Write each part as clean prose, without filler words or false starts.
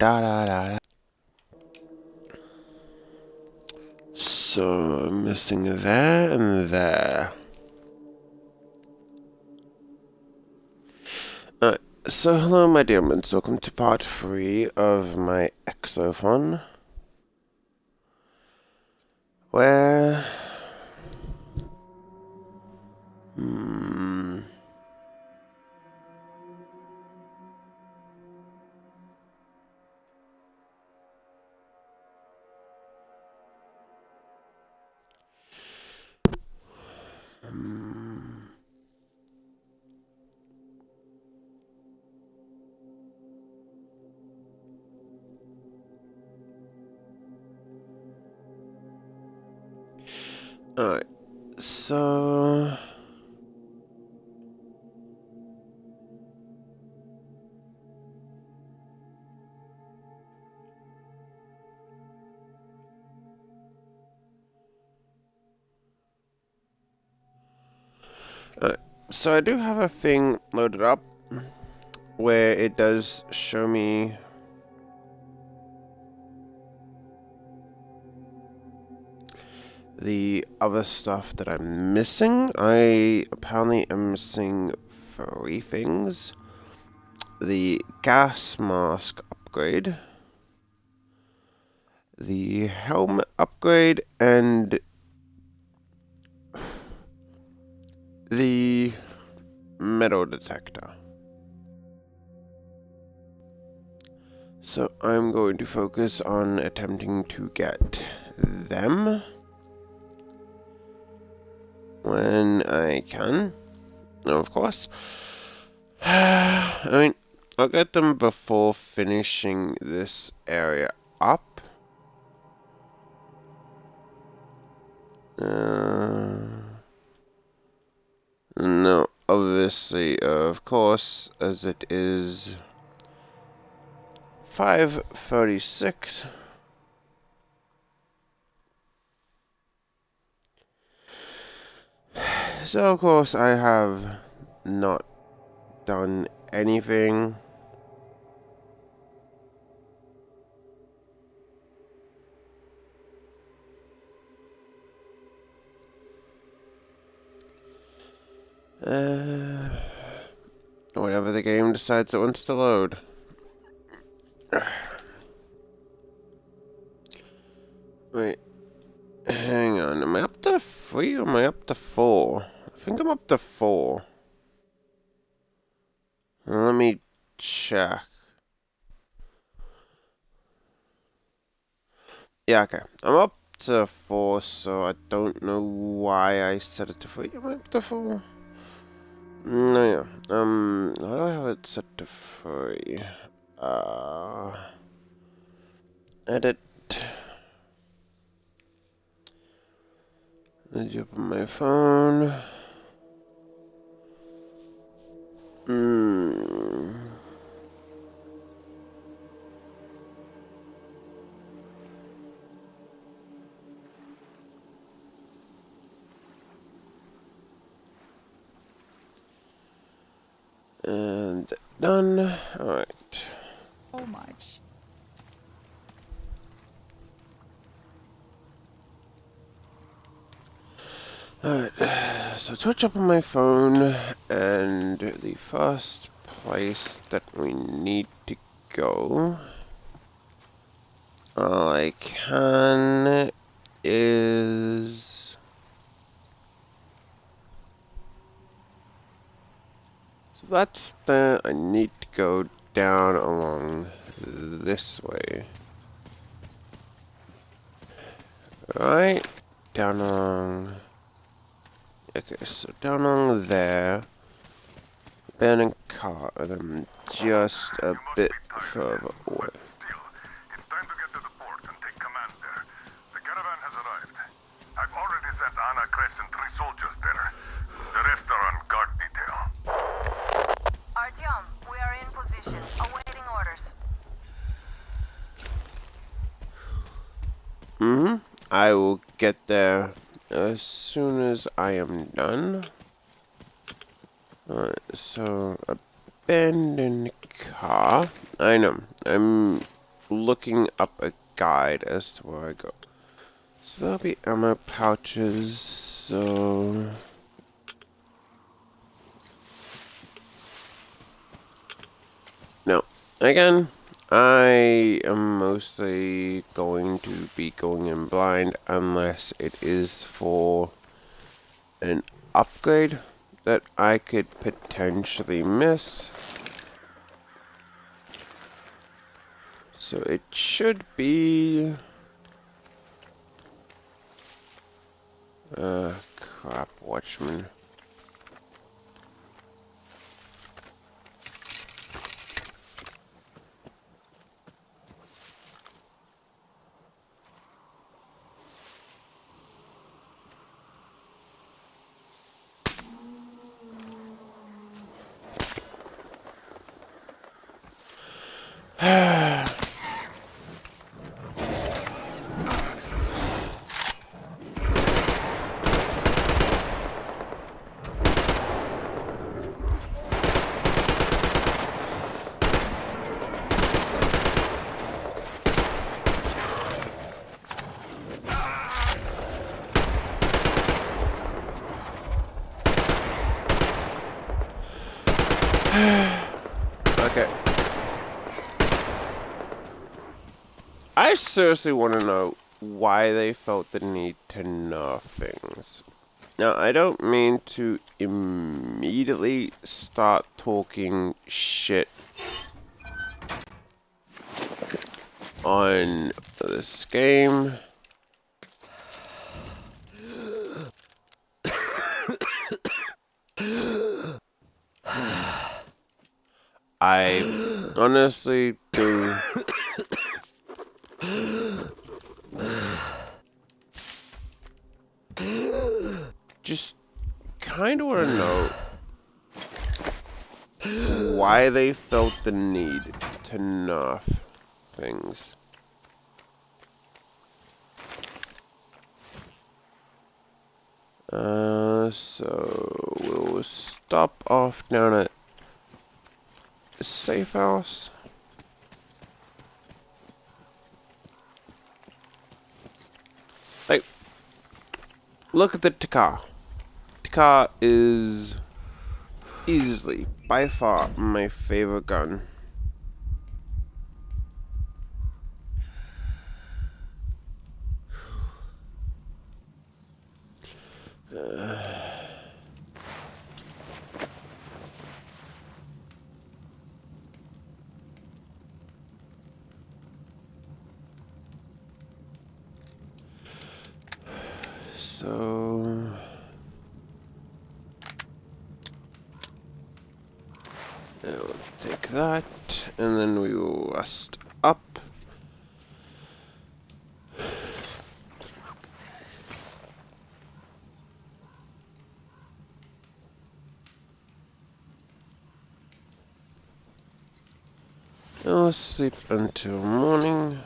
Da da da da. So I'm missing there and there. So hello my dear ones, welcome to part 3 of my Exothon, where... Alright, so... So I do have a thing loaded up where it does show me the other stuff that I'm missing. I apparently am missing 3 things. The gas mask upgrade, the helmet upgrade, and the metal detector. So I'm going to focus on attempting to get them when I can. No, of course. I mean, I'll get them before finishing this area up. No, obviously, of course, as it is 5:36. So, of course, I have not done anything. Whenever the game decides it wants to load. Wait, hang on. Am I up to 3 or am I up to 4? I think I'm up to 4. Let me check. Yeah, okay. I'm up to 4, so I don't know why I set it to 3. Am I up to 4? No, yeah. How do I have it set to 3? Edit. Let me open my phone. And done. Alright. So much. Alright, so touch up on my phone, and the first place that we need to go, all I can is... So that's the... I need to go down along this way. Right? Down along... Okay, so down along there. Abandoned car, and then just a bit further away. It's time to get to the port and take command there. The caravan has arrived. I've already sent Anna, Chris, and 3 soldiers there. The rest are on guard detail. Artyom, we are in position, awaiting orders. I will get there as soon as I am done. Alright, so abandoned car. I know. I'm looking up a guide as to where I go. So there'll be ammo pouches, so... No. Again, I am mostly going to be going in blind unless it is for an upgrade that I could potentially miss. So it should be... crap, Watchman. Okay. I seriously want to know why they felt the need to nerf things. Now, I don't mean to immediately start talking shit on this game. I honestly do just kind of want to know why they felt the need to nerf things. So we'll stop off down at the safe house. Like, look at the Takar. Takar is easily, by far, my favorite gun. So... we'll take that, and then we will rest up. I'll sleep until morning.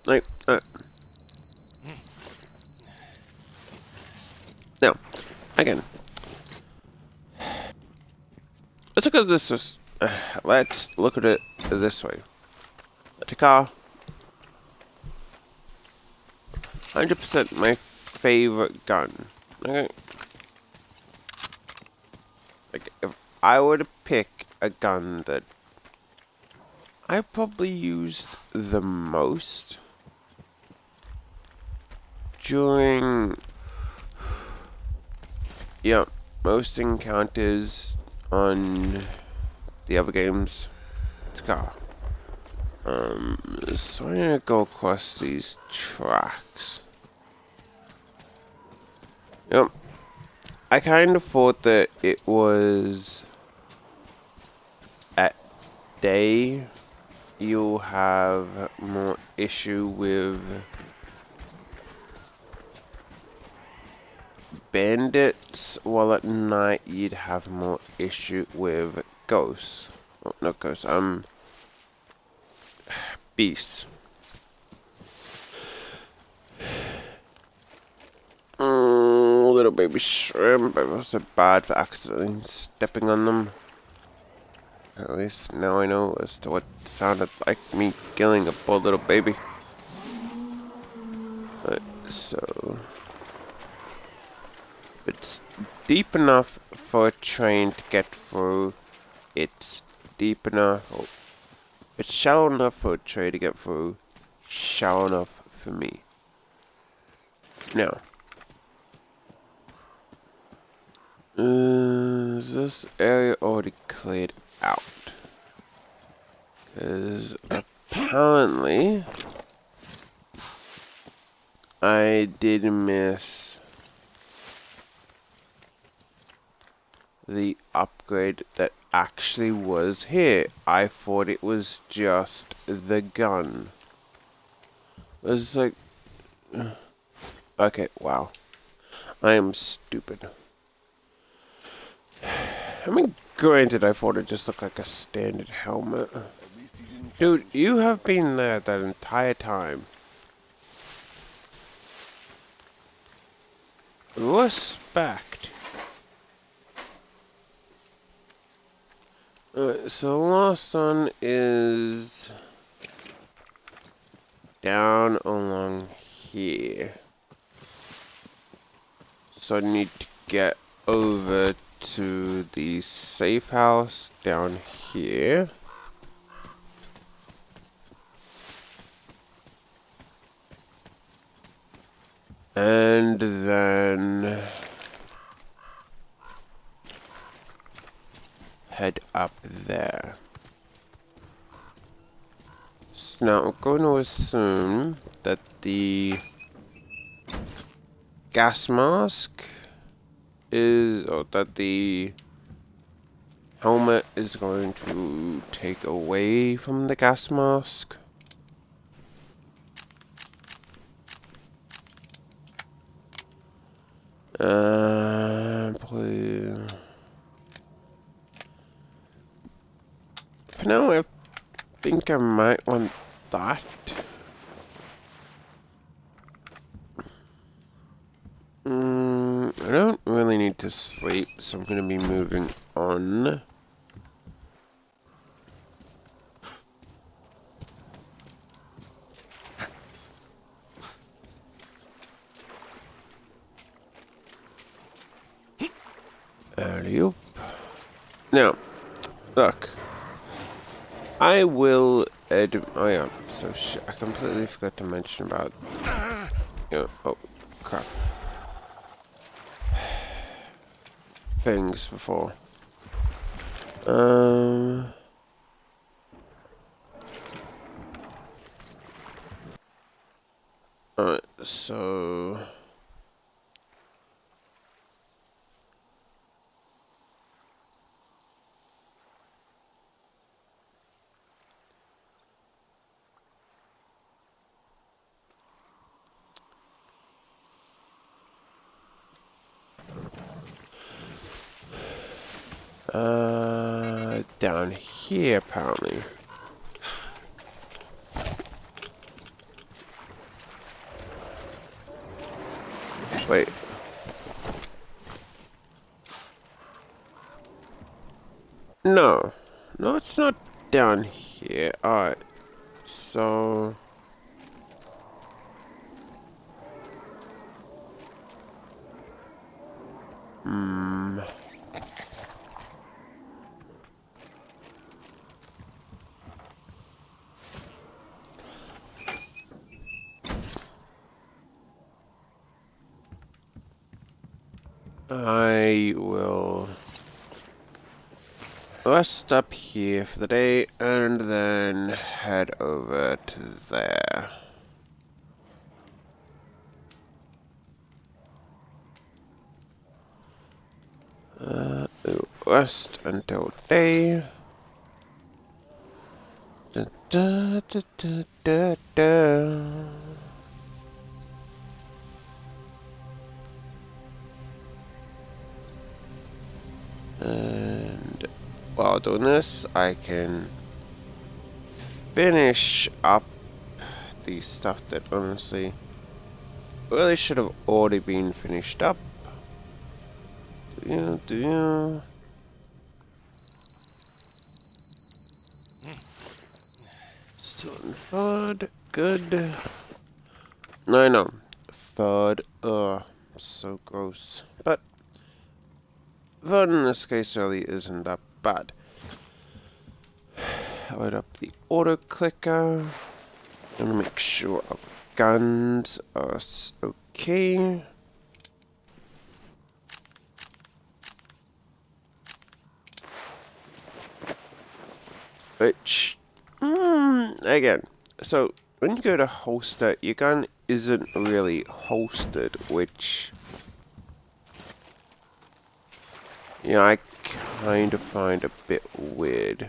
Like, now, again, let's look at this. Let's look at it this way. Takar, 100% my favorite gun. Okay. Like, if I were to pick a gun that I probably used the most during, yeah, most encounters on the other games, Takar. So I'm gonna go across these tracks. Yep. I kind of thought that it was at day you'll have more issue with bandits, while at night you'd have more issue with ghosts. Oh, not ghosts, beasts. Little baby shrimp. I was so bad for accidentally stepping on them. At least now I know as to what sounded like me killing a poor little baby. So it's deep enough for a train to get through. It's deep enough. Oh, it's shallow enough for a train to get through. Shallow enough for me. Now, is this area already cleared out? Because apparently I did miss the upgrade that actually was here. I thought it was just the gun. It was like... Okay, wow. I am stupid. I mean, granted, I thought it just looked like a standard helmet. Dude, you have been there that entire time. Respect. So the last one is down along here. So I need to get over to the safe house down here. And then head up there. So now I'm going to assume that the gas mask is, or that the helmet is going to take away from the gas mask. Please. For now, I think I might want that. I don't really need to sleep, so I'm going to be moving on. Alley-oop. Now, look. I will oh yeah, so shit, I completely forgot to mention about, oh, crap. Things before. Alright, so... down here, apparently. Wait. No. No, it's not down here. Alright. So... I will rest up here for the day and then head over to there. Rest until day. Da, da, da, da, da, da. And while doing this, I can finish up the stuff that honestly really should have already been finished up. Do you? Still in third. Good. No. Third. Ugh. So gross. But third in this case really isn't that bad. Load up the auto clicker. Gonna make sure our guns are okay. Which, again, so when you go to holster, your gun isn't really holstered, which, I kind of find a bit weird.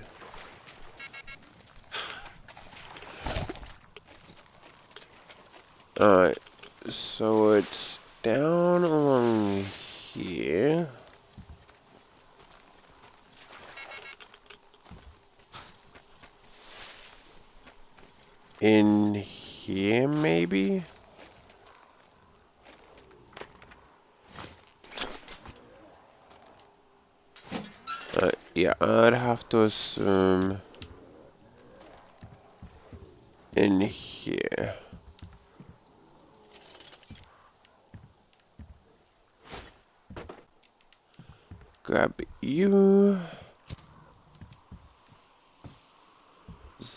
Alright, so it's down along here. In here, maybe? Yeah, I'd have to assume in here. Grab you.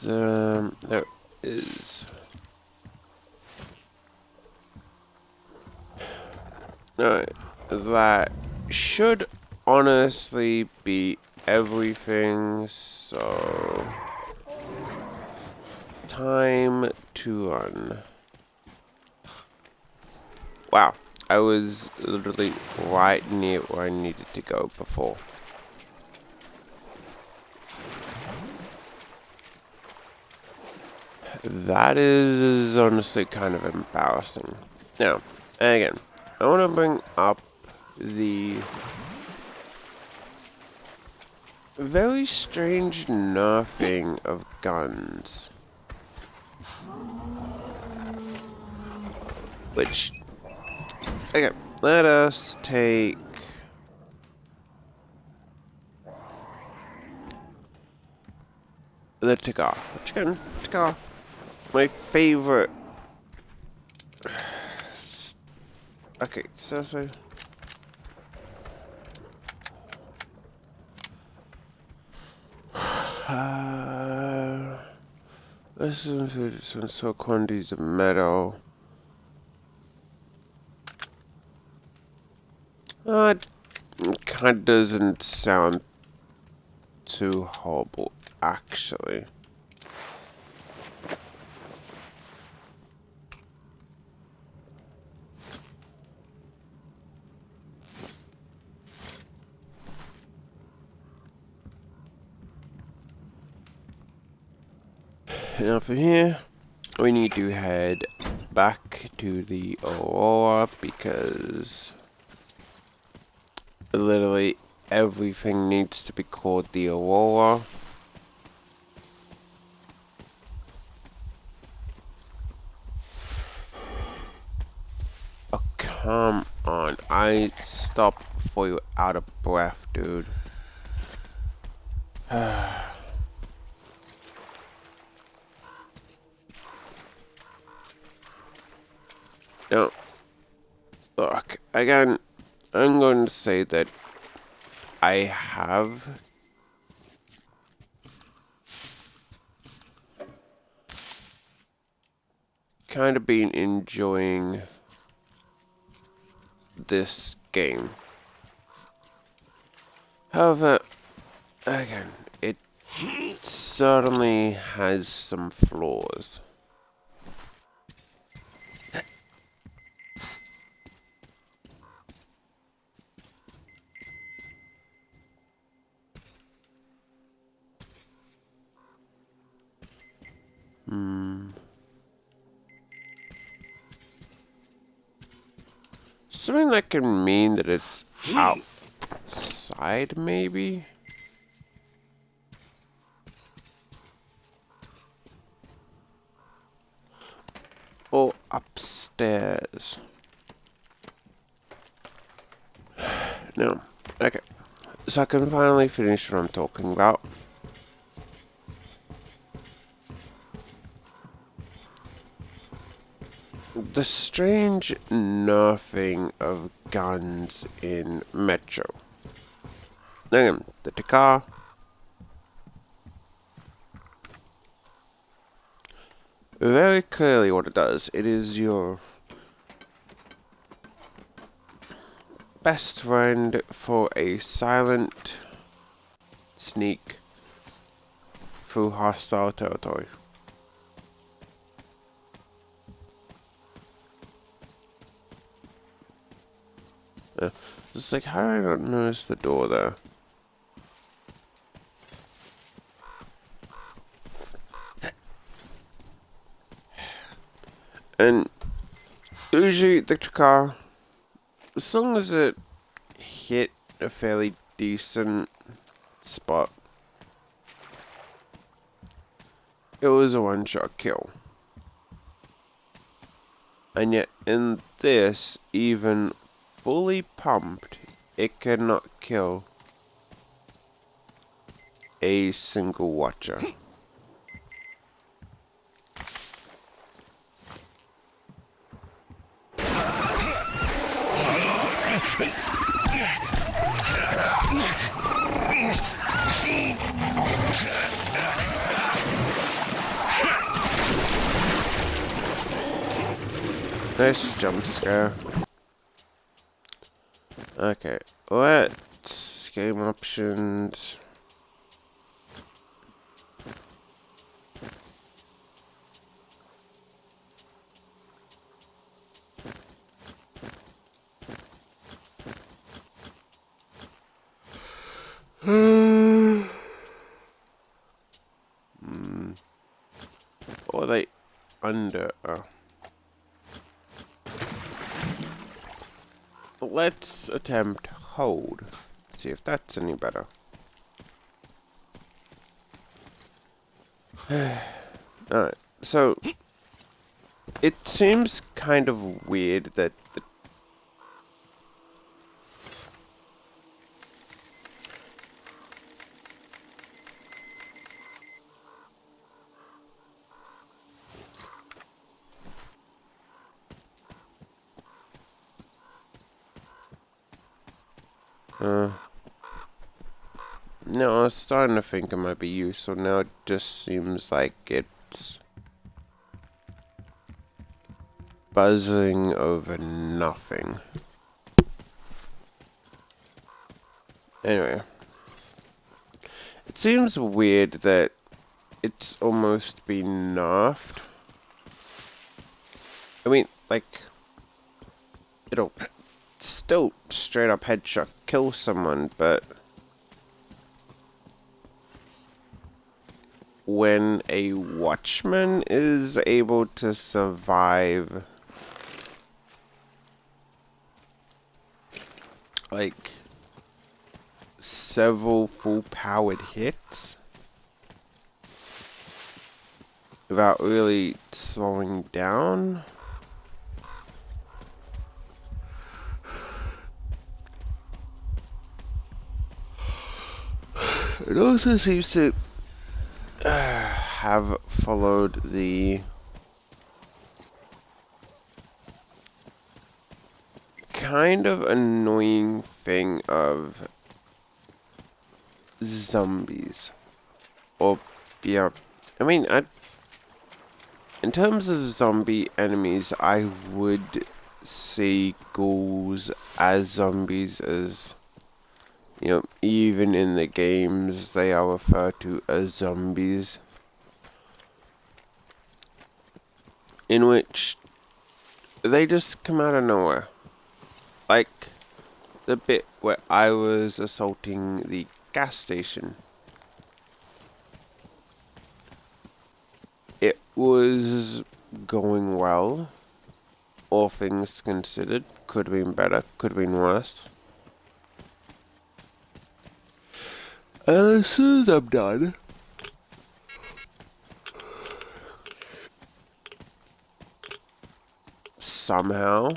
There is. Alright, that should honestly be everything, so time to run. Wow, I was literally right near where I needed to go before. That is honestly kind of embarrassing. Now, again, I want to bring up the very strange nerfing of guns. Which, okay, let us take... the Tigar. Tigar. My favorite... Okay, so... This is so quantities of metal. It kind of doesn't sound too horrible, actually. Now from here, we need to head back to the Aurora because literally everything needs to be called the Aurora. Oh, come on. I stopped before you were out of breath, dude. Now, look, again, I'm going to say that I have kind of been enjoying this game. However, again, it certainly has some flaws. Something that can mean that it's outside side, maybe? Or upstairs? No. Okay. So I can finally finish what I'm talking about. The strange nerfing of guns in Metro. Again, the Takar. Very clearly what it does. It is your best friend for a silent sneak through hostile territory. It's like, how did I not notice the door there? And usually the car, as long as it hit a fairly decent spot, it was a one-shot kill. And yet in this, even fully pumped, it cannot kill a single watcher. Nice jump scare. Okay, let's game options. Or are they under? Let's attempt hold. See if that's any better. Alright, so it seems kind of weird that no, I was starting to think it might be useful. Now it just seems like it's buzzing over nothing. Anyway, it seems weird that it's almost been nerfed. I mean, like, it'll still straight up headshot kill someone, but when a watchman is able to survive like several full powered hits without really slowing down, it also seems to have followed the kind of annoying thing of zombies. Or, yeah, I mean, in terms of zombie enemies, I would see ghouls as zombies, as, you know, even in the games they are referred to as zombies. In which they just come out of nowhere. Like the bit where I was assaulting the gas station. It was going well, all things considered. Could have been better, could have been worse. And as soon as I'm done, somehow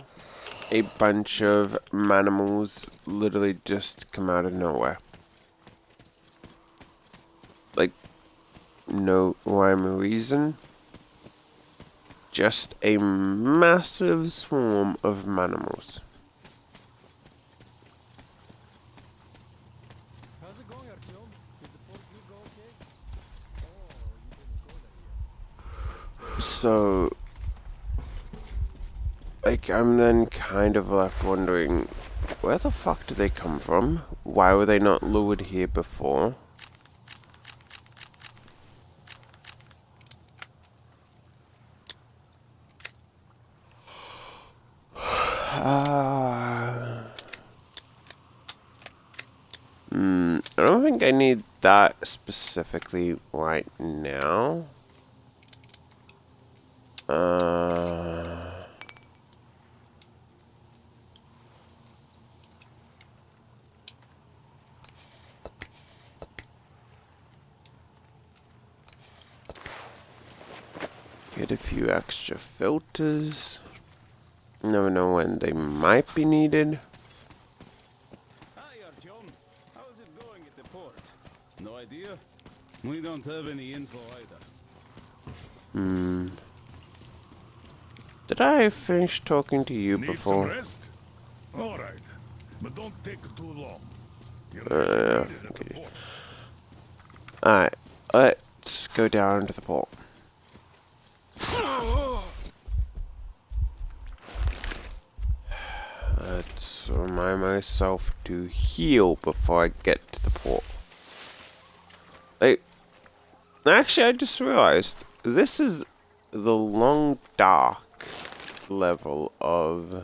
a bunch of manimals literally just come out of nowhere. Like, no rhyme or reason. Just a massive swarm of manimals. How's it going, Artyom? Did the port view go okay? Oh, you didn't go there yet. So, like, I'm then kind of left wondering, where the fuck did they come from? Why were they not lured here before? I don't think I need that specifically right now. Get a few extra filters. Never know when they might be needed. Hi, Artyom. How's it going at the port? No idea? We don't have any info either. Did I finish talking to you Need some before? rest? All right, but don't take too long. You're needed at the Okay. port. Alright, let's go down to the port. Let's remind myself to heal before I get to the port. Like, actually, I just realized this is the long dark level of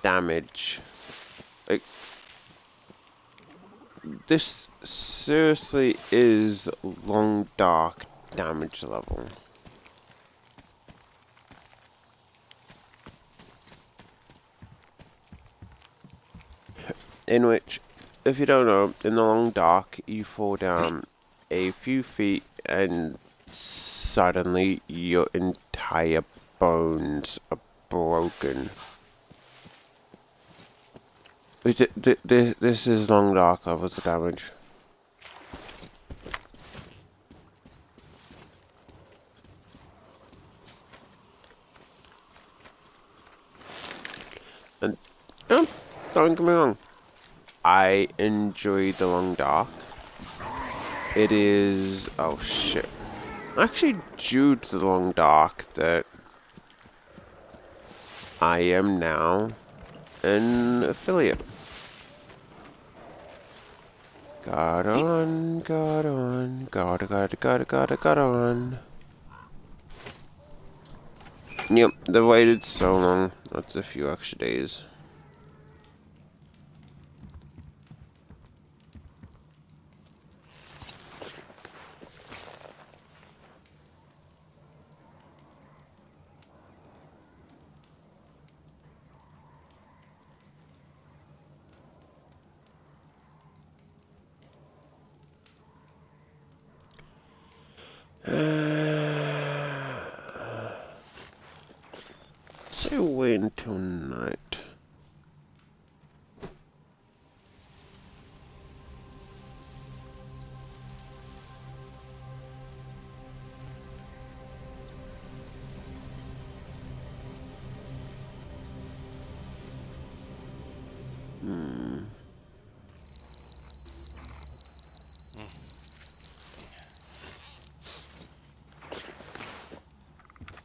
damage. Like, this seriously is long dark damage level. In which, if you don't know, in the long dark, you fall down a few feet and suddenly your entire bones are broken. This is long dark levels of damage. And, don't get me wrong, I enjoy the long dark. It is, oh shit. Actually, due to the long dark that I am now an affiliate. Got on. Got on. Yep, they waited so long. That's a few extra days. So wait until night.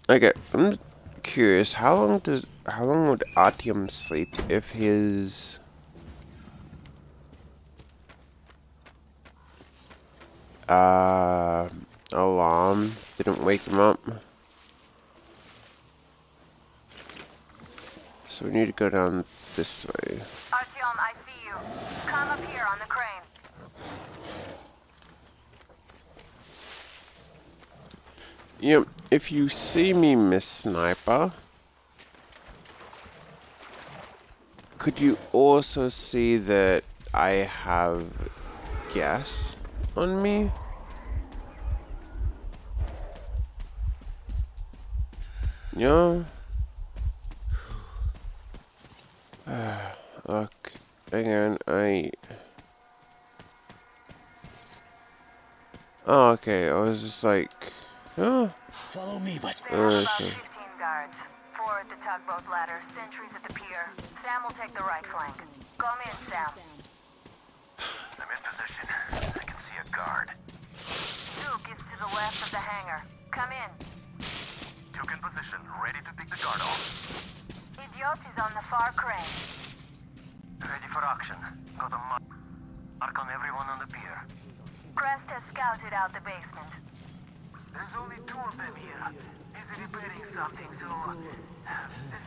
Okay, I'm curious. How long would Artyom sleep if his alarm didn't wake him up? So we need to go down this way. Artyom, I see you. Come up here on the crane. Yep, if you see me, Miss Sniper, could you also see that I have gas on me. Yeah. Look, again, Oh, okay, I was just like... Oh, Follow me, but They have about okay. 15 guards. 4 at the tugboat ladder, sentries at the pier. Sam will take the right flank. Come in, Sam. I'm in position. I can see a guard. Duke is to the left of the hangar. Come in. Duke in position, ready to take the guard off. Idiot is on the far crane. Ready for action. Got a mark on everyone on the pier. Crest has scouted out the basement. There's only 2 of them here. Busy repairing something, so...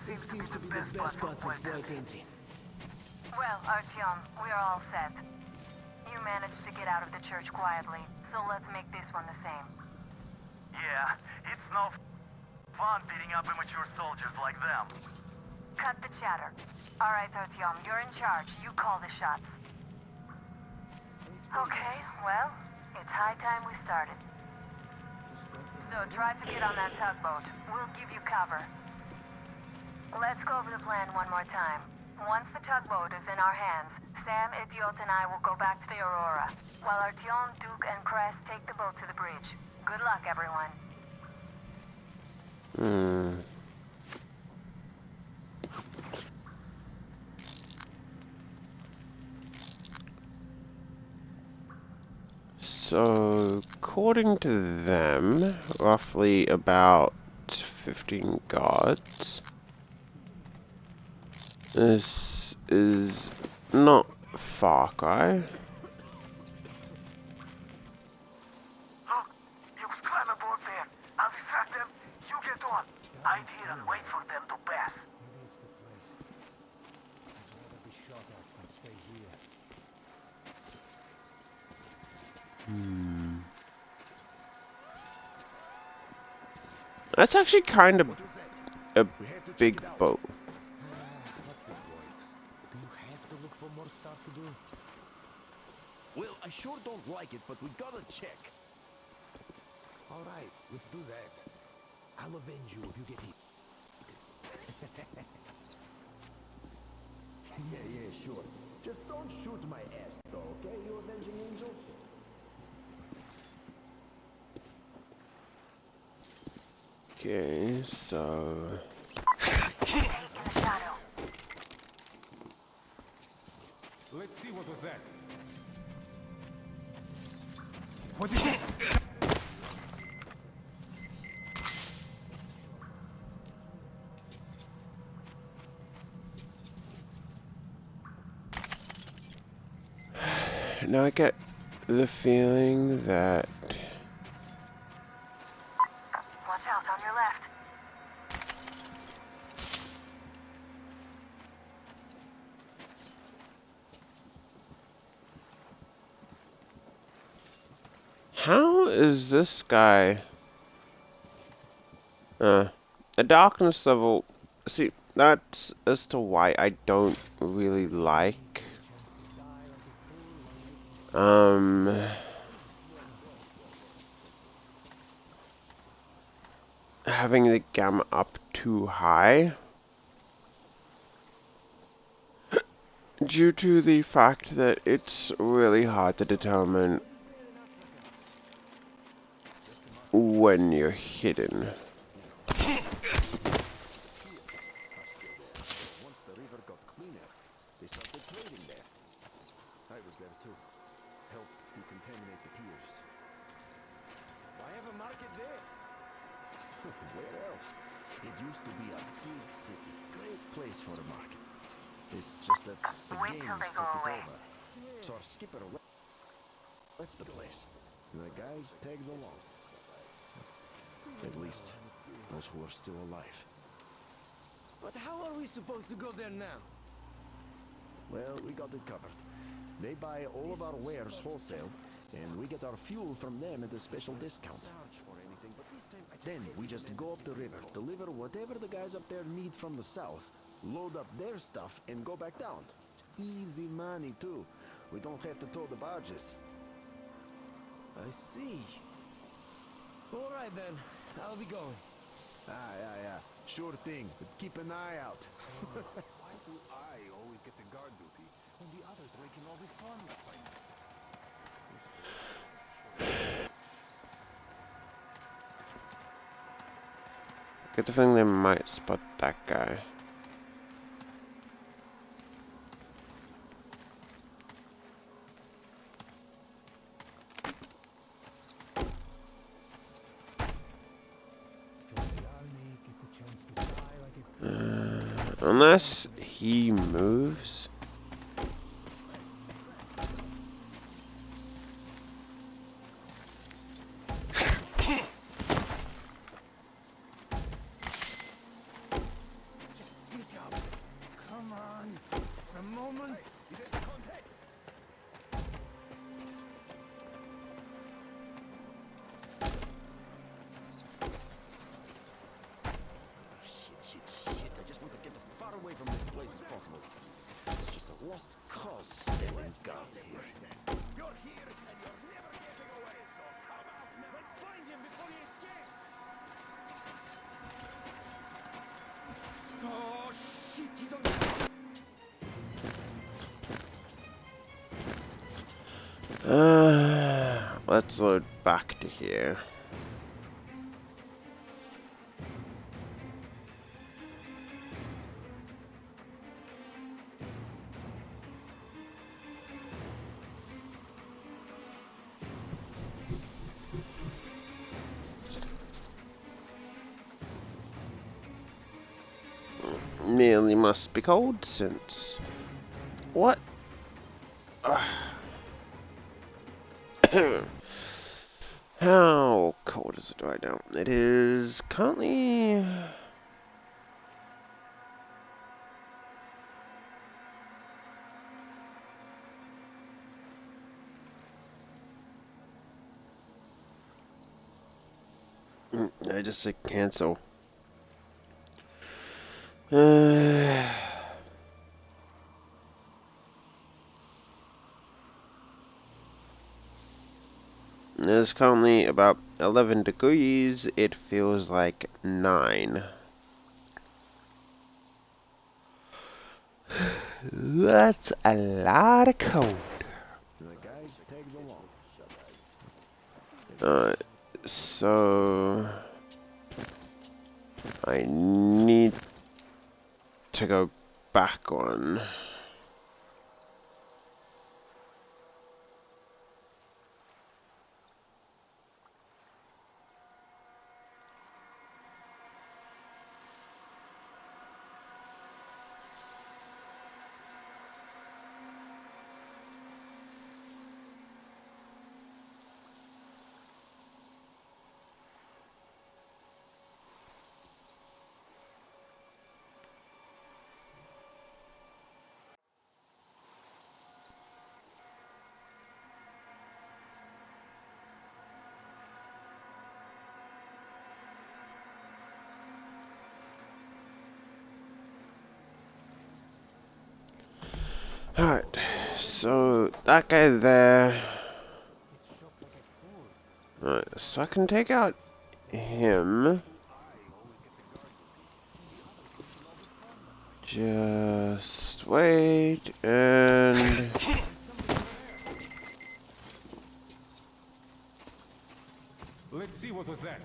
This seems to be the best spot for quiet entry. Well, Artyom, we're all set. You managed to get out of the church quietly, so let's make this one the same. Yeah, it's no fun beating up immature soldiers like them. Cut the chatter. All right, Artyom, you're in charge. You call the shots. Okay, well, it's high time we started. So try to get on that tugboat. We'll give you cover. Let's go over the plan one more time. Once the tugboat is in our hands, Sam, Idiot, and I will go back to the Aurora, while Artyom, Duke, and Crest take the boat to the bridge. Good luck, everyone. So, according to them, roughly about 15 guards. This is not Far Cry. Look, you can climb aboard there. I'll distract them. You get on. Hide here and wait for them to pass. That's actually kind of a big boat. what's the point? Do you have to look for more stuff to do? Well, I sure don't like it, but we gotta check. All right, let's do that. I'll avenge you if you get hit. Yeah, sure. Just don't shoot my ass, though, okay, you avenging angel? Okay, so... Take in the shadow. Let's see what was that. What is it? Now I get the feeling that... Watch out on your left. How is this guy... the darkness level... See, that's as to why I don't really like... having the gamma up too high. Due to the fact that it's really hard to determine when you're hidden. Once the river got cleaner, they started trading there. I was there too. Helped decontaminate the piers. I have a market there. Where else? It used to be a big city. Great place for a market. It's just that the Wait till gangs they go took it away. over. So our skipper left the place. And the guys tagged along. At least, those who are still alive. But how are we supposed to go there now? Well, we got it covered. They buy all of our wares wholesale, and we get our fuel from them at a special discount. Then we just go up the river, deliver whatever the guys up there need from the south, load up their stuff, and go back down. It's easy money, too. we don't have to tow the barges. I see. All right then, I'll be going. Yeah. Sure thing, but keep an eye out. Why do I always get the guard duty when the others are making all the fun assignments? Good thing they might spot that guy. Unless he moves. Come on, a moment. Shit. I just want to get as far away from this place as possible. It's just a lost cause standing guard here. You're here and you're never getting away, so come out now. Let's find him before he escapes. Oh shit, he's on the... Let's load back to here. Merely must be cold since... What? How cold is it right now? It is currently... I just said cancel. It's currently about 11 degrees. It feels like 9. That's a lot of cold. The guys tagged along. Alright, so... I need to go back on. Alright, so that guy there. Alright, so I can take out him. Just wait and... Let's see what was that.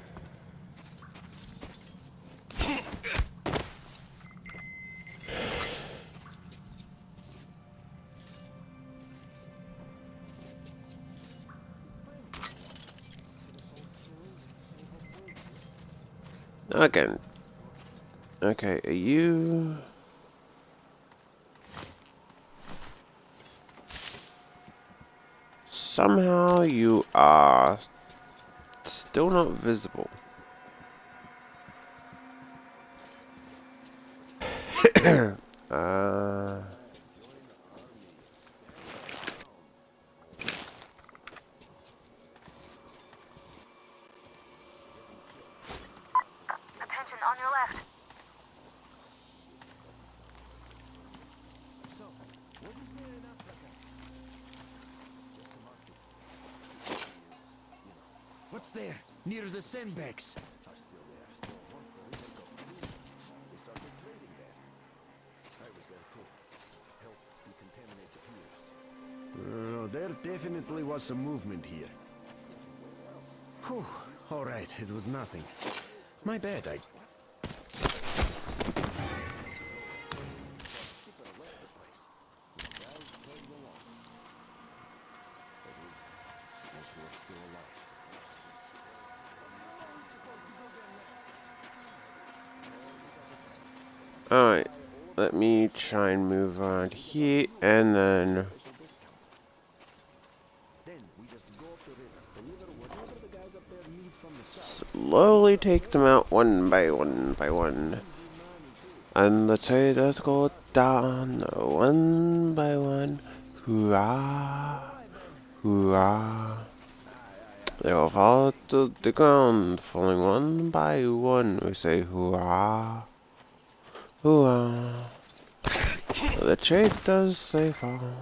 Again. Okay, are you... Somehow you are still not visible. uh... Attention, on your left. What's there? Near the sandbags. Are still there. So once the river got clean, they started trading there. I was there too. Helped decontaminate the piers. There definitely was some movement here. Whew. All right, it was nothing. My bad, I... Alright, let me try and move on here, and then Then we just go up the river, deliver whatever the guys up there need from the south. slowly take them out one by one by one. And the traders go down one by one. Hurrah! Hurrah! They all fall to the ground, falling one by one. We say hurrah! Hurrah! The traders they fall.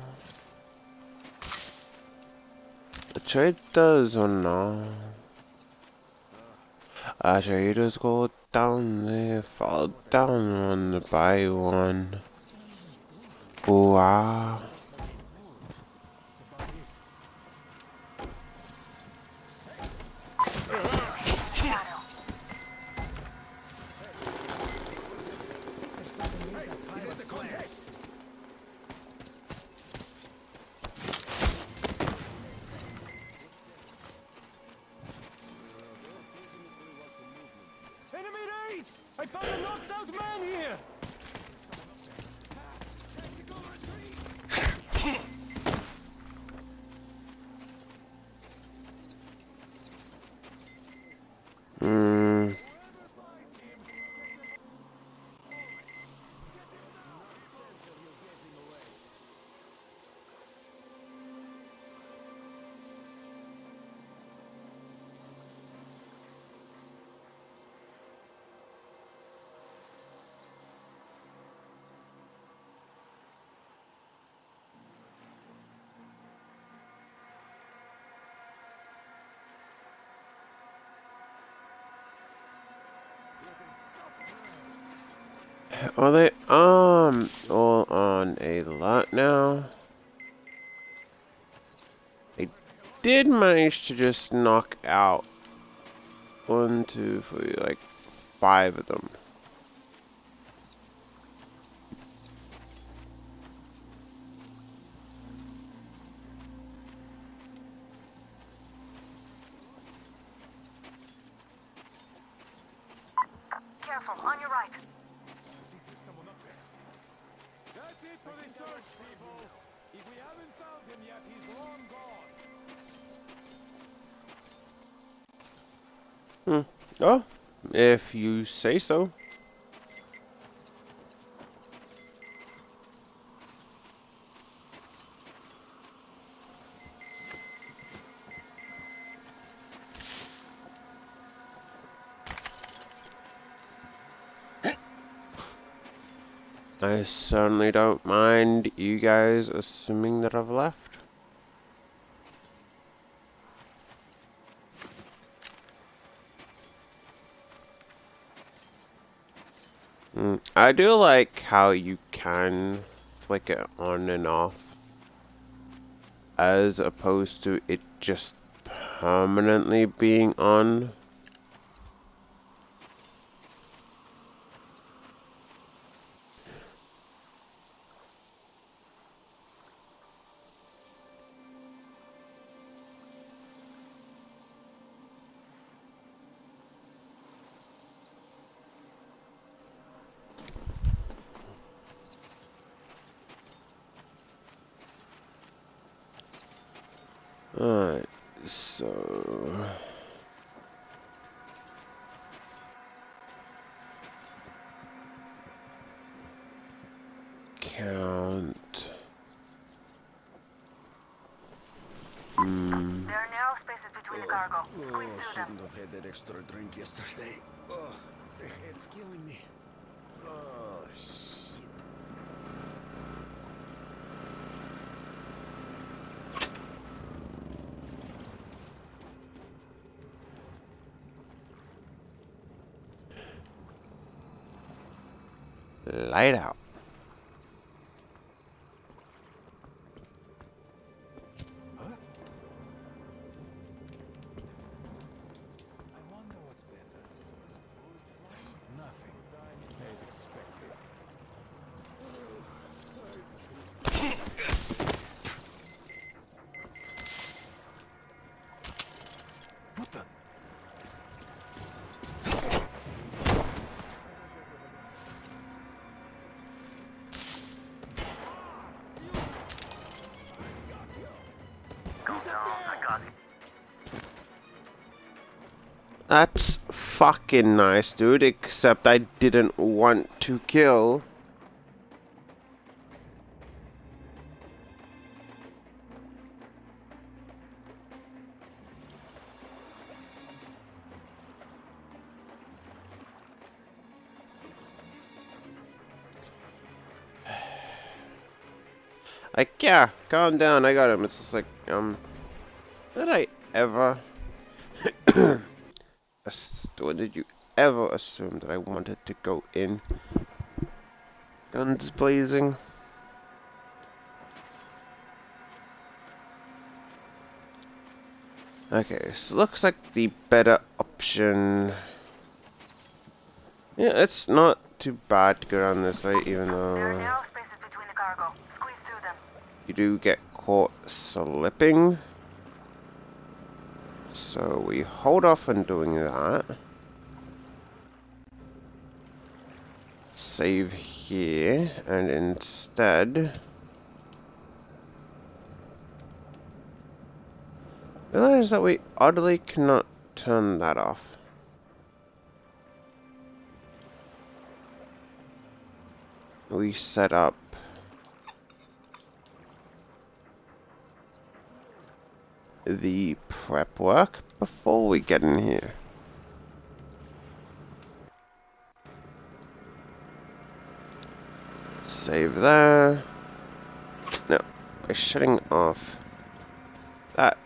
The traders are now. Our traders go down, they fall down one by one. Hurrah! Enemy raid! I found a knocked out man here! Hmm. Are they all on a lot now? I did manage to just knock out 1, 2, 3, like 5 of them. Careful, on your right. That's it for the search, people. If we haven't found him yet, he's long gone. Oh, if you say so. I certainly don't mind you guys assuming that I've left. I do like how you can flick it on and off, as opposed to it just permanently being on. Alright, so... Count... There are narrow spaces between the cargo. Squeeze through them. Shouldn't have had that extra drink yesterday. Oh, the head's killing me. Oh, shit. Light out. I wonder what's better. Nothing. As expected. What the? That's fucking nice, dude, except I didn't want to kill. Like, yeah, calm down, I got him. It's just like, did I ever... or did you ever assume that I wanted to go in? Guns blazing. Okay, so looks like the better option... Yeah, it's not too bad to go down this way, even There are though... narrow spaces between the cargo. Squeeze through them. You do get caught slipping. So we hold off on doing that. Save here, and instead... realize that we oddly cannot turn that off. We set up the prep work before we get in here. Save there. No, by shutting off that,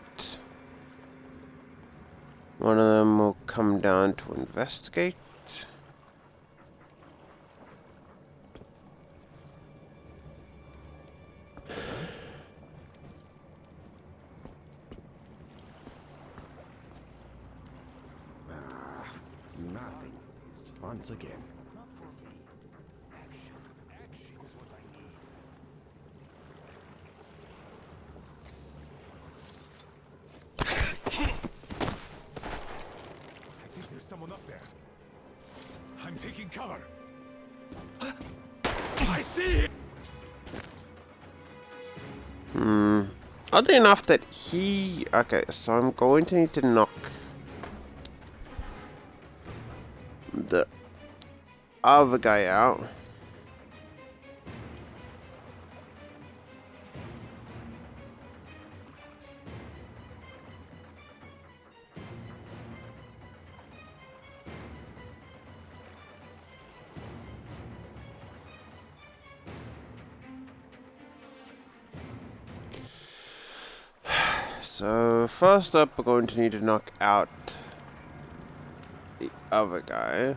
one of them will come down to investigate. Nothing. Once again. I think there's someone up there. I'm taking cover. I see him! Oddly enough that he... Okay, so I'm going to need to knock the other guy out. So first up, we're going to need to knock out the other guy.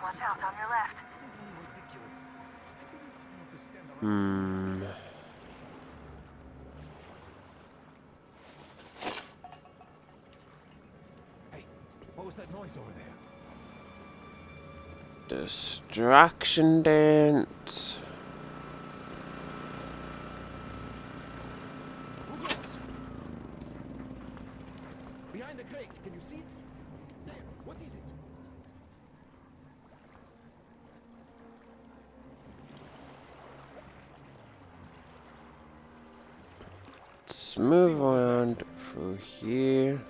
Watch out on your left. Hey, what was that noise over there? Distraction dance. Who goes? Behind the crate, can you see it? There, what is it? Let's move around through here.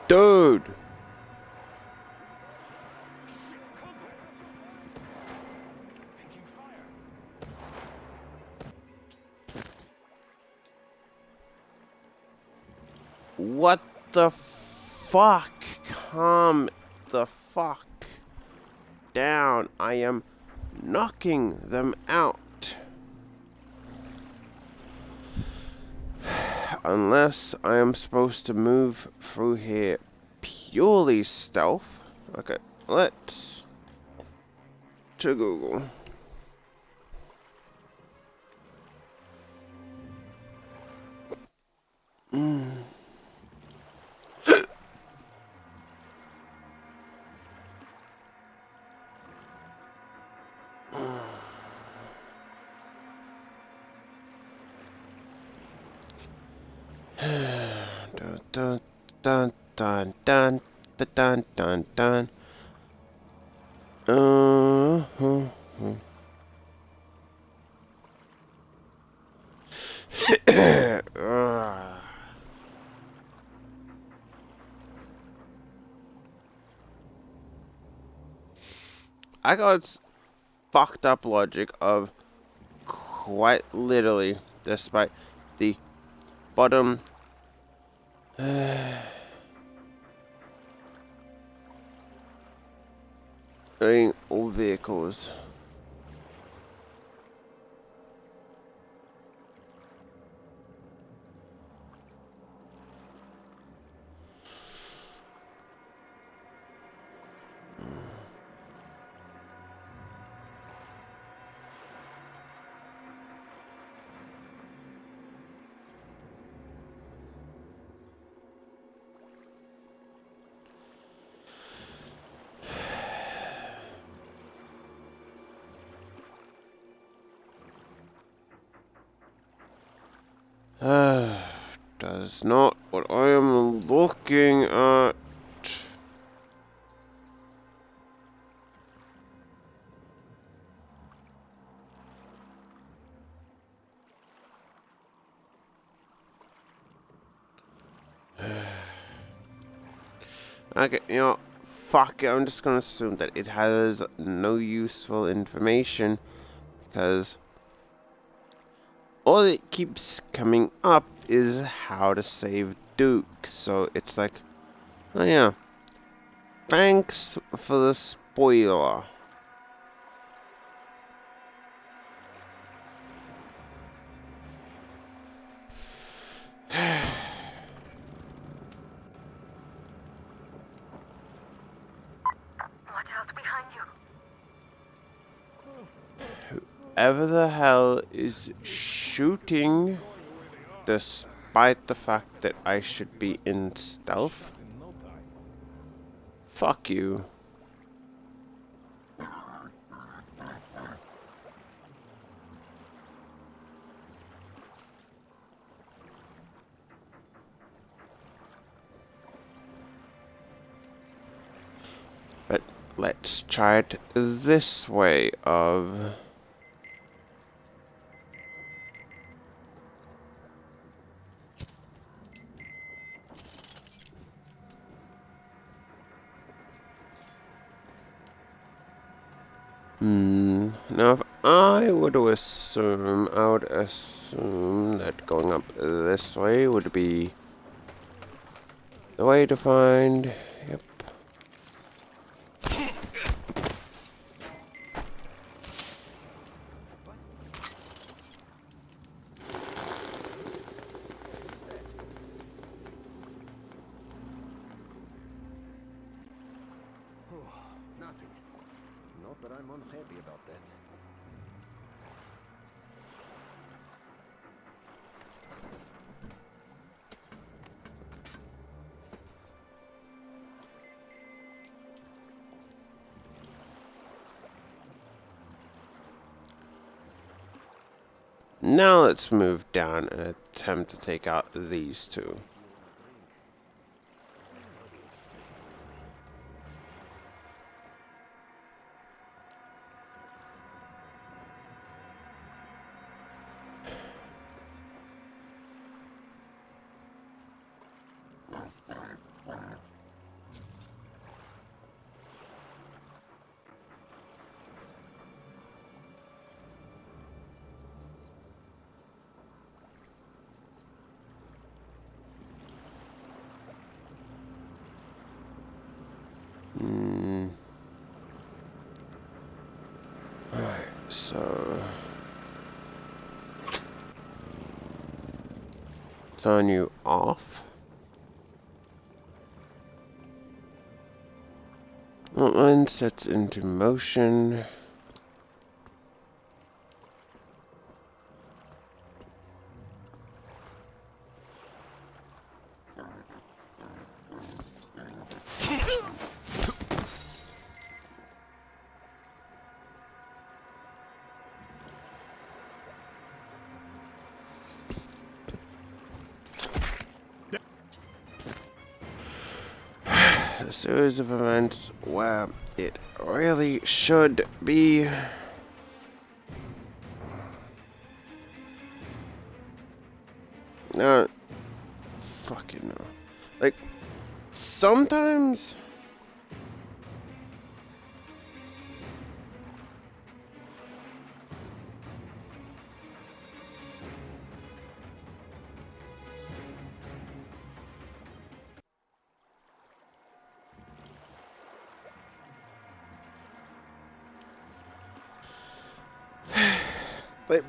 Dude! Taking fire. What the fuck? Calm the fuck down. I am knocking them out. Unless I am supposed to move through here purely stealth. Okay, let's to Google. Dun dun dun dun dun dun dun dun. Uh-huh. I got fucked up logic of quite literally, despite the bottom in all vehicles. Does not what I am looking at. Okay, you know, fuck it, I'm just gonna assume that it has no useful information, because all it keeps coming up is how to save Duke, so it's like, oh yeah, thanks for the spoiler. Watch out behind you. Whoever the hell is shooting, despite the fact that I should be in stealth, fuck you. But let's try it this way of... Now if I would assume, that going up this way would be the way to find... Yep. Nothing. Not that I'm unhappy about that. Now let's move down and attempt to take out these two. So turn you off. One sets into motion. A series of events where it really should be. No, fucking no. Like, sometimes. Like,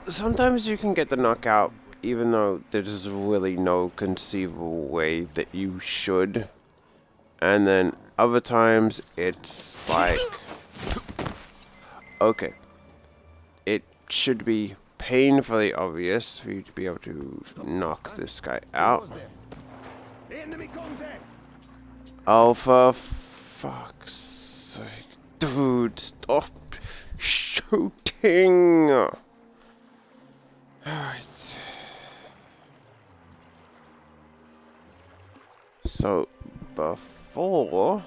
sometimes you can get the knockout even though there's really no conceivable way that you should. And then other times it's like, okay, it should be painfully obvious for you to be able to knock this guy out. Enemy contact! Oh, for fuck's sake. Dude, stop shooting! Alright. So, before...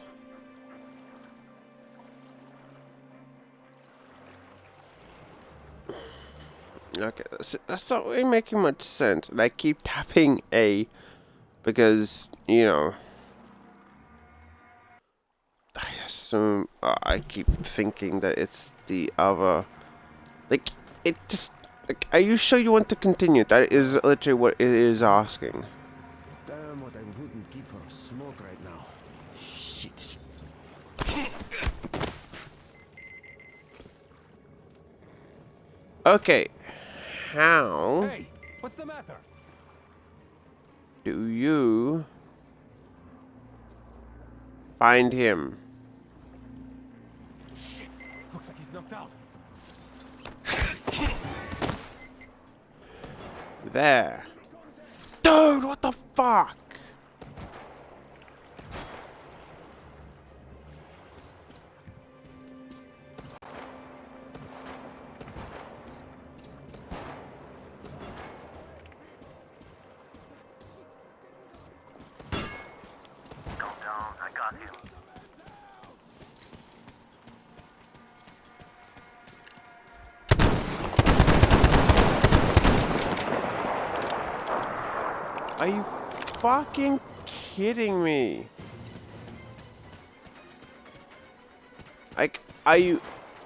Okay, that's not really making much sense. And I keep tapping A because, you know... I assume... I keep thinking that it's the other... Like, it just... Like, are you sure you want to continue? That is literally what it is asking. Damn what I wouldn't give for a smoke right now. Shit. Okay. How Hey, what's the matter? do you find him? Shit, looks like he's knocked out. There. Dude, what the fuck? Calm down, I got him. Are you fucking kidding me? Like, are you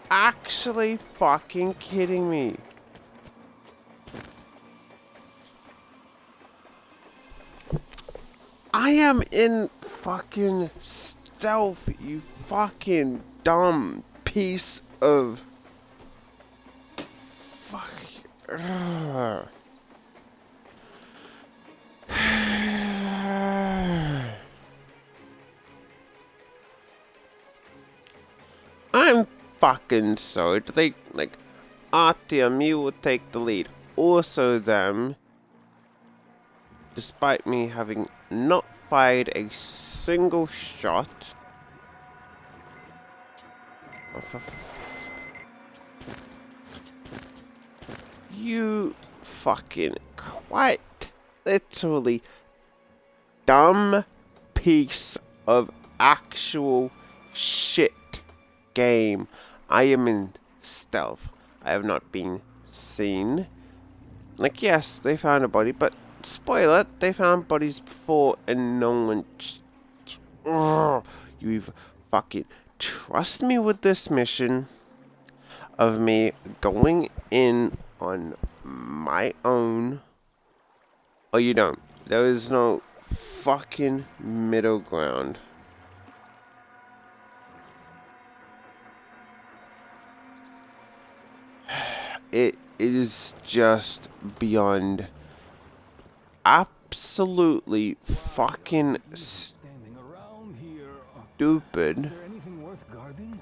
actually fucking kidding me? I am in fucking stealth, you fucking dumb piece of... Fuck. Ugh. I'm fucking sorry. They, like, Artyom, you will take the lead. Also them, despite me having not fired a single shot. Oh, you fucking quite literally dumb piece of actual shit game. I am in stealth. I have not been seen. Like, yes, they found a body, but spoiler, they found bodies before and no one... Ugh, you fucking trust me with this mission of me going in on my own, or you don't. There is no fucking middle ground. it is just beyond absolutely fucking Standing around here. stupid. Is there anything worth guarding?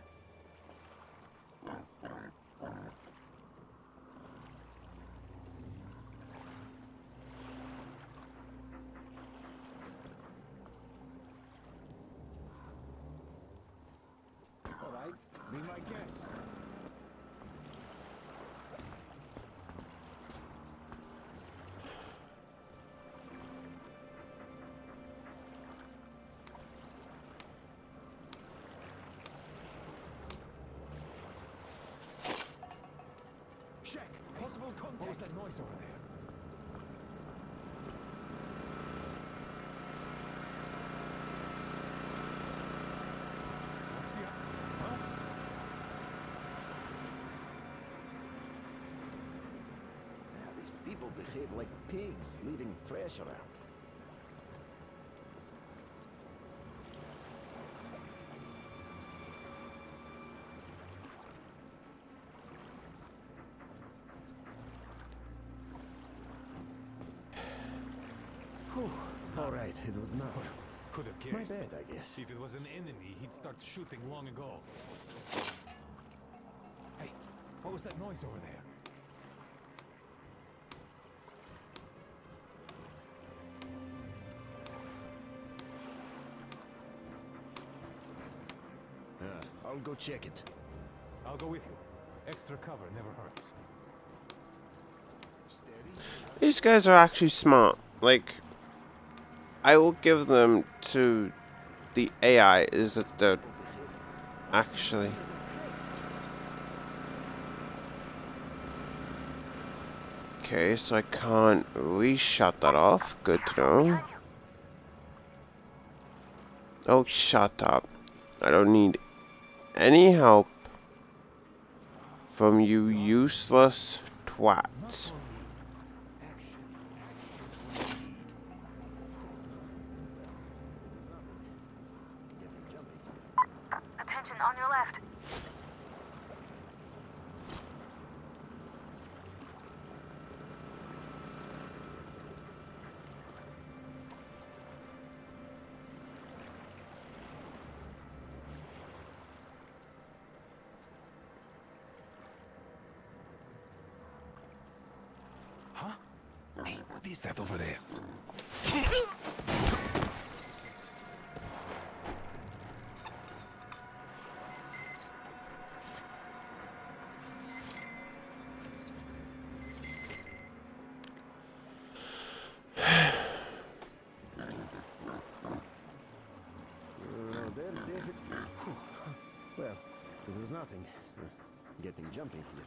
All right, be my guest. Check. Possible contact. What was that noise over there? What's behind? Huh? Yeah, these people behave like pigs, leaving trash around. Whew. All right, it was not. Could have My guessed. bad, I guess. If it was an enemy, he'd start shooting long ago. Hey, what was that noise over there? I'll go check it. I'll go with you. Extra cover never hurts. These guys are actually smart. Like, I will give them to the AI is that they're actually. Okay, so I can't re-shut that off. Good to know. Oh, shut up. I don't need any help from you useless twats. Attention, on your left. Huh? Hey, what is that over there? There, David. Whew. Well, it was nothing. Getting jumpy here.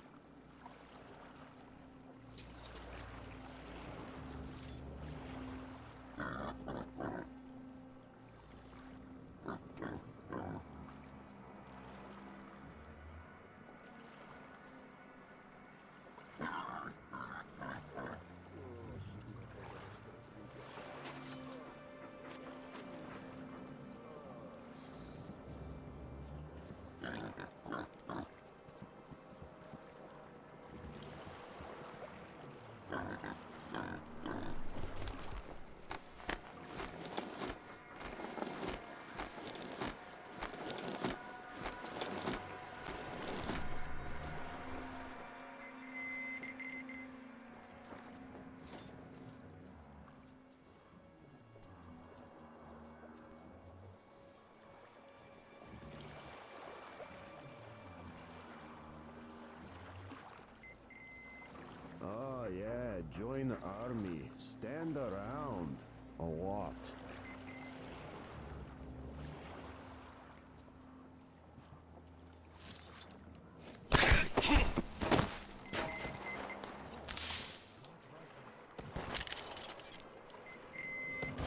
Oh, yeah, join the army. Stand around. A lot.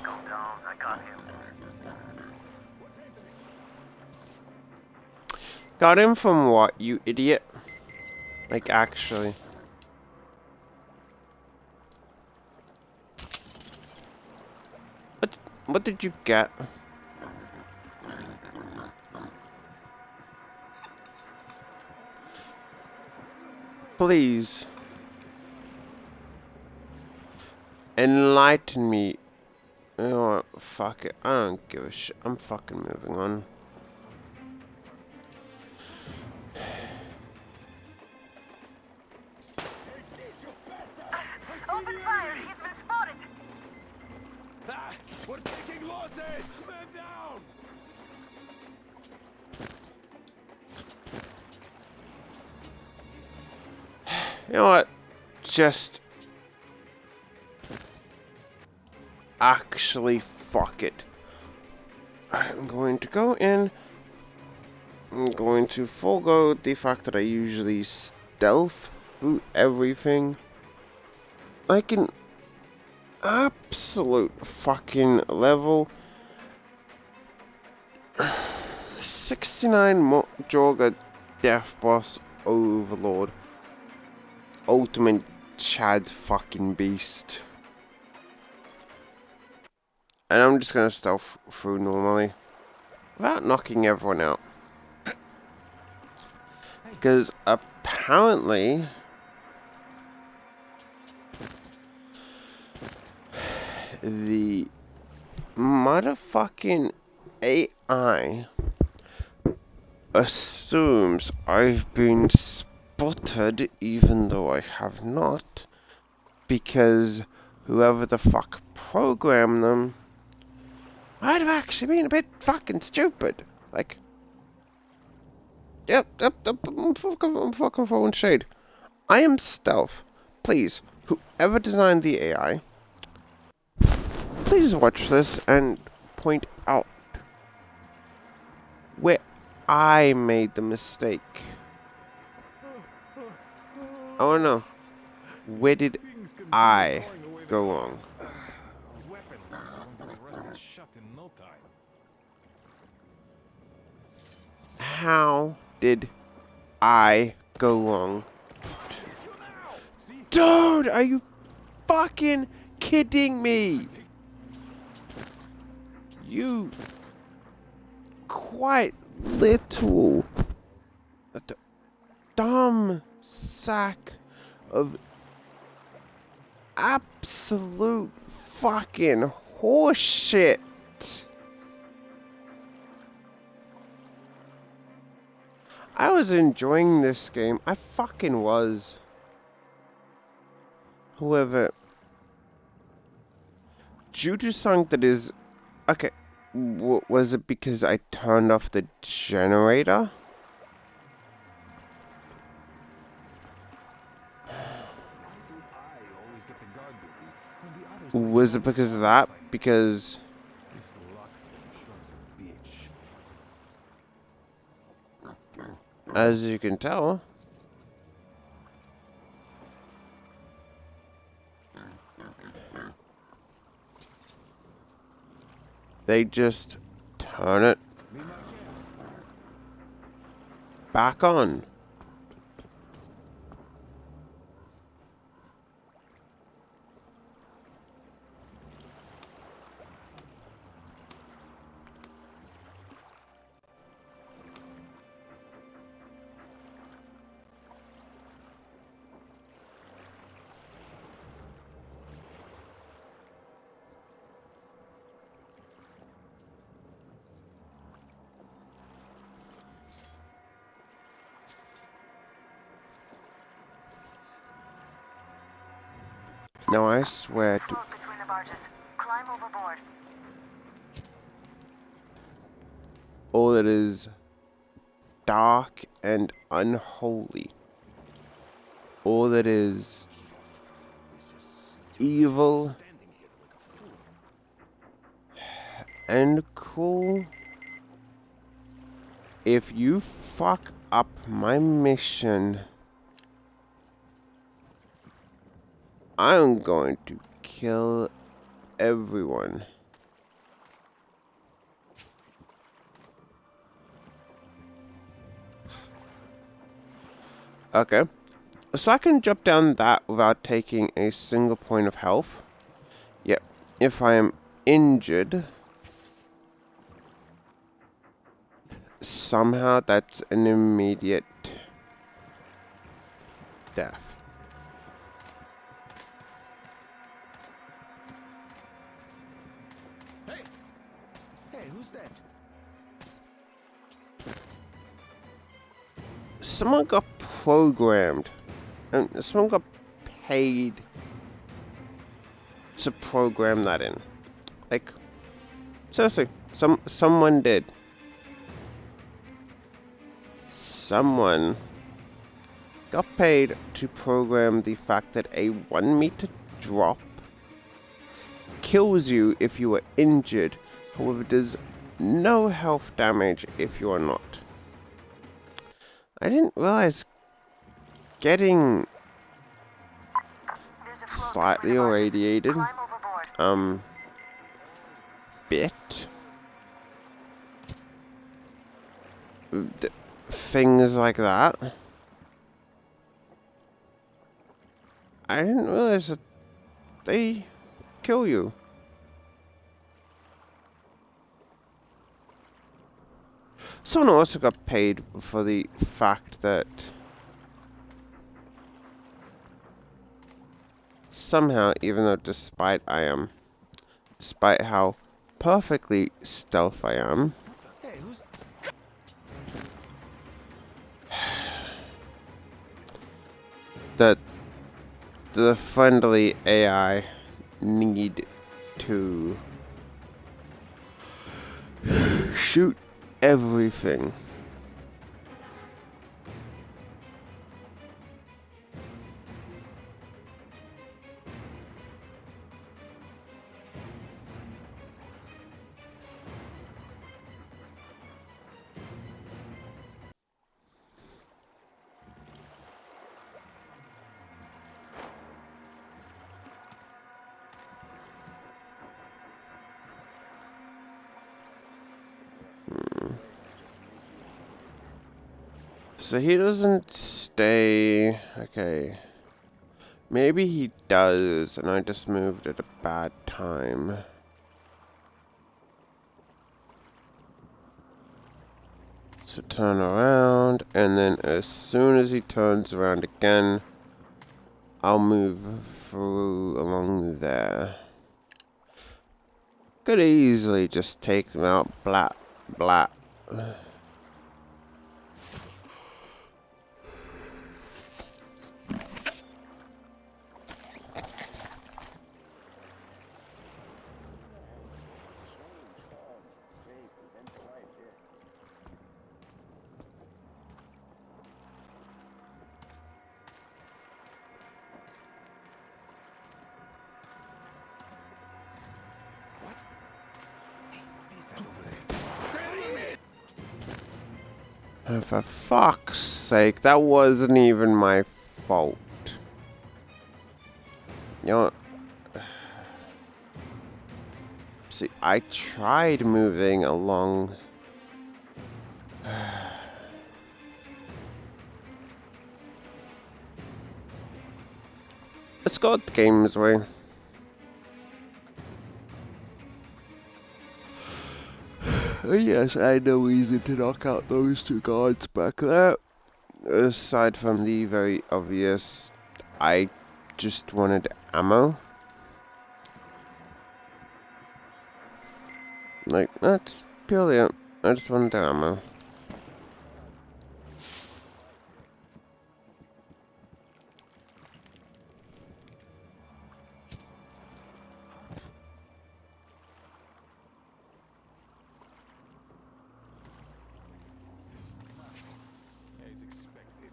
Calm down, I got him. Got him from what, you idiot? Like, actually. What did you get? Please. Enlighten me. You know what? Fuck it. I don't give a shit. I'm fucking moving on. Open fire! He's been spotted! Ah, we're taking losses! Man down! You know what? Just actually fuck it. I'm going to go in. I'm going to forego the fact that I usually stealth through everything. Like an absolute fucking level 69 Jorga Death Boss Overlord. Ultimate Chad fucking beast. And I'm just gonna stealth through normally. Without knocking everyone out. Because apparently the motherfucking AI assumes I've been spotted even though I have not, because whoever the fuck programmed them might have actually been a bit fucking stupid. Like, yep, I'm fucking throwing shade. I am stealth. Please, whoever designed the AI, please watch this and point out where I made the mistake. I wanna know, where did I go wrong? Weapon locks won't be rusted shut in no time. How did I go wrong? Dude, are you fucking kidding me? You quite little dumb sack of absolute fucking horseshit. I was enjoying this game. I fucking was. However, due to something that is... Okay, was it because I turned off the generator? Was it because of that? Because... as you can tell... they just turn it back on. Now I swear to... Float between the barges. Climb overboard. all that is dark and unholy, all that is evil and cruel, if you fuck up my mission, I'm going to kill everyone. Okay, so I can jump down that without taking a single point of health. Yep, if I am injured, somehow that's an immediate death. Hey! Hey, who's that? Someone got programmed, and someone got paid to program that in. Like, seriously, someone did. Someone got paid to program the fact that a 1 meter drop kills you if you are injured, however does no health damage if you are not. I didn't realize getting There's a float slightly between the barges. irradiated, Climb overboard. bit things like that. I didn't realize that they kill you. Someone also got paid for the fact that somehow, even though despite how perfectly stealth I am, Hey, who's... that the friendly AI need to shoot everything. So he doesn't stay... Okay. Maybe he does, and I just moved at a bad time. So turn around, and then as soon as he turns around again, I'll move through along there. Could easily just take them out, blat, blat. For fuck's sake, that wasn't even my fault. You know what? See, I tried moving along. Let's go the game's way. Yes, I had no reason to knock out those two guards back there. Aside from the very obvious, I just wanted ammo. Like, that's purely it. I just wanted ammo. As expected.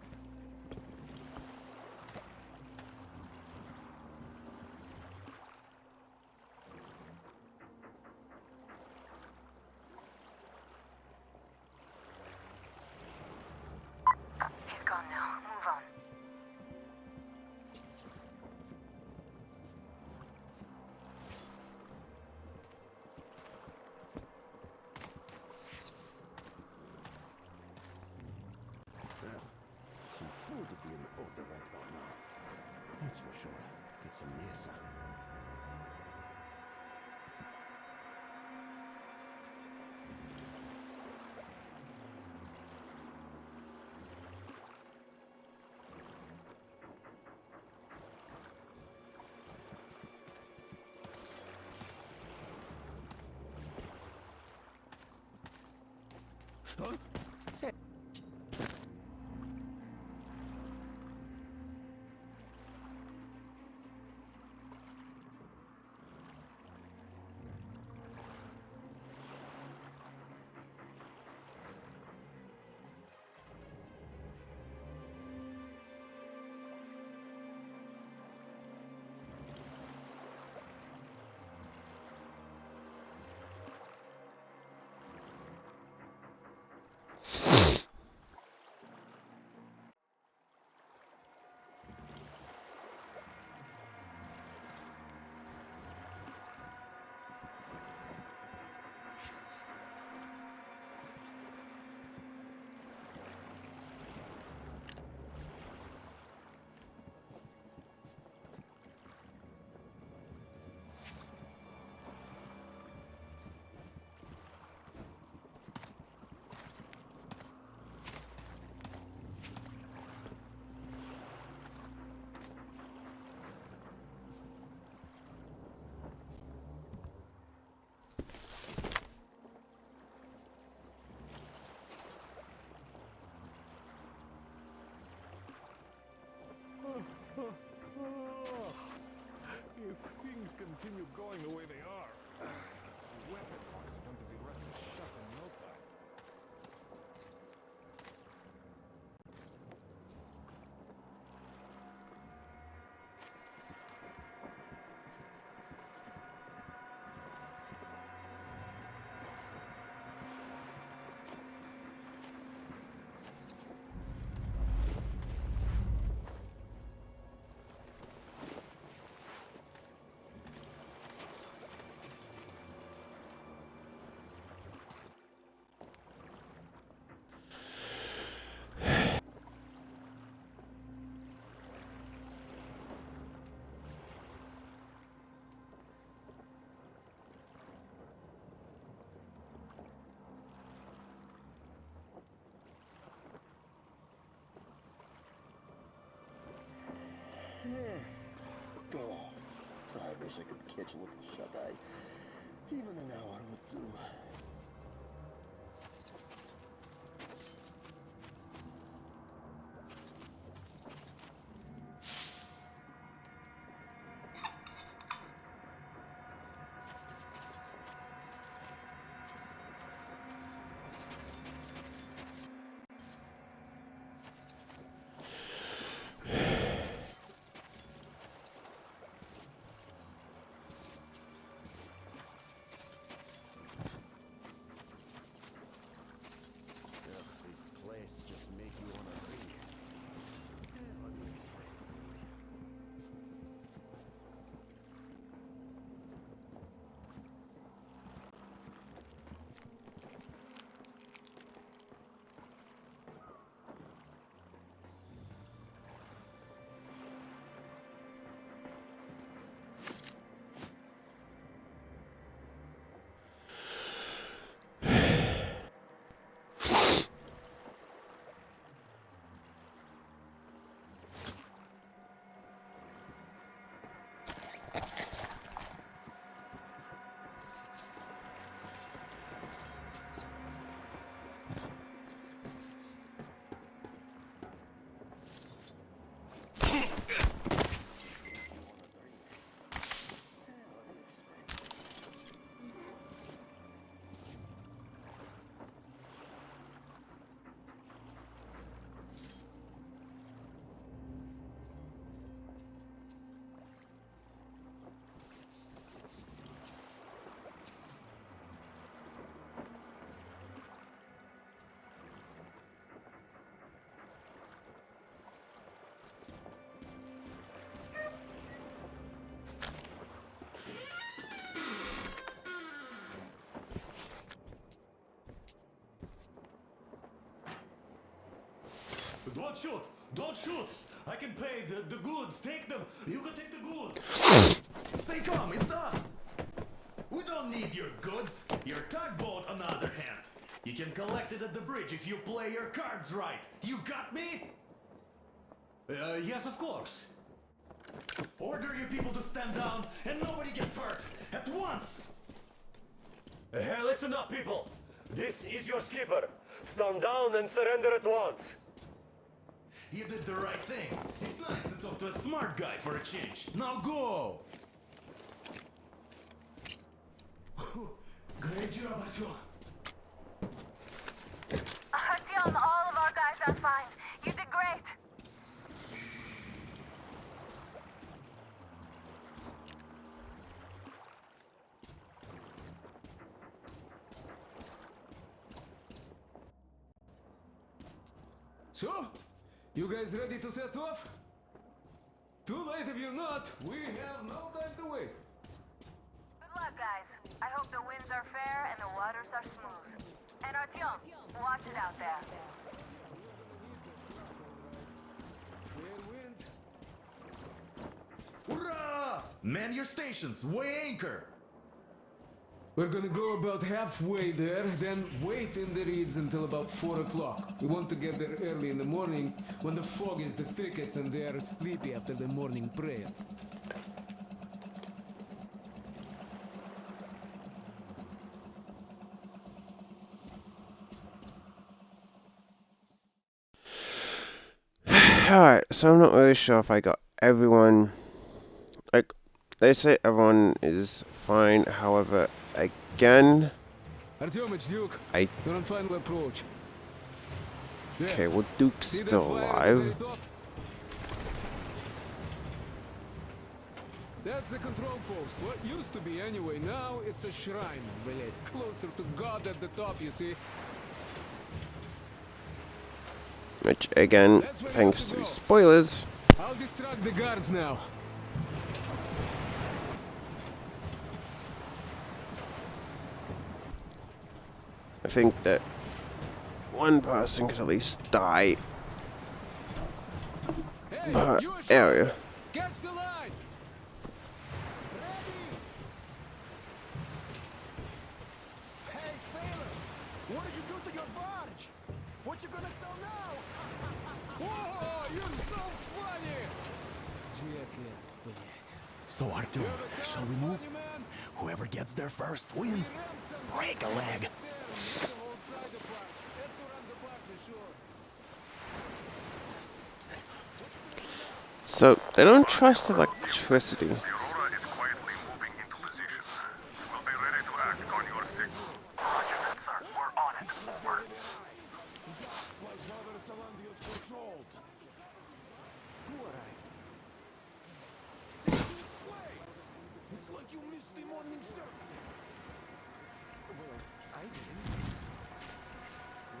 If things continue going the way they are, the weapon box is going to be rusted shut in no time. Oh, I wish I could catch it with a shut eye. Even an hour would do. This place just make you wanna leave. What do you expect? Don't shoot! Don't shoot! I can pay the goods. Take them. You can take the goods. Stay calm, it's us! We don't need your goods. Your tugboat, on the other hand. You can collect it at the bridge if you play your cards right. You got me? Yes, of course. Order your people to stand down and nobody gets hurt. At once! Hey, listen up, people. This is your skipper. Stand down and surrender at once. You did the right thing. It's nice to talk to a smart guy for a change. Now go! Great job, Artyom. Artyom, all of our guys are fine. You did great. So, you guys ready to set off? Too late if you're not. We have no time to waste. Good luck, guys. I hope the winds are fair and the waters are smooth. And Artyom, watch it out there. Fair winds. Hurrah! Man your stations, weigh anchor! We're gonna go about halfway there, then wait in the reeds until about 4 o'clock. We want to get there early in the morning when the fog is the thickest and they are sleepy after the morning prayer. Alright, so I'm not really sure if I got everyone. Like, they say everyone is fine, however, again. Artyom, it's Duke. I- You're on final approach. There. Okay, well, Duke's See that still fire at the alive. very top? That's the control post. What used to be anyway. Now it's a shrine. Really closer to God at the top, you see. Which, again, That's where you thanks have to to go. spoilers. I'll distract the guards now. I think that one person could at least die Hey, per you a area. shot. Catch the line. Hey, sailor! What did you do to your barge? What you gonna sell now? Whoa, you're so funny. Jackass, блядь. So, Artyom, shall we move? Funny, man. Whoever gets there first wins. Break a leg. So, they don't trust electricity. The Aurora is quietly moving into position. We'll be ready to act on your signal. Roger that, sir. We're on it. Over. It's like you missed the morning service. Well, I didn't.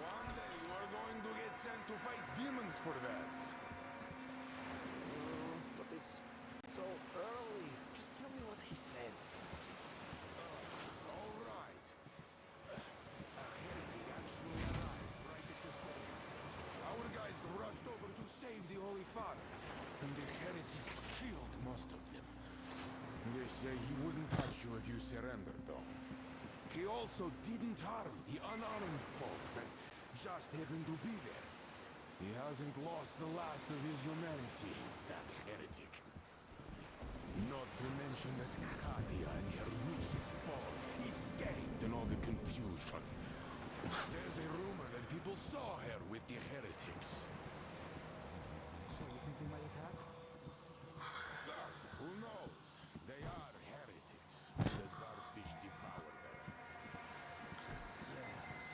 One day you are going to get sent to fight demons for that. But it's so early. Just tell me what he said. All right. A heretic actually arrived right at the center. Our guys rushed over to save the Holy Father, and the heretic killed most of them. They say he wouldn't touch you if you surrendered, though. He also didn't harm the unarmed folk that just happened to be there. He hasn't lost the last of his humanity, that heretic. Not to mention that Katia and her witch spawn escaped in all the confusion. There's a rumor that people saw her with the heretics. So you think they might attack? Who knows? They are heretics. The Zarfish devour them.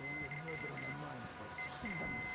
There will be murder on their minds for months.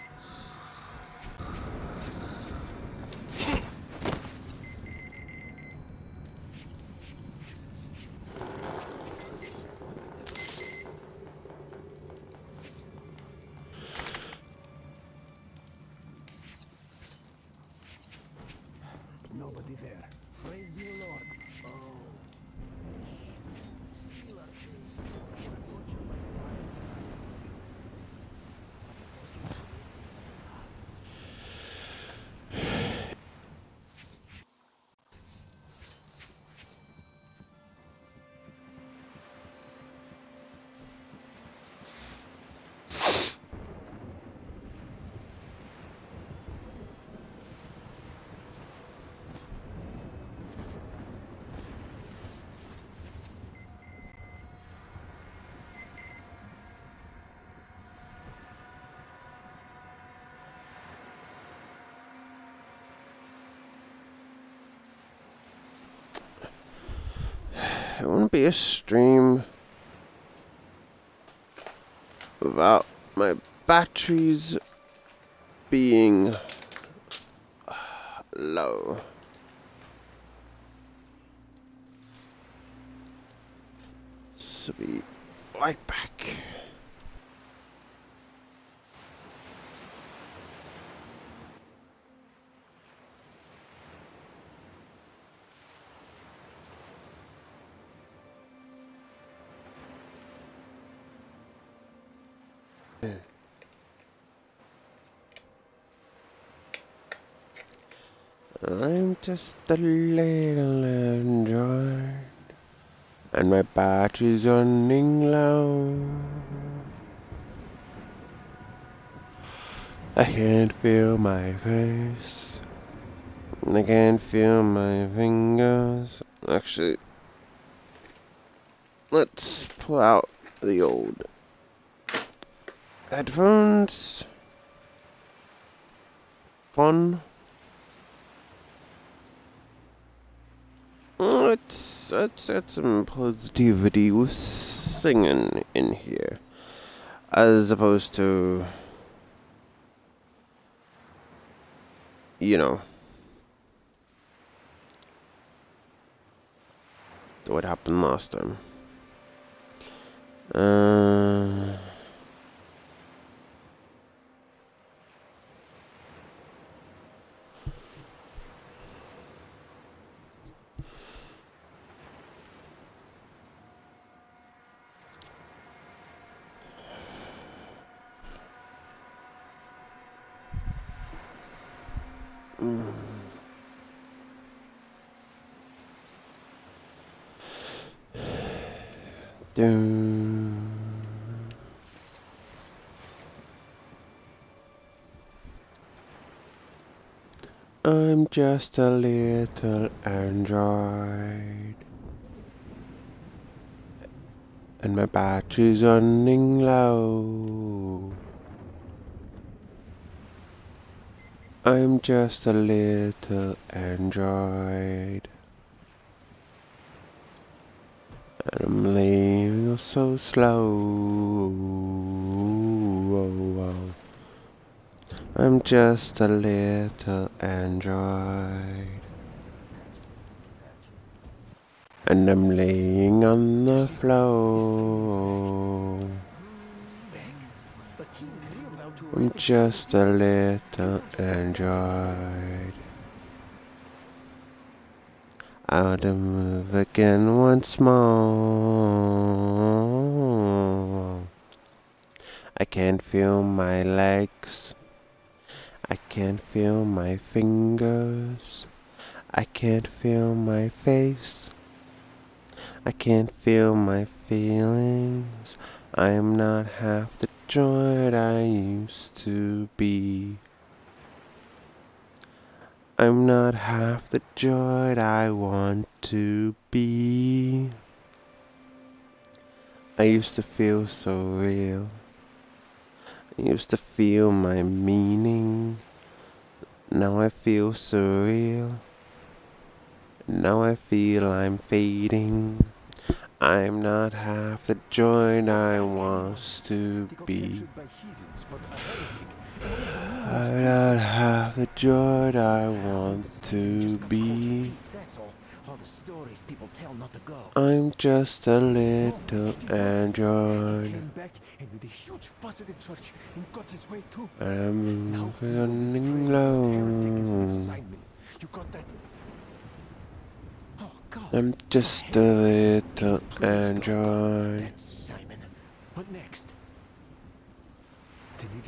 it wouldn't be a stream without my batteries being low. So be right back. I'm just a little android, and my battery's running low. I can't feel my face. I can't feel my fingers. Actually, let's pull out the old headphones. Fun. Let's add some positivity with singing in here, as opposed to, you know, what happened last time. I'm just a little android, and my battery's running low. I'm just a little android, and I'm leaving so slow. I'm just a little android, and I'm laying on the floor. I'm just a little android. I'll move again once more. I can't feel my legs. I can't feel my fingers. I can't feel my face. I can't feel my feelings. I am not half the joy I used to be. I'm not half the joy I want to be. I used to feel so real. I used to feel my meaning. Now I feel surreal. Now I feel I'm fading. I'm not half the joy I was to be. I'm not half the joy I want to be. I'm just a little android. I'm running low. I'm just a little android.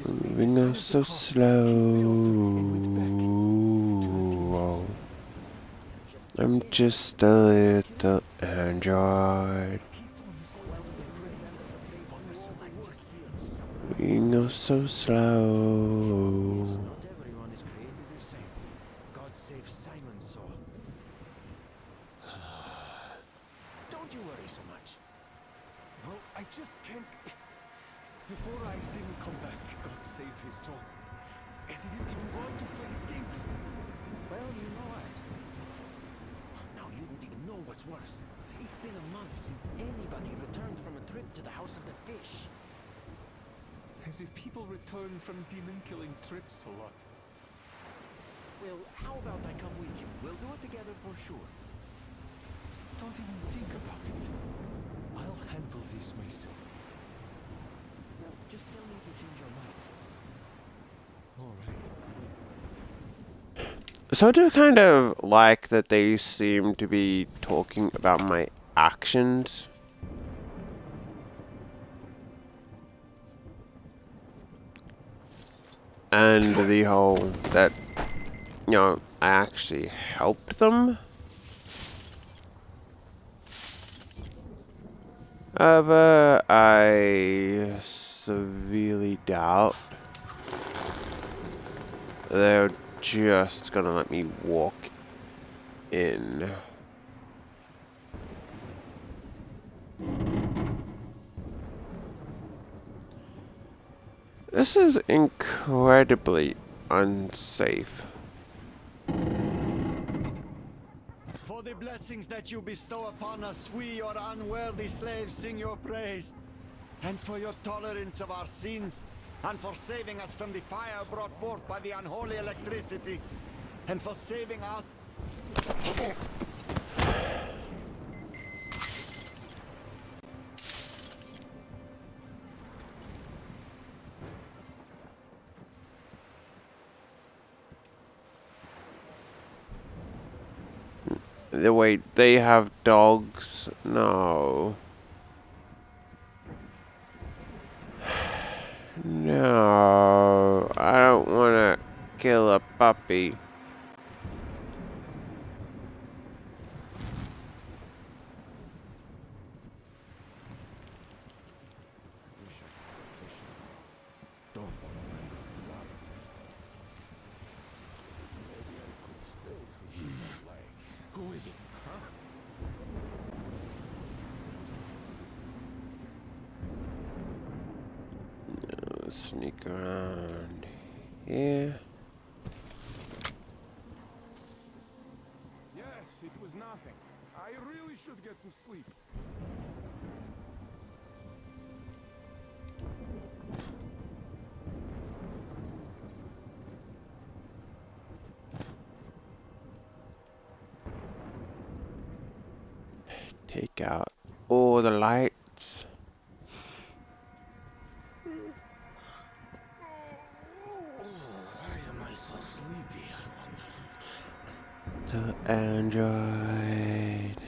Moving on so slow. I'm just a little android. Moving on so slow. God save Simon's soul. Don't you worry so much. Bro, I just can't... The Four Eyes didn't come back. God save his soul. And he didn't even go out to fight a demon. Well, you know what? Now you don't even know what's worse. It's been a month since anybody returned from a trip to the House of the Fish. As if people return from demon-killing trips a lot. Well, how about I come with you? We'll do it together for sure. Don't even think about it. I'll handle this myself. Well, just tell me if you change your mind. All right. So I do kind of like that they seem to be talking about my actions. And the whole that, you know, I actually helped them. However, I severely doubt they're just gonna let me walk in. This is incredibly unsafe. For the blessings that you bestow upon us, we, your unworthy slaves, sing your praise. And for your tolerance of our sins, and for saving us from the fire brought forth by the unholy electricity, and for saving us. Wait, they have dogs? No. No, I don't want to kill a puppy. Don't want to bring up maybe I could still fish in that lake. Who is it, huh? Let's sneak around here. Yes, it was nothing. I really should get some sleep. Take out all the lights. Why am I so sleepy, I wonder? The android.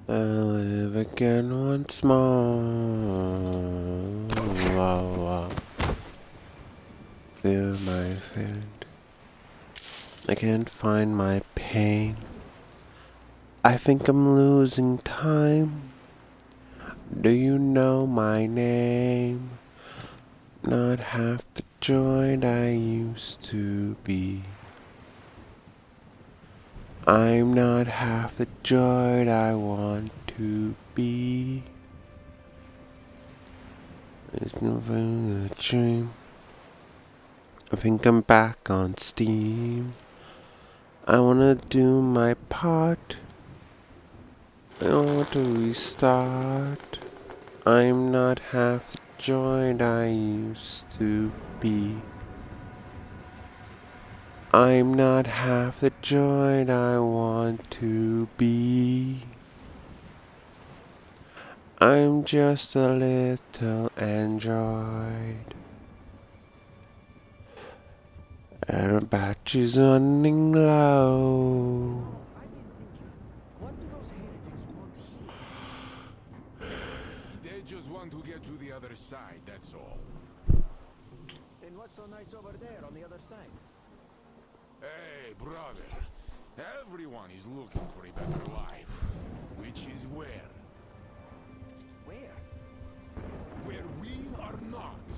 I live again once more. Wow, wow. Fear my friend. I can't find my pain. I think I'm losing time. Do you know my name? Not half the joy I used to be. I'm not half the joy I want to be. It's never a dream. I think I'm back on Steam. I wanna do my part. I want to restart. I'm not half the joy I used to be. I'm not half the joy I want to be. I'm just a little android. And our battery's running low. I've been thinking, what do those heretics want here? They just want to get to the other side, that's all. And what's so nice over there on the other side? Hey, brother. Everyone is looking for a better life. Which is where? Where? Where we are not.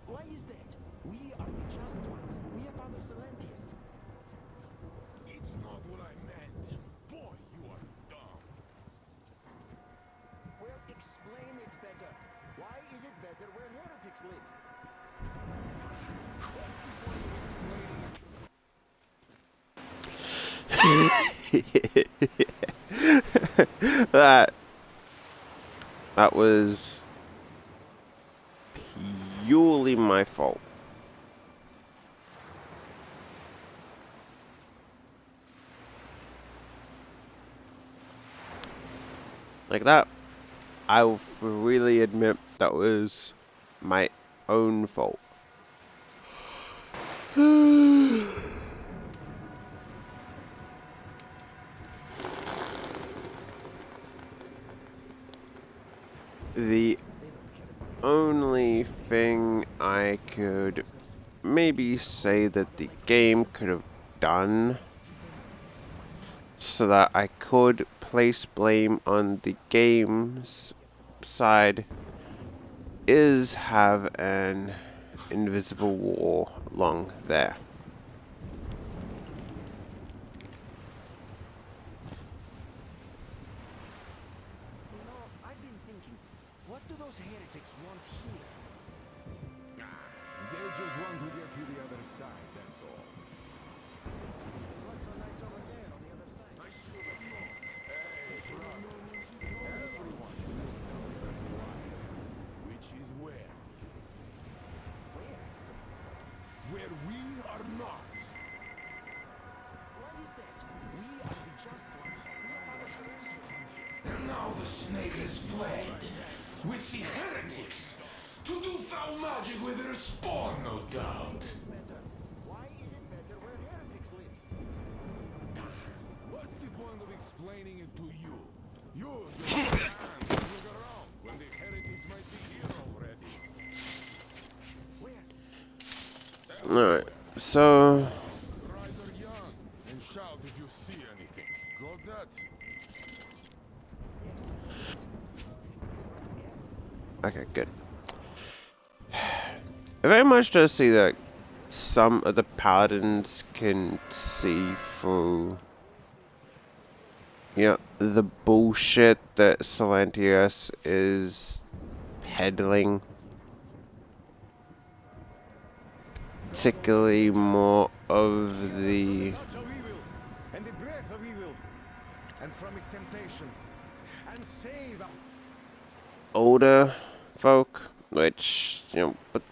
Why is that? We are the just ones. We are Father Silentius. It's not what I meant. Boy, you are dumb. Well, explain it better. Why is it better where heretics live? What's the point of explaining it? that was purely my fault. Like that, I will really admit that was my own fault. The only thing I could maybe say that the game could have done so that I could place blame on the game's side is have an invisible wall along there. You know, I've been thinking, what do those heretics want here? They just want to get to the other side, that's all. What's so nice over there on the other side? I should have known. Hey, brother. Everyone knows why. Which is where? Where? Where we are not. What is that? We are the just ones. We are heretics. And now the snake has fled with the heretics to do foul magic with their spawn, no doubt. Better. Why is it better where heretics live? What's the point of explaining it to you? You just stand and look around when the heretics might be here already. Where? Alright, so Rise are young and shout if you see anything. Got that? okay, good. I very much does see that some of the paladins can see through, you know, the bullshit that Silentius is peddling. Particularly more of the Touch of evil, and the breath of evil, and from its temptation, and save us. older folk, which, you know, but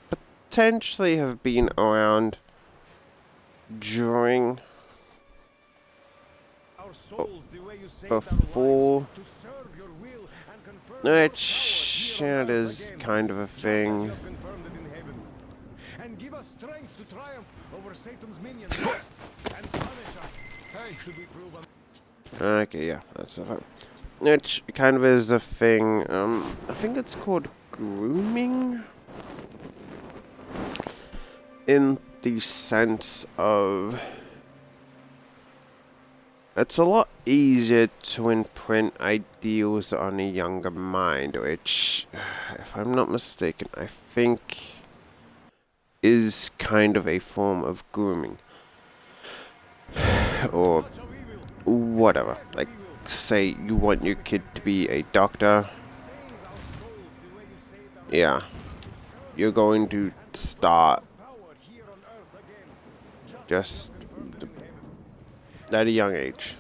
potentially have been around during Our souls the way you saved before, our lives, to serve your will and confirm which, your you power know, here on it earth is again, kind of a just as you thing. have confirmed it in heaven. And give us strength to triumph over Satan's minions and punish us. Hey, should we prove Okay, yeah, that's a thing. Which kind of is a thing, I think it's called grooming? In the sense of, it's a lot easier to imprint ideals on a younger mind, which, if I'm not mistaken, I think is kind of a form of grooming. Or whatever. Like, say you want your kid to be a doctor. Yeah. You're going to start just at a young age.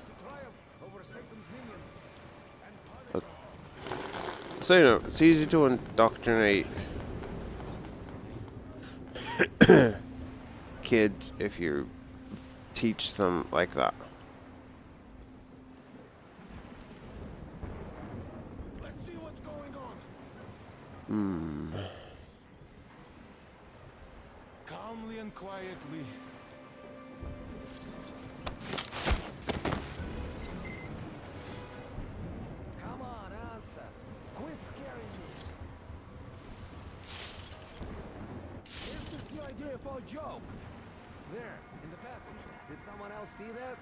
So, you know, it's easy to indoctrinate kids if you teach them like that. Let's see what's going on. Calmly and quietly. Come on, answer. Quit scaring me. Is this the idea for a joke? There, in the passage. Did someone else see that?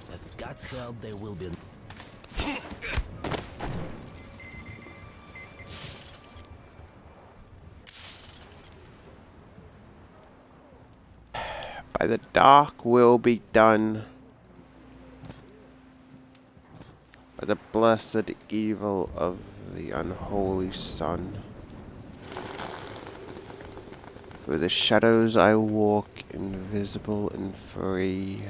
With God's help, there will be... By the dark will be done. by the blessed evil of the unholy sun. Through the shadows I walk, invisible and free.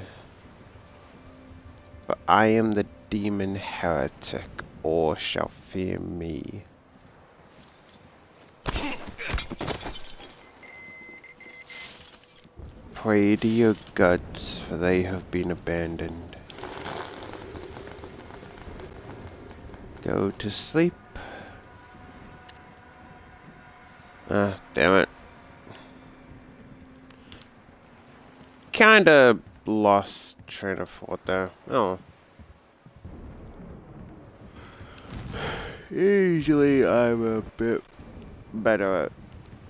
For I am the demon heretic, or shall fear me. Pray to your gods, for they have been abandoned. Go to sleep. Ah, damn it. Kinda lost train of thought there. Oh. Usually I'm a bit better at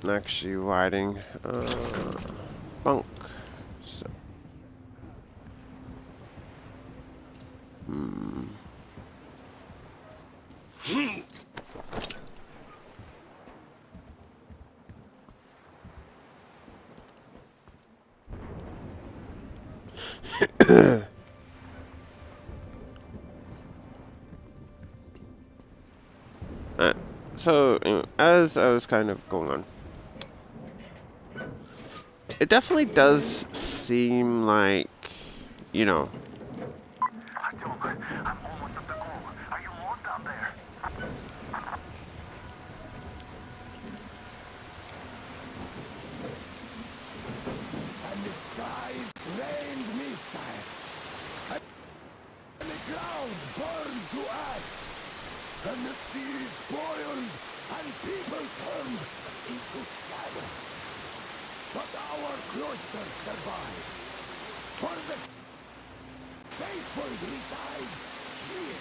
actually writing. Bunk. So. So, anyway, as I was kind of going on, it definitely does seem like, you know, Artyom, I'm almost at the goal. Are you almost down there? And the skies rained missiles. And the clouds burned to ash. And the seas boiled and people turned into shadow. But our cloister survived. For the faithful reside here.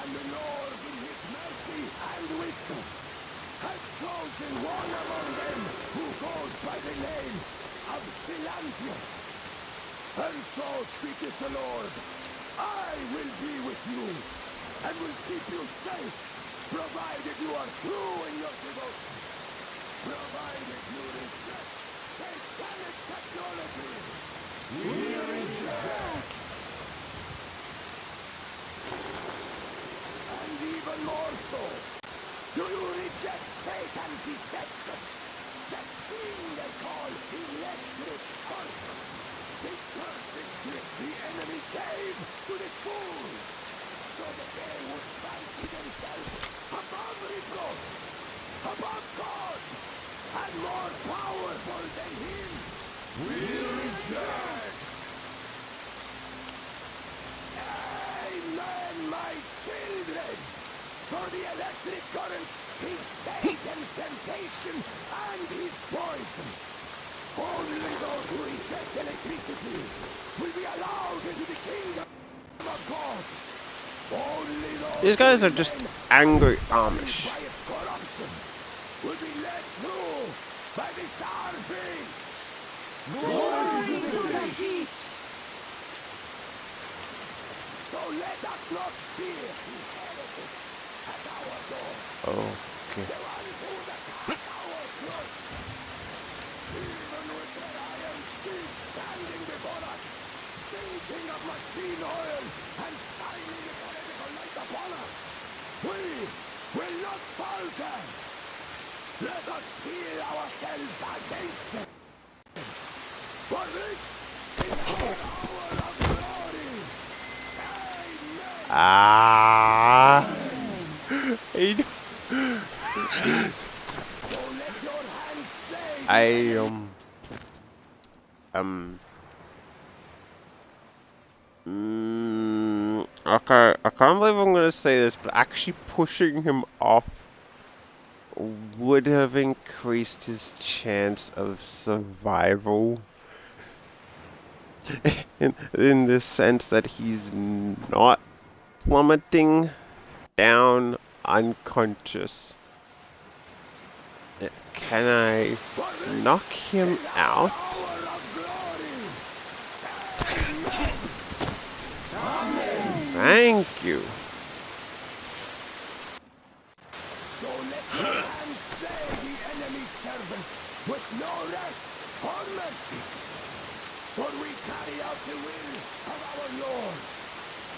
And the Lord in his mercy and wisdom has chosen one among them who goes by the name of Philanthropy. And so speaketh the Lord, I will be with you, and will keep you safe, provided you are true in your devotion, provided you reject satanic technology. We reject! And even more so, do you reject Satan's deception? That thing they call electric curse. The perfect gift the enemy gave to the fools, so that they would fancy themselves above reproach, above God, and more powerful than him. We reject! Amen, my children! For the electric current is Satan's temptation and his poison. Only those who reject electricity will be allowed into the kingdom of God. Only those these guys who are just remain angry undefiled Amish. by its corruption will be led through by the Starfish. Glory to the Fish! So let us not fear the heretics at our door. Okay. The ones who would attack our trust. Even with their iron steeds standing before us, stinking of machine oil and shining the heretical light upon us, we will not falter. Let us steel ourselves against them. For this is our hour of glory. Amen. Ah. I So let your hands say the I enemy. Okay, I can't believe I'm gonna say this, but actually pushing him off would have increased his chance of survival. in the sense that he's not plummeting down unconscious. Can I knock him out? Hour of glory. Thank you. So let your hands slay the enemy's servants with no rest or mercy. For we carry out the will of our Lord.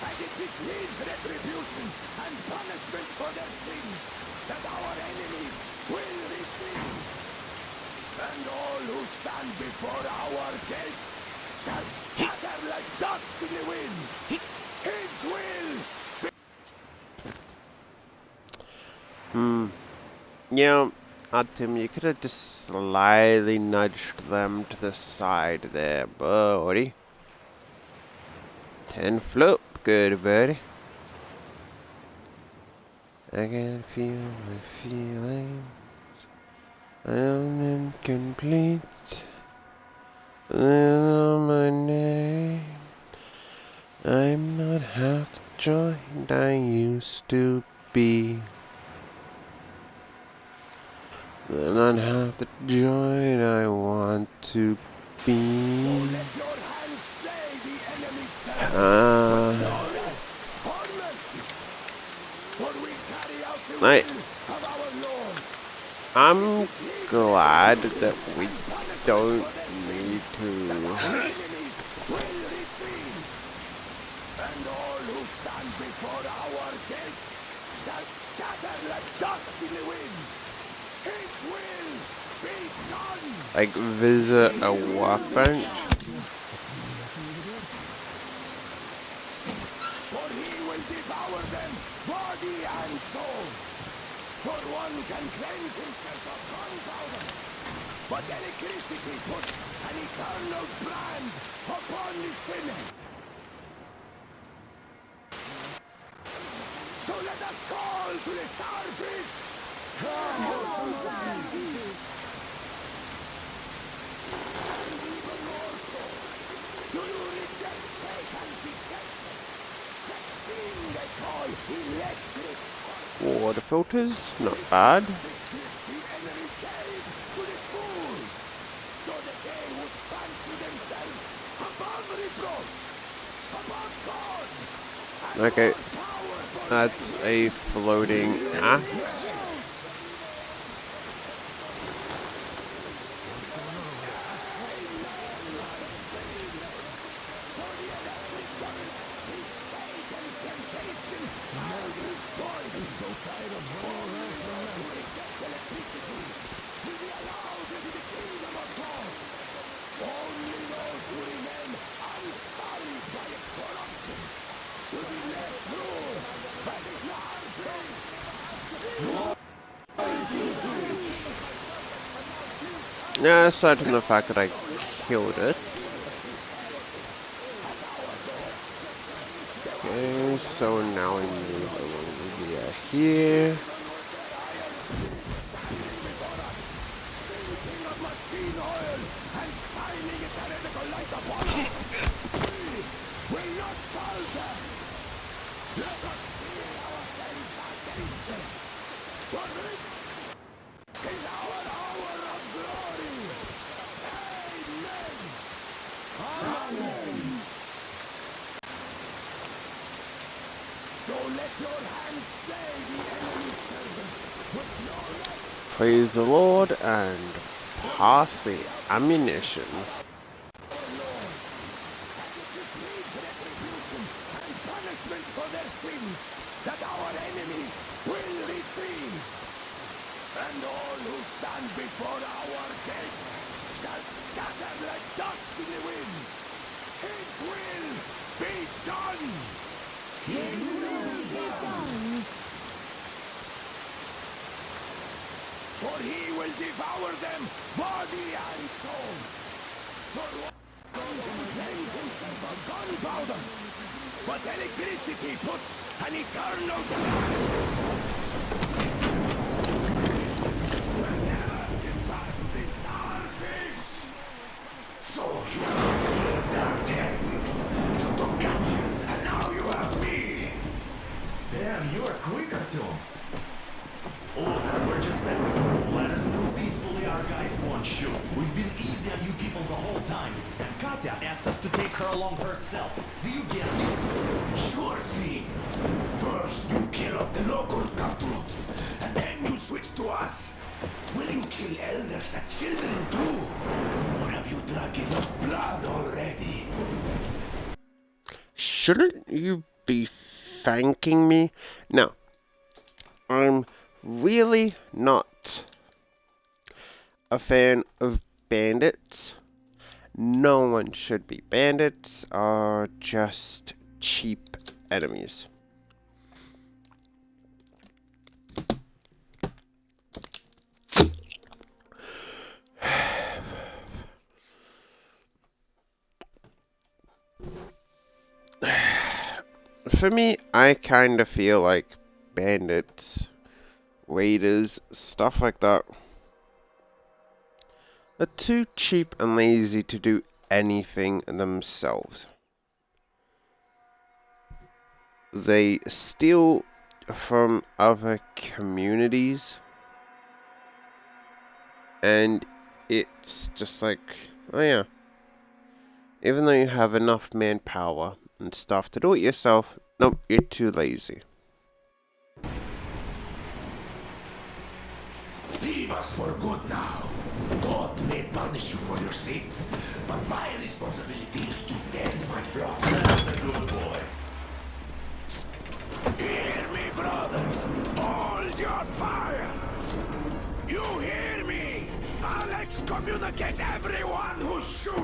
And it is his retribution and punishment for their sins that our enemies will receive. And all who stand before our gates shall scatter like dust in the wind. His will. Yeah, Tim, you could have just slightly nudged them to the side there, buddy. 10 flip, good buddy. I can feel my feelings. I am incomplete. On my name. I'm not half the joint I used to be. I'm not half the joint I want to be. Let your hands slay the enemy's terror. For we carry out the will of our Lord. I'm glad that we don't need to. And all who stand before our gates shall scatter like dust in the wind. His will be done. Like visit a workbench. For he will devour them, body and soul. For one can cleanse himself of gunpowder, but electricity puts an eternal brand upon the sinner. So let us call to the starfish. Come on, starfish! And even more so, do you reject Satan's deception? That thing they call electric. Water filters, not bad. The enemy gave to the fools, so that they would fancy themselves above reproach, above God, and Okay, more powerful that's than a floating axe. Yeah, aside from the fact that I killed it. Okay, so now we move along here. machine oil and shining its heretical light upon us. We will not falter. Let us feel ourselves against them. For this is our hour of glory. Amen. Amen. So let your hands slay the enemy's servants with no rest. Praise the Lord and pass the ammunition. Punishment for their sins that our enemies will receive. And all who stand before our gates shall scatter like dust in the wind. His will be done. His will be done. For he will devour them, body and soul. For one can cleanse himself of gunpowder, but electricity puts an eternal will never get past the starfish. So you got me in dark tactics. You took gotcha, and now you have me. Damn, you are quicker, Tom. Look, we're just passing through. Let us through peacefully, our guys won't shoot. We've been easy on you people the whole time. And Katya asked us to take her along herself. Do you get me? Sure thing. First you kill off the local cutthroats, and then you switch to us. Will you kill elders and children too? Or have you drunk enough blood already? Shouldn't you be thanking me. Now, I'm really not a fan of bandits. No one should be. Bandits are just cheap enemies. For me, I kind of feel like bandits, raiders, stuff like that are too cheap and lazy to do anything themselves. They steal from other communities, and it's just like, oh yeah, even though you have enough manpower and stuff to do it yourself, nope, you're too lazy. Leave us for good now. God may punish you for your sins, but my responsibility is to tend my flock. That's a good boy. Hear me, brothers! Hold your fire! You hear me? I'll excommunicate everyone who shoots!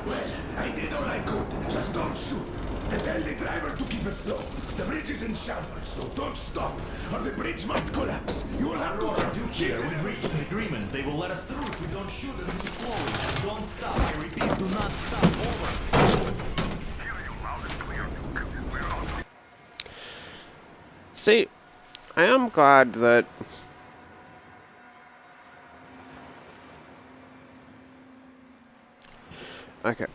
Well, I did all I could. Just don't shoot. And tell the driver to keep it slow. The bridge is in shambles, so don't stop, or the bridge might collapse. You will have to jump. Duke here, we've reached an agreement. They will let us through if we don't shoot and move slowly. And don't stop. I repeat, do not stop. Over. See, I am glad that okay,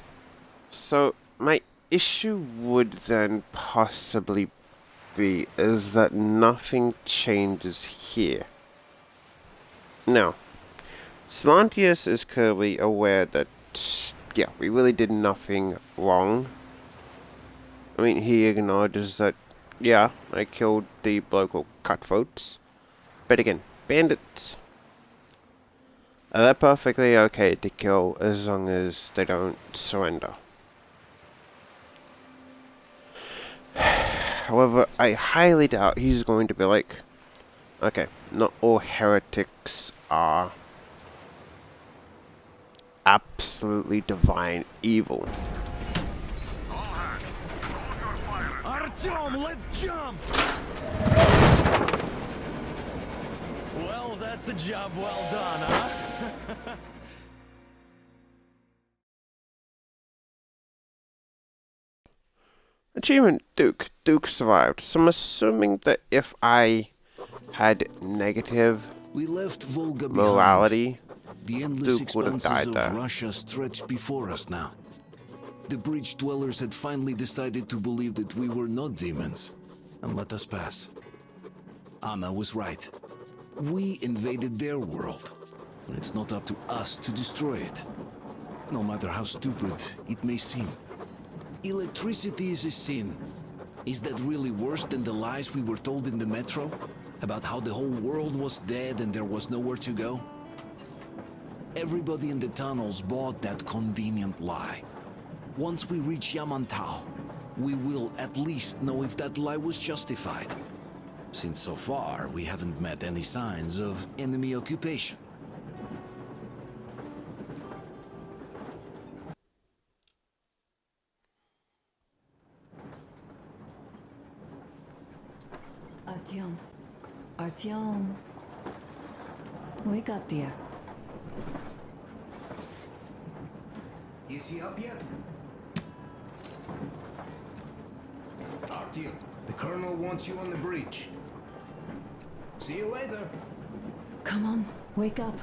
so my issue would then possibly be is that nothing changes here. Now, Slantius is clearly aware that, yeah, we really did nothing wrong. I mean, he acknowledges that, yeah, I killed the local cutthroats. But again, bandits. They're perfectly okay to kill as long as they don't surrender. However, I highly doubt he's going to be like, okay, not all heretics are absolutely divine evil. Artyom, let's jump! Well, that's a job well done, huh? Achievement Duke. Duke survived. So I'm assuming that if I had negative We left Volga morality, behind. The endless Duke would have expanses died of there. Russia stretched before us now. The bridge dwellers had finally decided to believe that we were not demons, and let us pass. Anna was right. We invaded their world, and it's not up to us to destroy it. No matter how stupid it may seem. Electricity is a sin. Is that really worse than the lies we were told in the metro? About how the whole world was dead and there was nowhere to go? Everybody in the tunnels bought that convenient lie. Once we reach Yamantau, we will at least know if that lie was justified. Since so far, we haven't met any signs of enemy occupation. Artyom. Artyom. Wake up, dear. Is he up yet? Artyom, the Colonel wants you on the bridge. See you later. Come on, wake up.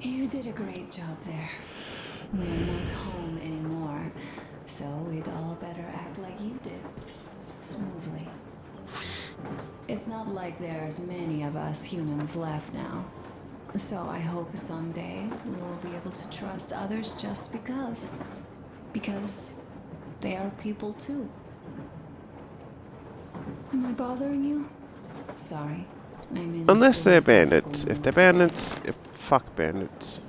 You did a great job there. We're not home anymore, so we'd all better act like you did. Smoothly. It's not like there's many of us humans left now. So I hope someday we will be able to trust others just because. Because they are people too. Am I bothering you? Sorry. I'm in Unless they're philosophical bandits. If mode they're today. bandits, fuck bandits.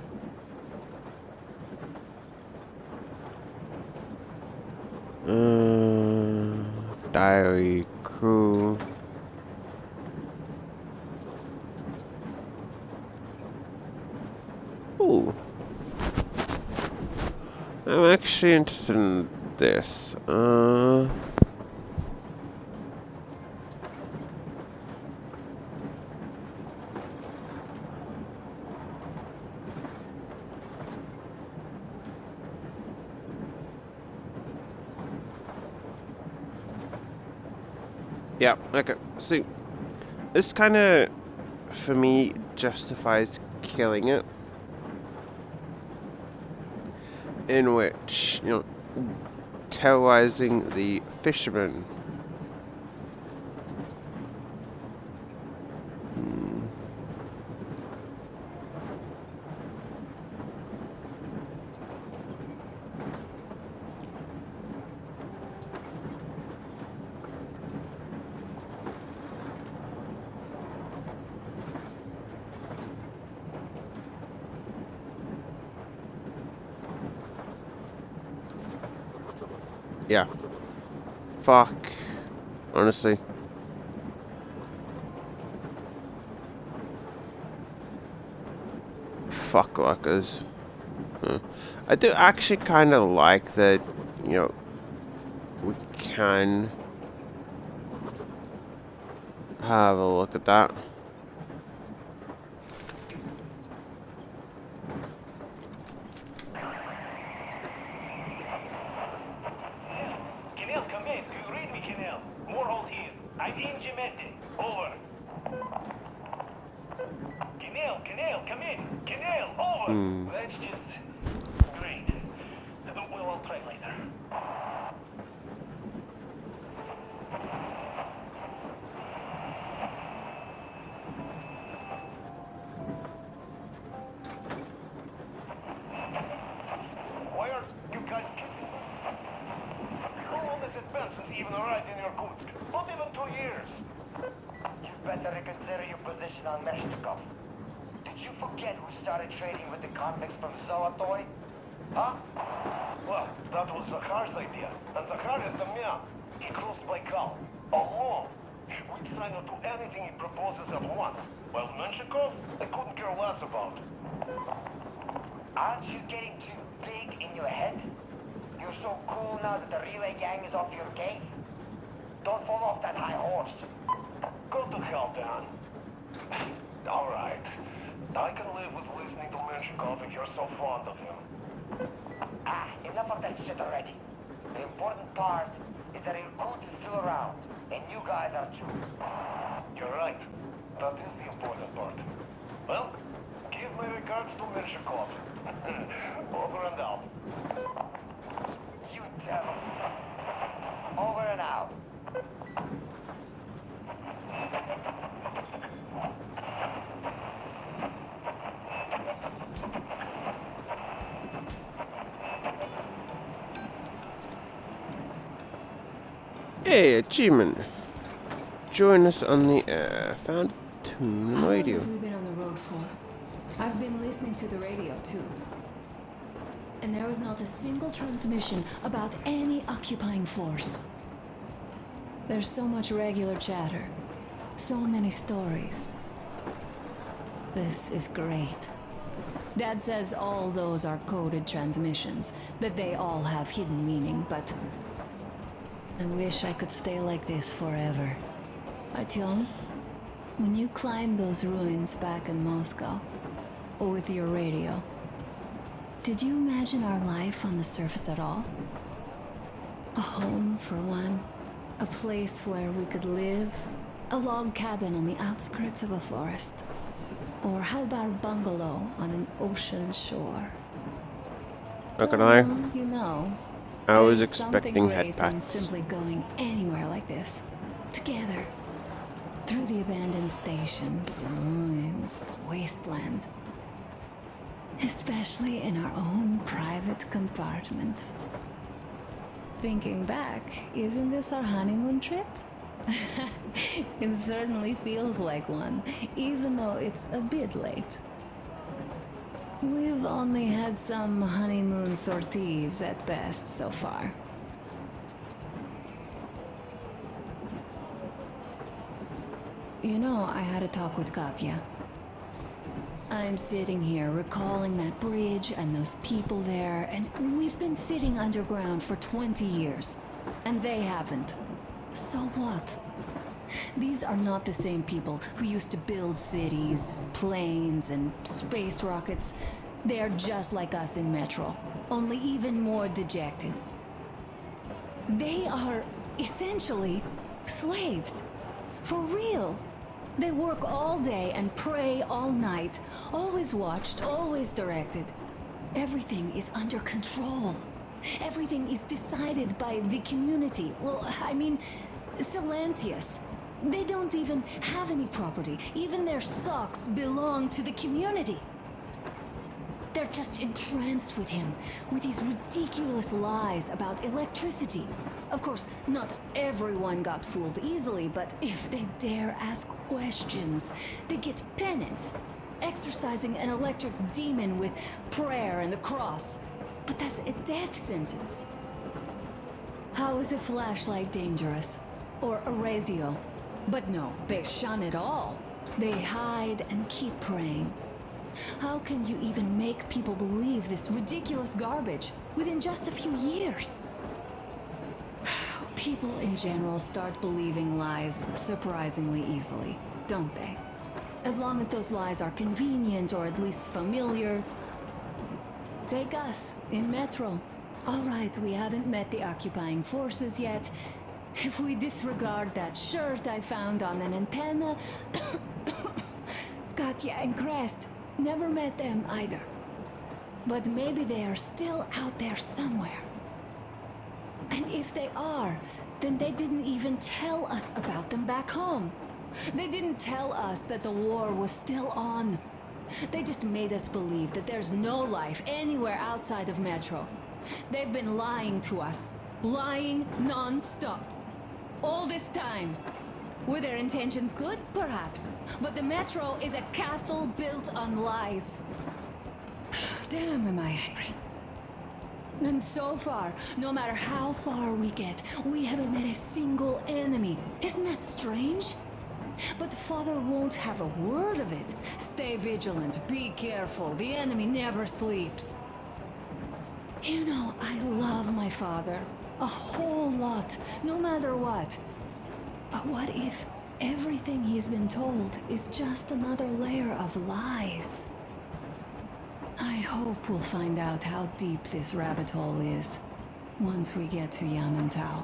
Diary crew. Ooh. I'm actually interested in this. Yeah, okay. See, this kind of, for me, justifies killing it. In which, terrorizing the fishermen. Yeah. Fuck. Honestly. Fuck lockers. I do actually kind of like that, we can have a look at that. Canel, come in. Do you read me, Canel? Warhol here. I'm in Gemente. Over. Canel, come in. Canel, over. That's just great. Well, I'll try later. Why are you guys kissing? How long has it been since he even arrived in your goods? Not even 2 years. You better reconsider your position on Meshtikov. Did you forget who started trading with the convicts from Exothon? Huh? Well, that was Zakhar's idea. And Zakhar is the man. He crossed Baikal. Alone. We'd try not to do anything he proposes at once. While Menshikov, I couldn't care less about. Aren't you getting too big in your head? You're so cool now that the relay gang is off your case? Don't fall off that high horse. Go to hell, Dan. All right. I can live with listening to Menshikov if you're so fond of him. Enough of that shit already. The important part is that Irkut is still around, and you guys are too. You're right. That is the important part. Well, give my regards to Menshikov. Over and out. You devil. Over and out. Hey, achievement. Join us on the air. Found a tune on the radio. How long have we been on the road for? I've been listening to the radio too. And there was not a single transmission about any occupying force. There's so much regular chatter. So many stories. This is great. Dad says all those are coded transmissions, that they all have hidden meaning, but I wish I could stay like this forever. Artyom, when you climbed those ruins back in Moscow, with your radio, did you imagine our life on the surface at all? A home, for one. A place where we could live. A log cabin on the outskirts of a forest. Or how about a bungalow on an ocean shore? Not gonna lie. Well, you know, I was there's expecting something head great in pats. simply going anywhere like this. Together. Through the abandoned stations, the ruins, the wasteland. Especially in our own private compartment. Thinking back, isn't this our honeymoon trip? It certainly feels like one, even though it's a bit late. We've only had some honeymoon sorties at best so far. You know, I had a talk with Katya. I'm sitting here recalling that bridge and those people there, and we've been sitting underground for 20 years, and they haven't. So what? These are not the same people who used to build cities, planes, and space rockets. They are just like us in Metro, only even more dejected. They are essentially slaves. For real. They work all day and pray all night, always watched, always directed. Everything is under control. Everything is decided by the community. Well, I mean, Silantius. They don't even have any property. Even their socks belong to the community. They're just entranced with him, with these ridiculous lies about electricity. Of course, not everyone got fooled easily, but if they dare ask questions, they get penance, exorcising an electric demon with prayer and the cross. But that's a death sentence. How is a flashlight dangerous? Or a radio? But no, they shun it all. They hide and keep praying. How can you even make people believe this ridiculous garbage within just a few years? People in general start believing lies surprisingly easily, don't they? As long as those lies are convenient or at least familiar. Take us, in Metro. All right, we haven't met the occupying forces yet. If we disregard that shirt I found on an antenna... Katya and Crest, never met them either. But maybe they are still out there somewhere. And if they are, then they didn't even tell us about them back home. They didn't tell us that the war was still on. They just made us believe that there's no life anywhere outside of Metro. They've been lying to us. Lying non-stop. All this time. Were their intentions good? Perhaps. But the Metro is a castle built on lies. Damn, am I angry. And so far, no matter how far we get, we haven't met a single enemy. Isn't that strange? But Father won't have a word of it. Stay vigilant, be careful, the enemy never sleeps. You know, I love my father. A whole lot, no matter what. But what if everything he's been told is just another layer of lies? I hope we'll find out how deep this rabbit hole is once we get to Yamantau.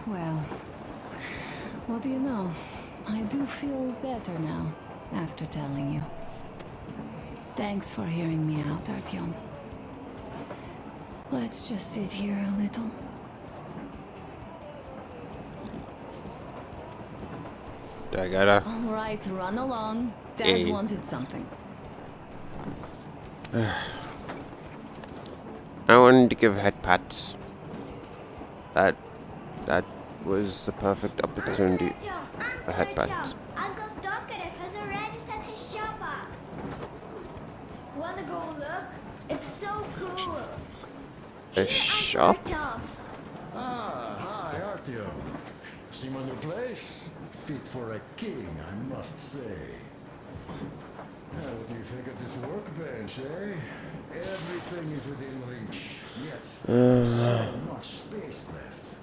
Well, what do you know? I do feel better now after telling you. Thanks for hearing me out, Artyom. Let's just sit here a little. I gotta... All right, run along. Dad wanted something. I wanted to give head pats. That was the perfect opportunity for head pats. Uncle Dockery has already set his shop up. Wanna go look? It's so cool. A shop? Ah, hi, Artyom. See my new place? Fit for a king, I must say. What do you think of this workbench, eh? Everything is within reach, yet so much space left.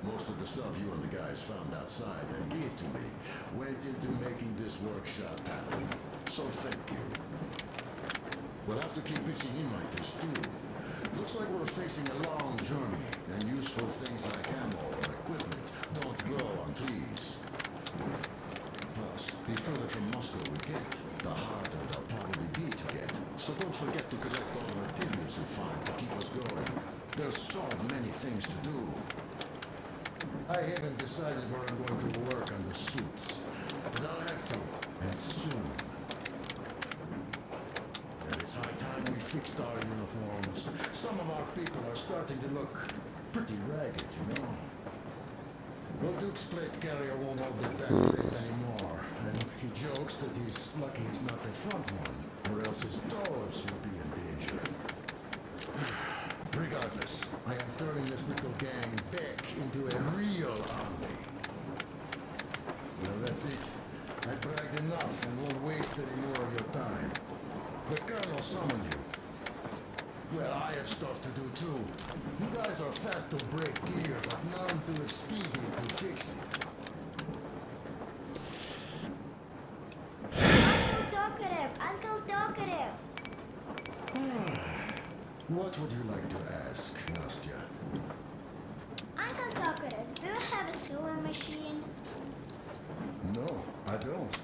Most of the stuff you and the guys found outside and gave to me went into making this workshop happen. So thank you. We'll have to keep pitching in like this too. Looks like we're facing a long journey, and useful things like ammo or equipment don't grow on trees. Plus, the further from Moscow we get, the harder they'll probably be to get. So don't forget to collect all the materials you find to keep us going. There's so many things to do. I haven't decided where I'm going to work on the suits, but I'll have to, and soon. And it's high time we fixed our uniforms. Some of our people are starting to look pretty ragged, you know. Well, Duke's plate carrier won't hold the back plate anymore, and he jokes that he's lucky it's not the front one, or else his toes will be in danger. Regardless, I am turning this little gang back into a real army. Well, that's it. I bragged enough and won't waste any more of your time. The Colonel summoned you. Well, I have stuff to do too. You guys are fast to break gear, but none too expedient to fix it. Uncle Talkative! What would you like to ask, Nastya? Uncle Talkative, do you have a sewing machine? No, I don't.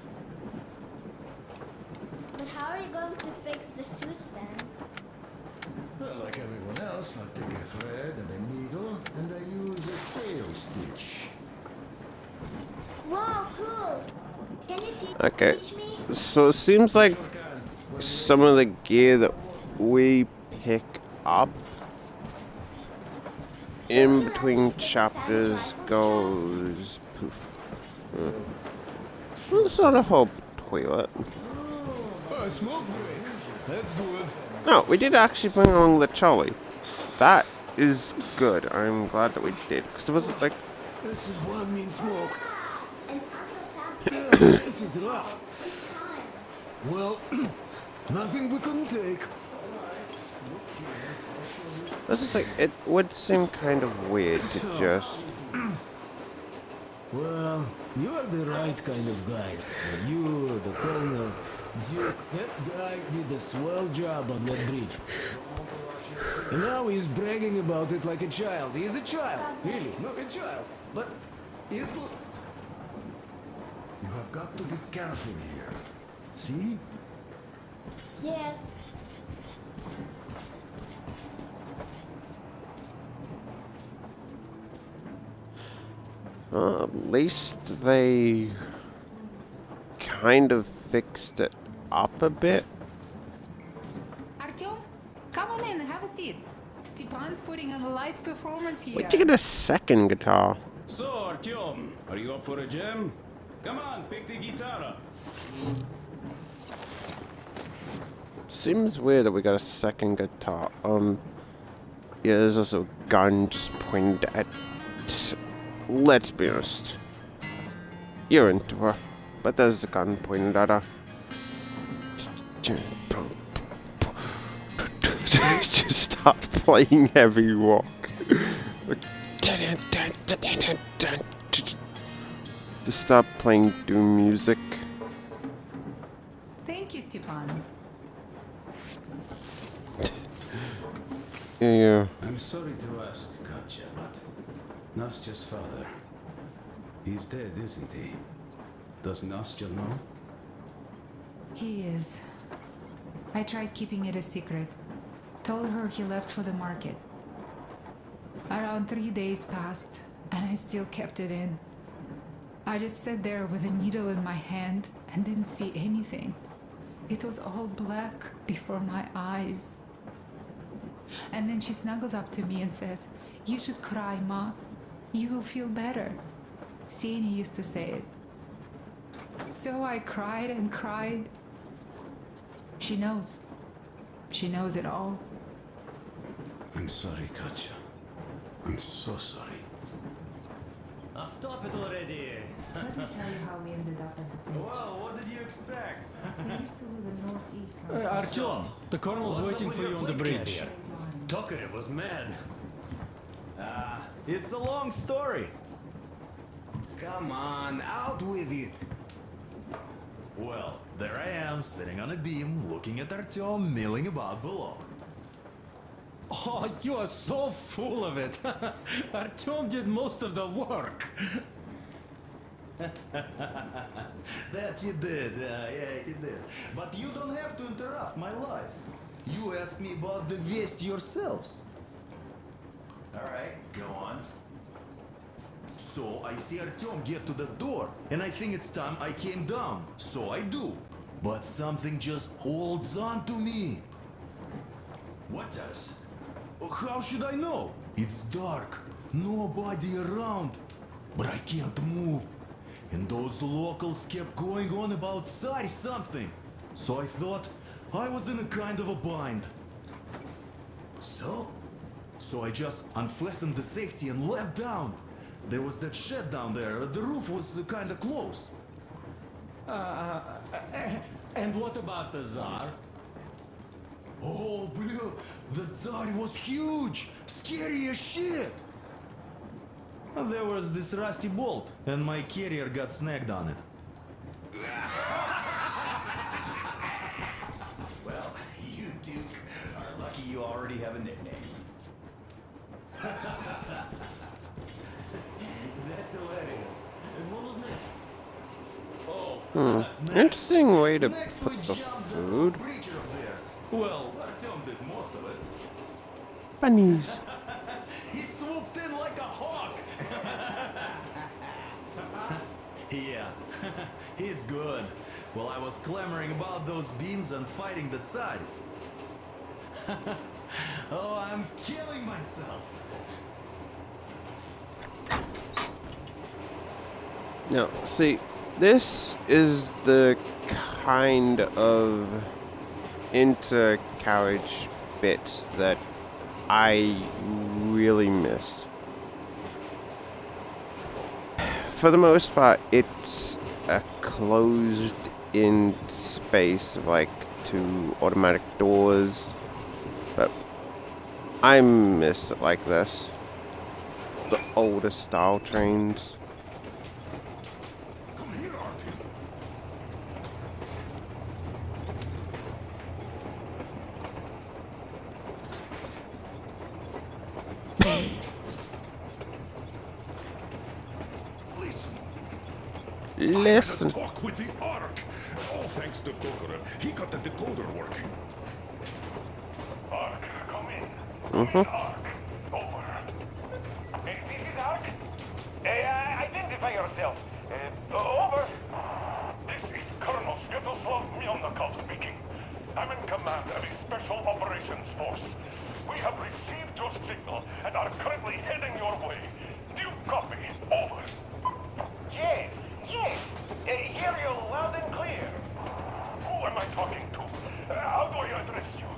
But how are you going to fix the suits then? Well, like everyone else, I take a thread and a needle, and I use a sail stitch. Wow, cool! Can you Okay, teach me? so it seems like some of the gear that we pick up in between chapters goes poof. Well, it's not a whole toilet. Smoke break. That's good. No, we did actually bring along the trolley. That is good. I'm glad that we did, because it was like. This is one mean smoke. And Uncle Sam. This is rough. Well, nothing we couldn't take. This is like, it would seem kind of weird to just. Well, you are the right kind of guys. You, the Colonel, Duke, that guy did a swell job on that bridge. And now he's bragging about it like a child. He is a child, really, not a child. But he's good. You have got to be careful here. See? Yes. At least they kind of fixed it up a bit. Artyom, come on in, have a seat. Stepan's putting on a live performance here. Where'd you get a second guitar? So, Artyom, are you up for a jam? Come on, pick the guitar up. Seems weird that we got a second guitar. Yeah, there's also a gun just pointed at. Let's be honest. You're into her, but there's a gun pointed at her. Just stop playing heavy rock. Just stop playing doom music. Thank you, Stepan. Yeah. I'm sorry to ask, Katya, but Nastya's father, he's dead, isn't he? Does Nastya know? He is. I tried keeping it a secret. Told her he left for the market. Around 3 days passed, and I still kept it in. I just sat there with a needle in my hand and didn't see anything. It was all black before my eyes. And then she snuggles up to me and says, "You should cry, Ma. You will feel better." Sieni used to say it. So I cried and cried. She knows. She knows it all. I'm sorry, Katya. I'm so sorry. Stop it already! Let me tell you how we ended up in the bridge. Well, what did you expect? We used to live in northeast from Artyom, the colonel's what's waiting up with for your you on the plate bridge. carrier? Tokarev was mad. It's a long story. Come on, out with it. Well, there I am, sitting on a beam, looking at Artyom milling about below. Oh, you are so full of it. Artyom did most of the work. That he did, yeah, he did. But you don't have to interrupt my lies. You asked me about the Vest yourselves. Alright, go on. So I see Artyom get to the door, and I think it's time I came down. So I do. But something just holds on to me. What does? How should I know? It's dark, nobody around, but I can't move. And those locals kept going on about Tsar something. So I thought I was in a kind of a bind. So I just unfastened the safety and leapt down. There was that shed down there. The roof was kind of close. And what about the Tsar? Oh, blue, the Tsar was huge, scary as shit. There was this rusty bolt, and my carrier got snagged on it. Well, you Duke are lucky you already have a nickname. That's hilarious. And what was next? Interesting way to Next put we the jumped food. that preacher of theirs. Well, Artyom did most of it. Bunnies. He swooped in like a hawk. Yeah, he's good. While I was clamoring about those beams and fighting the Tsar. Oh, I'm killing myself. Now, see, this is the kind of intercarriage bits that I really miss. For the most part, it's a closed-in space of like 2 automatic doors, but I miss it like this. The older style trains. Come here, Artyom. Listen. I had a talk with the Ark. All thanks to Tokarev. He got the decoder working. Ark, come in. Mm-hmm. Ark, over. This is Ark. Identify yourself. Over. This is Colonel Sviatoslav Myelnikov speaking. I'm in command of a special operations force. We have received your signal and are currently heading your way. Do you copy? Over. Yes. Hear you loud and clear. Who am I talking to? How do I address you?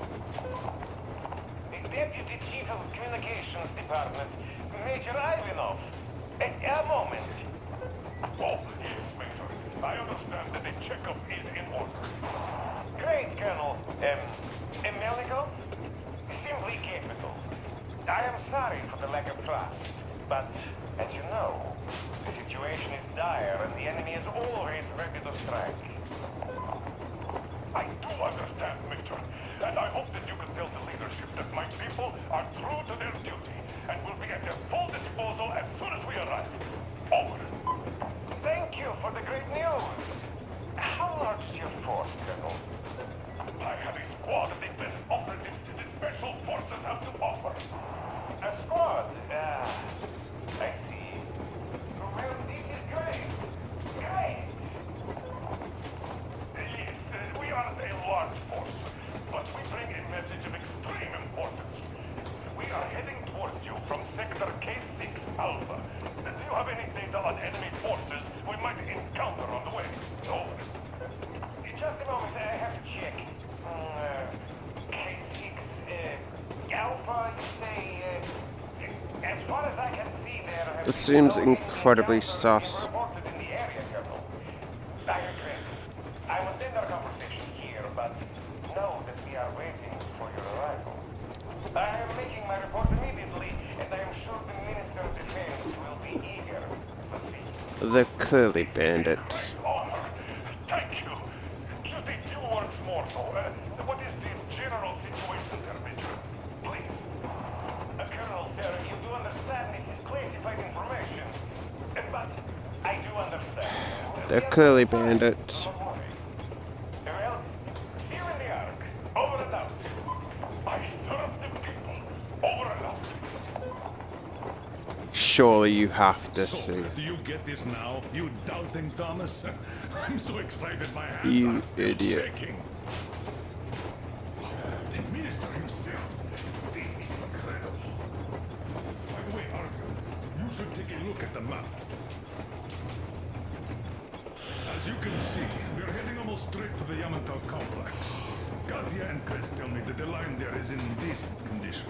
Deputy Chief of Communications Department, Major Ivanov. A moment. Oh, yes, Major. I understand that the checkup is in order. Great, Colonel. Melnikov? Simply capital. I am sorry for the lack of trust, but as you know, the situation is dire and the enemy is always ready to strike. I do understand, Major, and I hope that you can tell the leadership that my people are true to their duty and will be at their full disposal as soon as we arrive. Over. Thank you for the great news. How large is your force, Colonel? I have a squad of the best operatives the special forces have to offer. A squad? I see. Well, this is great. Great! Yes, we aren't a large force, but we bring a message of extreme importance. We are heading towards you from Sector K6 Alpha. Do you have any data on enemy forces we might encounter on the way? Over. Just a moment, I have to check. K6, Alpha, you say, as far as I can see there... This seems incredibly sus. ...reported in the area, Colonel. I regret. I must end our conversation here, but know that we are waiting for your arrival. I am making my report immediately, and I am sure the Minister of Defense will be eager to see you. They're clearly bandits. Honor. Thank you. Just a few words more, though. What is the general situation there, Major? Please. Colonel, sir, you do understand this is classified information. But I do understand. They're clearly bandits. Well, see you in the Ark. Over and out. I serve the people. Over and out. Surely you have to So, see. do you get this now, you doubting Thomas? I'm so excited my hands You are still idiot. shaking. The minister himself. This is incredible. should take a look at the map. As you can see, we're heading almost straight for the Yamato complex. Katya and Chris tell me that the line there is in decent condition.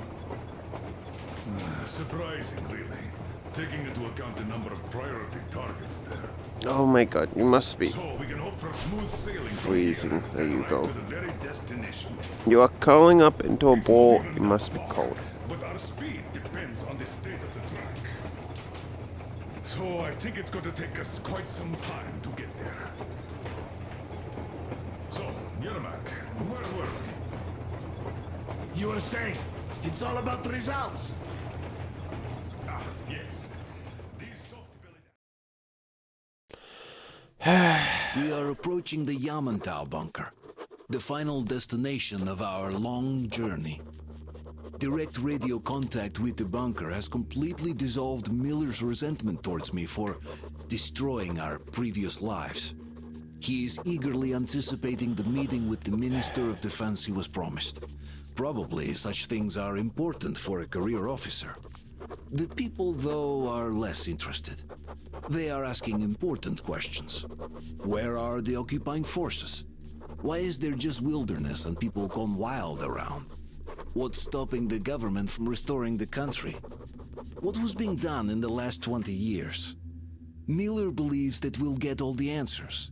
Surprising, really, taking into account the number of priority targets there. Oh my god, you must be So we can hope for smooth sailing from freezing. here, There you right go. to the very destination. You are curling up into a ball. You must be cold. But our speed depends on the state of the track. So I think it's going to take us quite some time to get there. So, Yermak, where were we? You were saying, it's all about the results. Ah, yes. These soft-bellied... We are approaching the Yamantau bunker, the final destination of our long journey. Direct radio contact with the bunker has completely dissolved Miller's resentment towards me for destroying our previous lives. He is eagerly anticipating the meeting with the Minister of Defense he was promised. Probably such things are important for a career officer. The people, though, are less interested. They are asking important questions. Where are the occupying forces? Why is there just wilderness and people gone wild around? What's stopping the government from restoring the country? What was being done in the last 20 years? Miller believes that we'll get all the answers.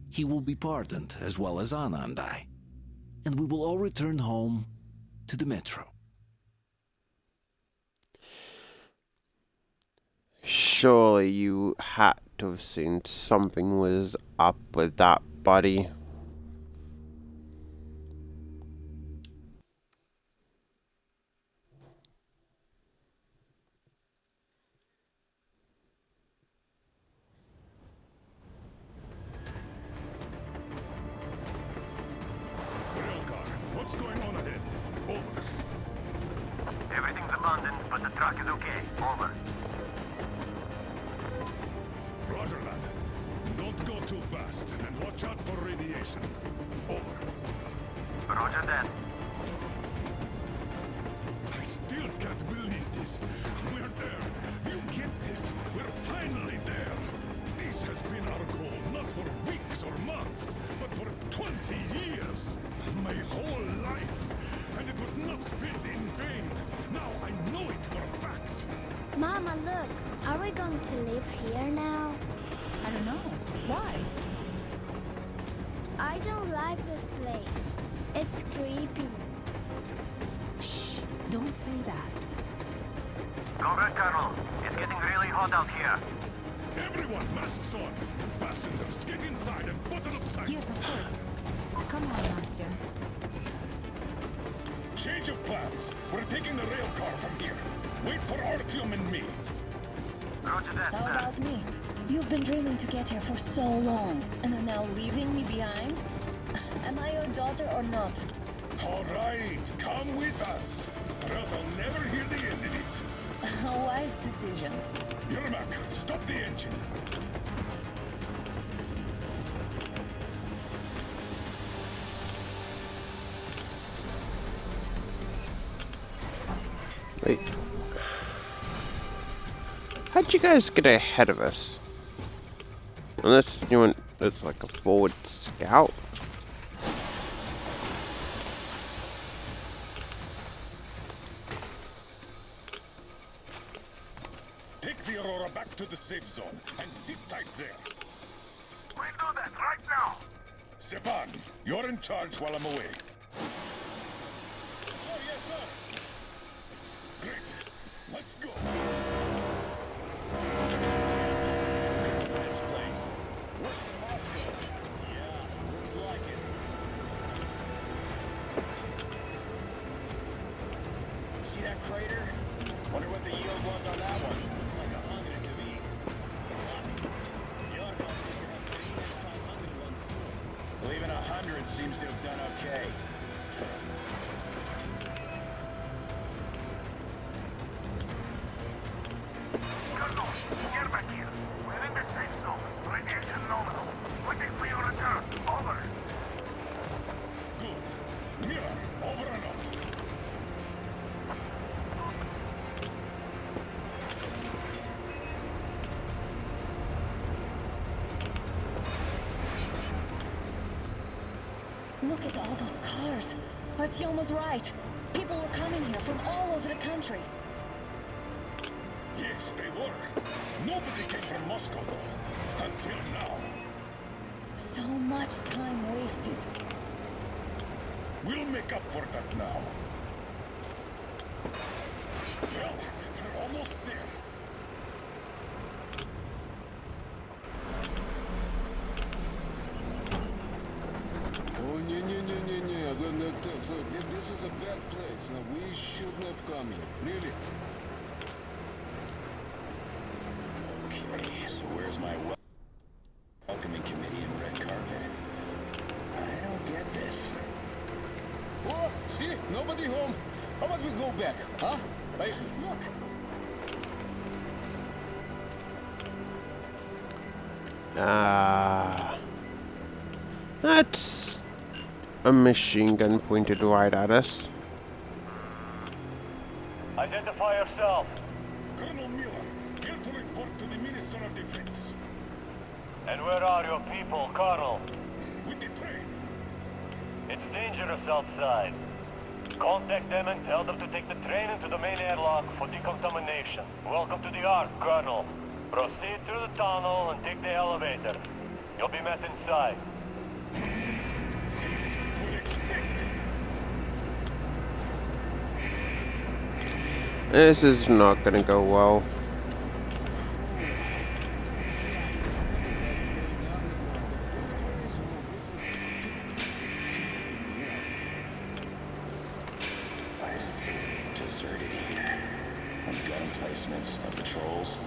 He will be pardoned, as well as Anna and I. And we will all return home to the metro. Surely you had to have seen something was up with that, buddy. What's going on ahead? Over. Everything's abandoned, but the truck is okay. Over. Roger that. Don't go too fast, and watch out for radiation. Over. Roger that. I still can't believe this. We're there. You get this. We're finally there. This has been our goal, not for weeks or months, but for 20 years. My whole life. And it was not spent in vain. Now I know it for a fact. Mama, look. Are we going to live here now? I don't know. Why? I don't like this place. It's creepy. Shh. Don't say that. Comrade Colonel, it's getting really hot out here. Everyone, masks on. Passengers, get inside and button up tight. Yes, of course. Come on, Nastya. Change of plans. We're taking the rail car from here. Wait for Artyom and me. Roger that, How about me? You've been dreaming to get here for so long, and are now leaving me behind? Am I your daughter or not? All right, come with us. Or else I'll never hear the end of it. A wise decision. Yermak, stop the engine. Wait. How'd you guys get ahead of us? Unless you went as like a forward scout. Take the Aurora back to the safe zone and sit tight there. We'll do that right now. Stefan, you're in charge while I'm away. Oh, yes, sir. Great. Let's go. This place. Worse than Moscow. Yeah, looks like it. See that crater? Wonder what the yield was on that one. Looks like 100 to me. Your house is in a 3 and 500 ones too. Well, even 100 seems to have done okay. Colonel, get back here. We're in the safe zone. Radiation nominal. Waiting for your return. Over. Good. Mira, over and out. rumors. Artyom was right. People were coming here from all over the country. Yes, they were. Nobody came from Moscow, though. Until now. So much time wasted. We'll make up for that now. Well, we're almost there. Oh, this is a bad place. No, we shouldn't have come here. Really. Okay, so where's my welcoming committee and red carpet? I don't get this. Oh, see? Nobody home. How about we go back, huh? Like, look. That's a machine gun pointed right at us. Identify yourself. Colonel Miller, here to report to the Minister of Defense. And where are your people, Colonel? With the train. It's dangerous outside. Contact them and tell them to take the train into the main airlock for decontamination. Welcome to the Ark, Colonel. Proceed through the tunnel and take the elevator. You'll be met inside. This is not gonna go well. Why is it so deserted here? No gun emplacements, no patrols,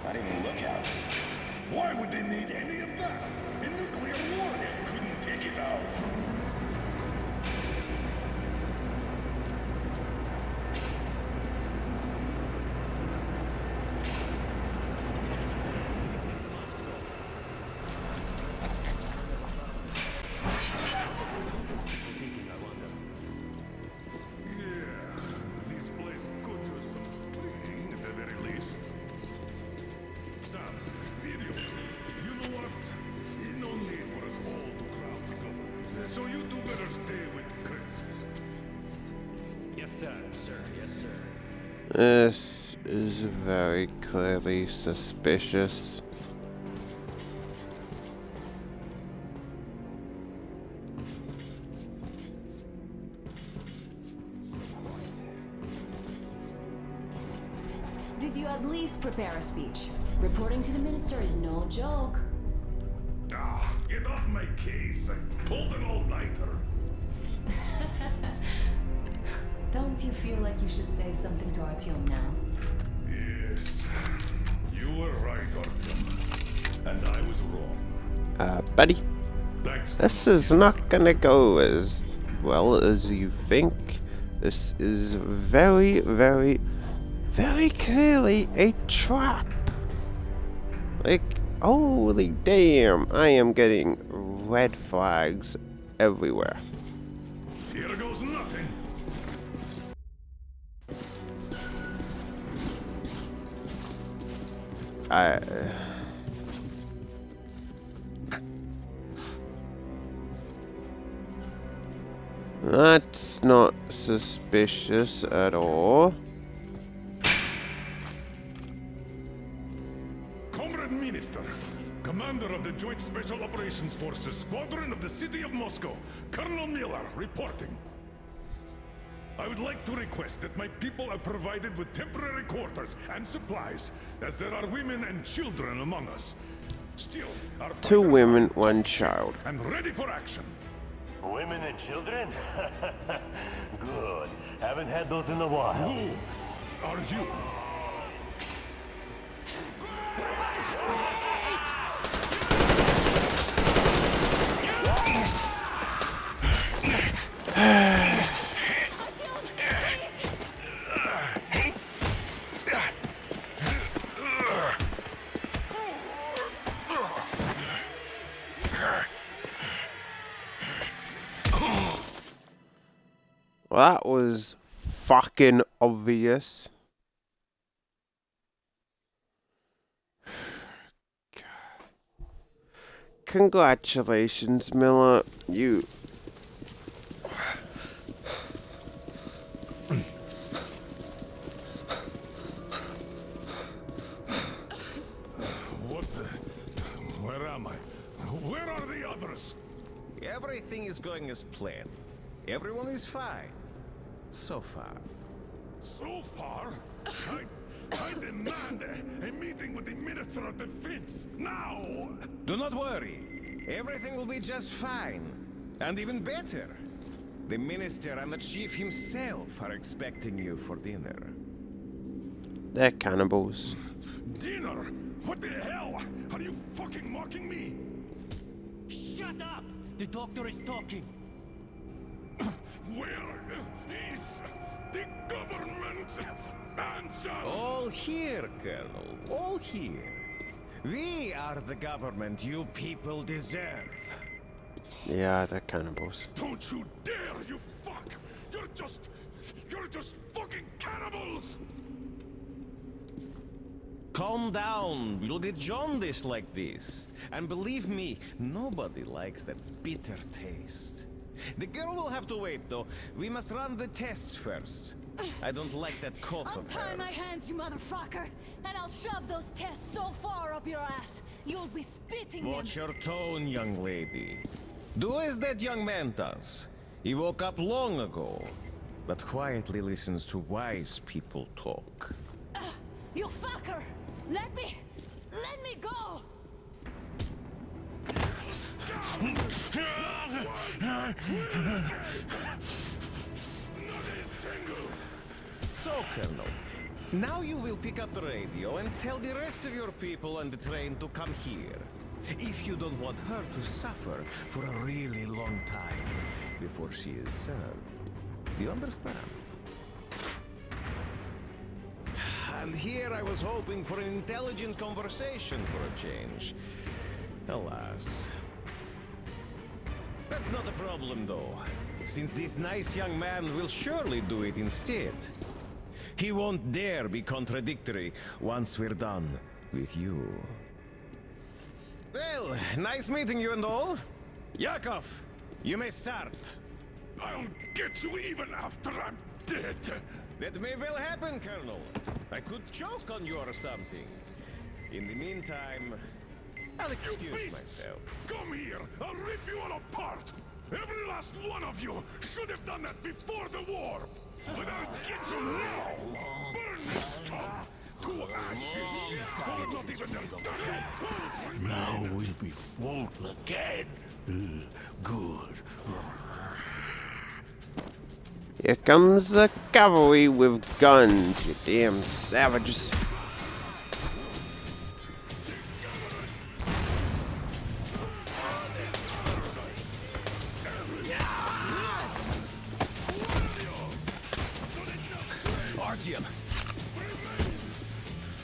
not even lookouts. Why would they need any of that? A nuclear warhead couldn't take it out. So you two better stay with Chris. Yes, sir. Sir, yes, sir. This is very clearly suspicious. Did you at least prepare a speech? Reporting to the minister is no joke. Ah, get off my case. I pulled an all-nighter. Don't you feel like you should say something to Artyom now? Yes. You were right, Artyom. And I was wrong. Buddy. Thanks. This is not gonna go as well as you think. This is very, very, very clearly a trap. Like, holy damn, I am getting red flags everywhere. Here goes nothing. That's not suspicious at all. Comrade Minister, Commander of the Joint Special Operations Forces Squadron of the City of Moscow, Colonel Miller, reporting. I would like to request that my people are provided with temporary quarters and supplies, as there are women and children among us. Still, our 2 women, 1 child. and ready for action. Women and children? Good. Haven't had those in a while. Who are you? Well, that was fucking obvious. Congratulations, Miller. You others? Everything is going as planned. Everyone is fine. So far. So far, I demand a meeting with the Minister of Defense now. Do not worry. Everything will be just fine. And even better. The Minister and the Chief himself are expecting you for dinner. They're cannibals. Dinner? What the hell? Are you fucking mocking me? Shut up! The doctor is talking. Where is the government answer? All here, Colonel. All here. We are the government you people deserve. Yeah, they're cannibals. Don't you dare, you fuck! You're just fucking cannibals! Calm down. Bloody jaundice like this. And believe me, nobody likes that bitter taste. The girl will have to wait, though. We must run the tests first. I don't like that cough of Untie my hers. hands, you motherfucker, and I'll shove those tests so far up your ass, you'll be spitting them. Watch your tone, young lady. Do as that young man does. He woke up long ago, but quietly listens to wise people talk. You fucker! Let me go! So, Colonel, now you will pick up the radio and tell the rest of your people on the train to come here. If you don't want her to suffer for a really long time before she is served. Do you understand? And here I was hoping for an intelligent conversation for a change. Alas. That's not a problem, though, since this nice young man will surely do it instead. He won't dare be contradictory once we're done with you. Well, nice meeting you and all. Yakov, you may start. I'll get you even after I'm dead. That may well happen, Colonel. I could choke on you or something. In the meantime, I'll excuse myself. Come here! I'll rip you all apart! Every last one of you should have done that before the war! But I'll get you now! Burn this scum to ashes! So that not even their dirty bones remain! Now we'll be full again. Good. Here comes the cavalry with guns, you damn savages. Artyom.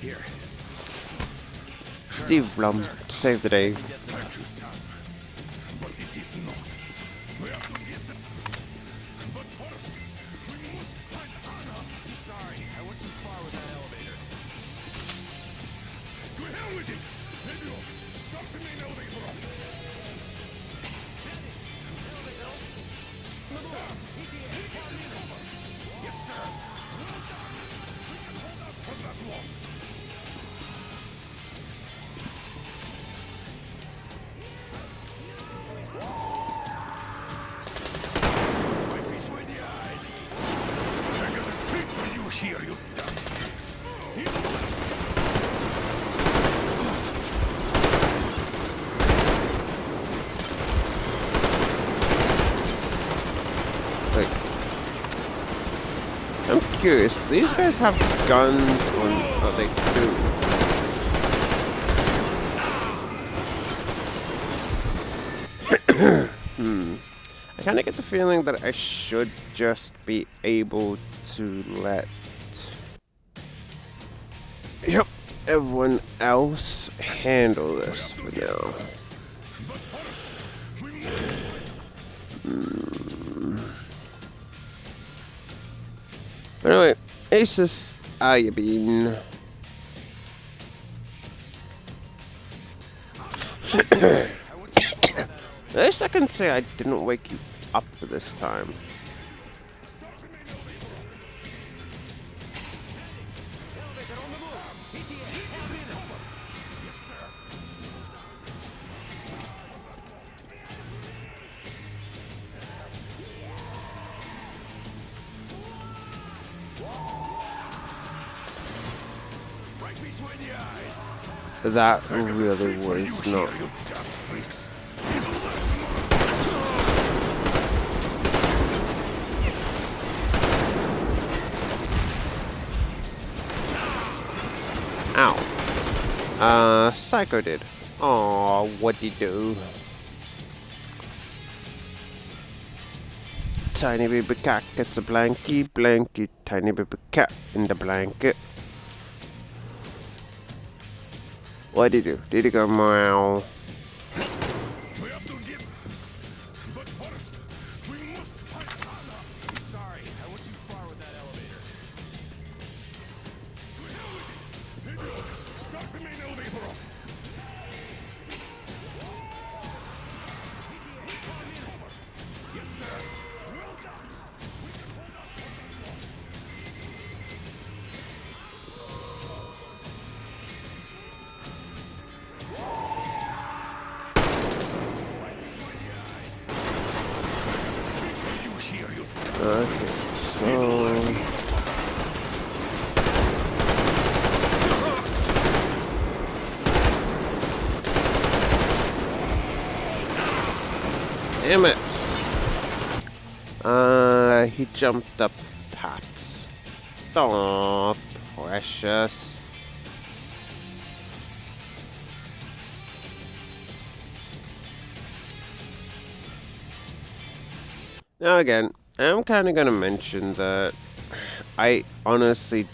Here. Steve Blum, save the day. Thank you, son. But it is not. We have to get them. But first, we must find Anna. I'm sorry, I went too far with that elevator. To hell with it! Radio, start the main elevator up. Yes, sir. Well done. We can hold out for that long. Between the eyes. I got a treat for you here, you dumb pigs. Wait. I'm curious, do these guys have guns or they do? I kind of get the feeling that I should just be able to let everyone else handle this for now. But anyway, Asus, how you been? At least I can say I didn't wake you up for this time. That really was not. Ow. Psycho did. Aw, what'd he do? Tiny baby cat gets a blankie, blankie, tiny baby cat in the blanket. What'd he do? Did he go meow? We have to get. But first, we must find Anna. Sorry, I went too far with that elevator. To hell with it! Idiot! Start the main elevator up! Yes, sir! Well done! We can hold up for that long. Okay, so... Damn it! He jumped up Pats. Aw, precious. Now again, I'm kind of gonna mention that I honestly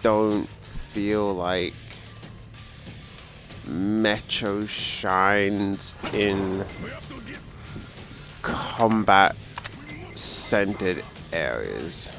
don't feel like Metro shines in combat-centered areas.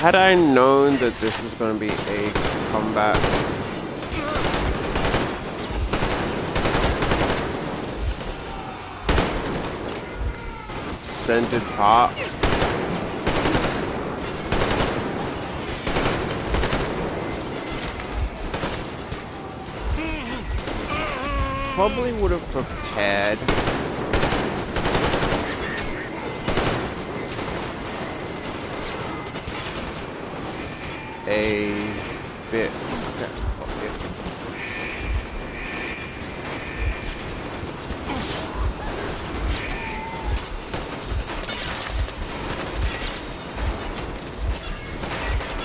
Had I known that this was going to be a combat centered part, probably would have prepared a bit. Okay.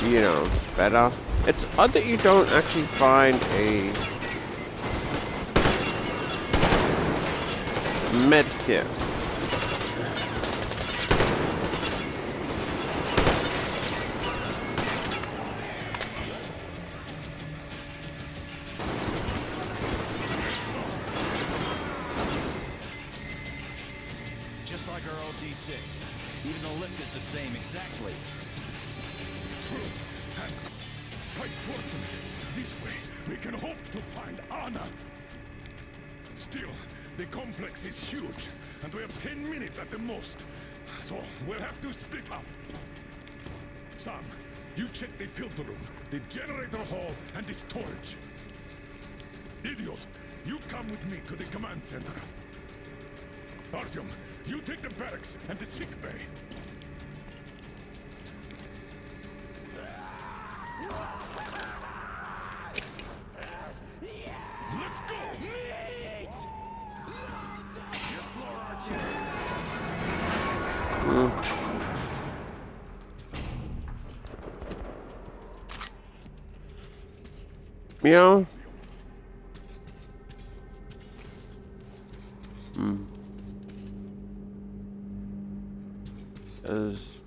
You know, better. It's odd that you don't actually find a med kit. Just like our old D6. Even the lift is the same exactly. True. And quite fortunate. This way, we can hope to find Anna. Still, the complex is huge, and we have 10 minutes at the most. So, we'll have to split up. Sam, you check the filter room, the generator hall, and the storage. Idiot, you come with me to the command center. Artyom, you take the barracks and the sick bay. Let's go! Your floor, Artyom. Meow.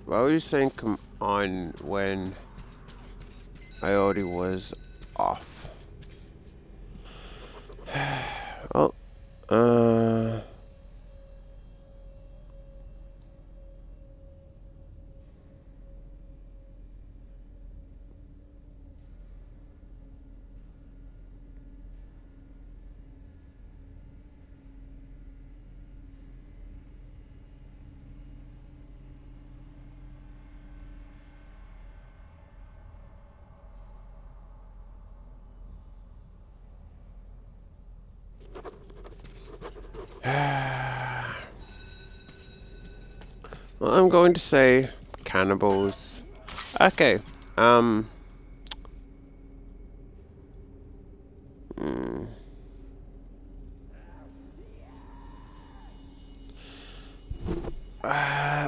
Why were you saying come on when I already was off? Well, well, I'm going to say cannibals. Okay.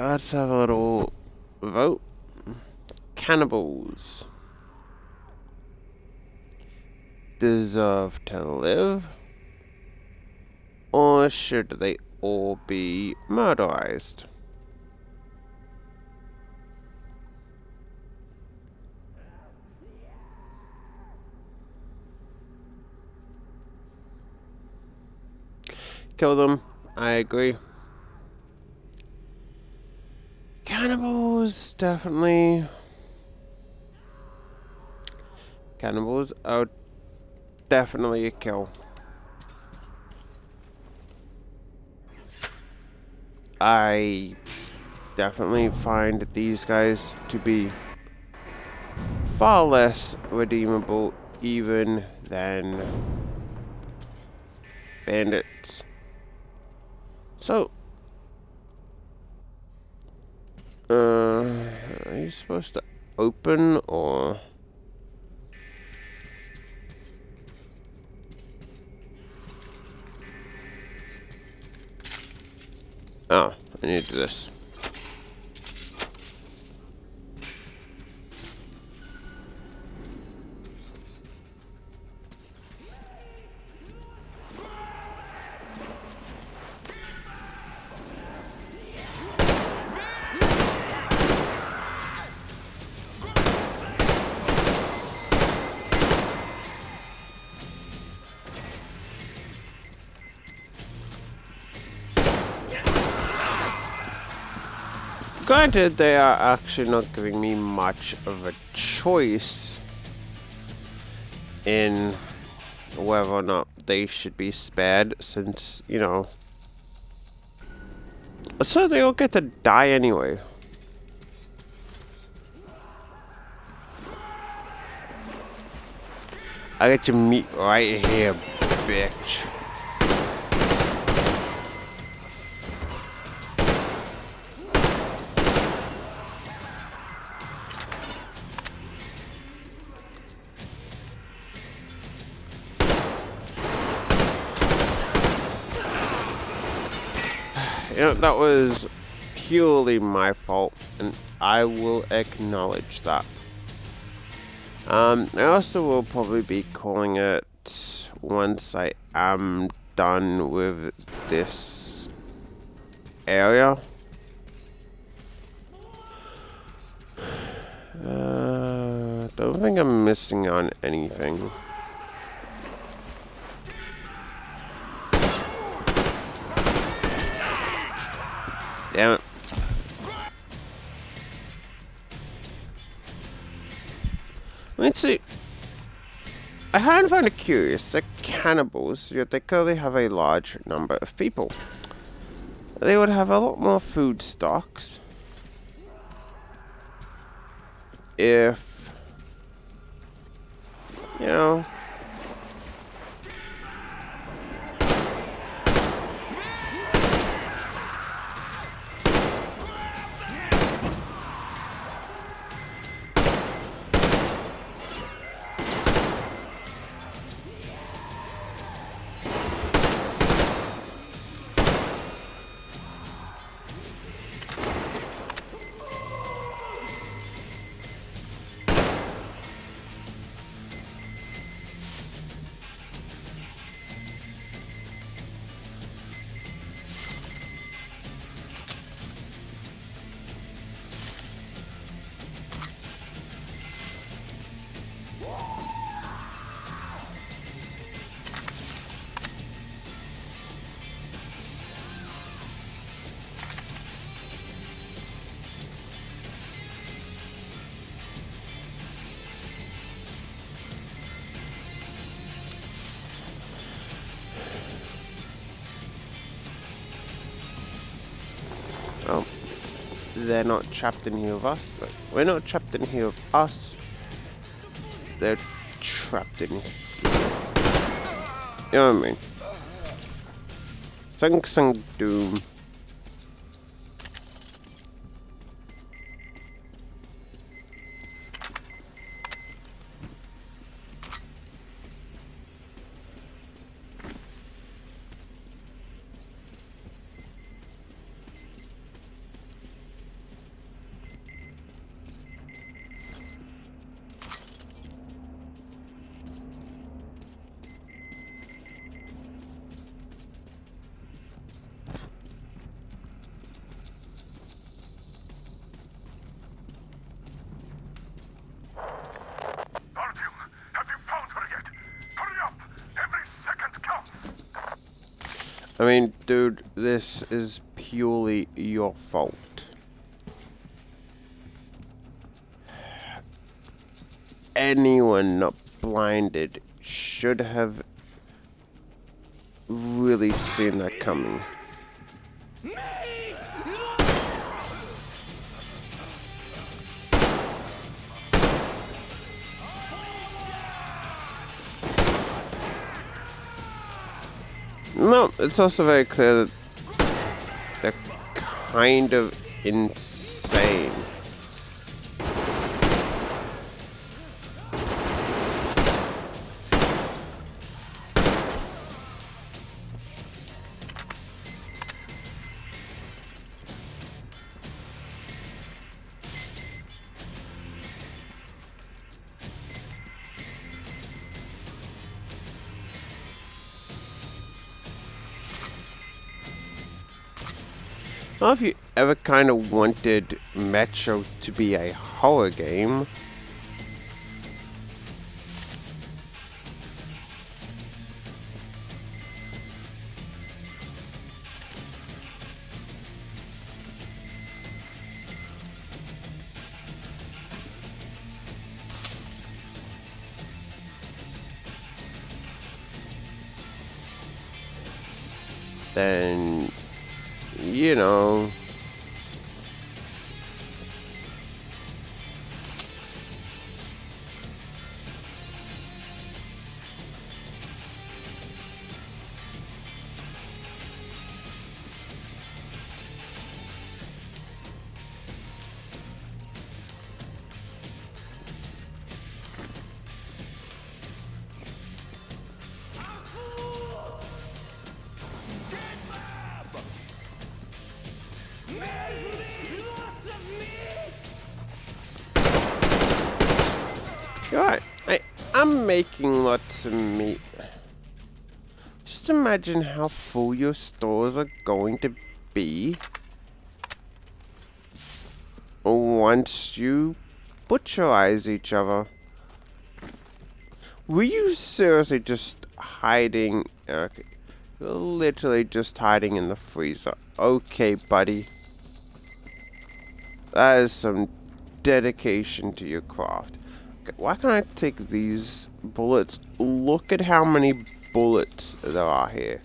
Let's have a little vote. Cannibals deserve to live, or should they all be murderized? Kill them. I agree. Cannibals, definitely. Cannibals are definitely a kill. I definitely find these guys to be far less redeemable even than bandits. So, are you supposed to open or? Oh, I need to do this. Granted, they are actually not giving me much of a choice in whether or not they should be spared, since, you know, so they all get to die anyway. I get your meat right here, bitch. You know, that was purely my fault, and I will acknowledge that. I also will probably be calling it once I am done with this area. Don't think I'm missing on anything. Damn it. Let's see. I hadn't found it curious that cannibals, yet they clearly have a large number of people. They would have a lot more food stocks if, you know, Oh, they're not trapped in here with us. But we're not trapped in here with us. They're trapped in here. You know what I mean? Sung Doom. I mean, dude, this is purely your fault. Anyone not blinded should have really seen that coming. No, it's also very clear that they're kind of insane. Well, if you ever kind of wanted Metro to be a horror game, then, you know, you're right. I'm making lots of meat. Just imagine how full your stores are going to be once you butcherize each other. Were you seriously just hiding? Okay, you're literally just hiding in the freezer. Okay, buddy. That is some dedication to your craft. Okay, why can't I take these bullets? Look at how many bullets there are here.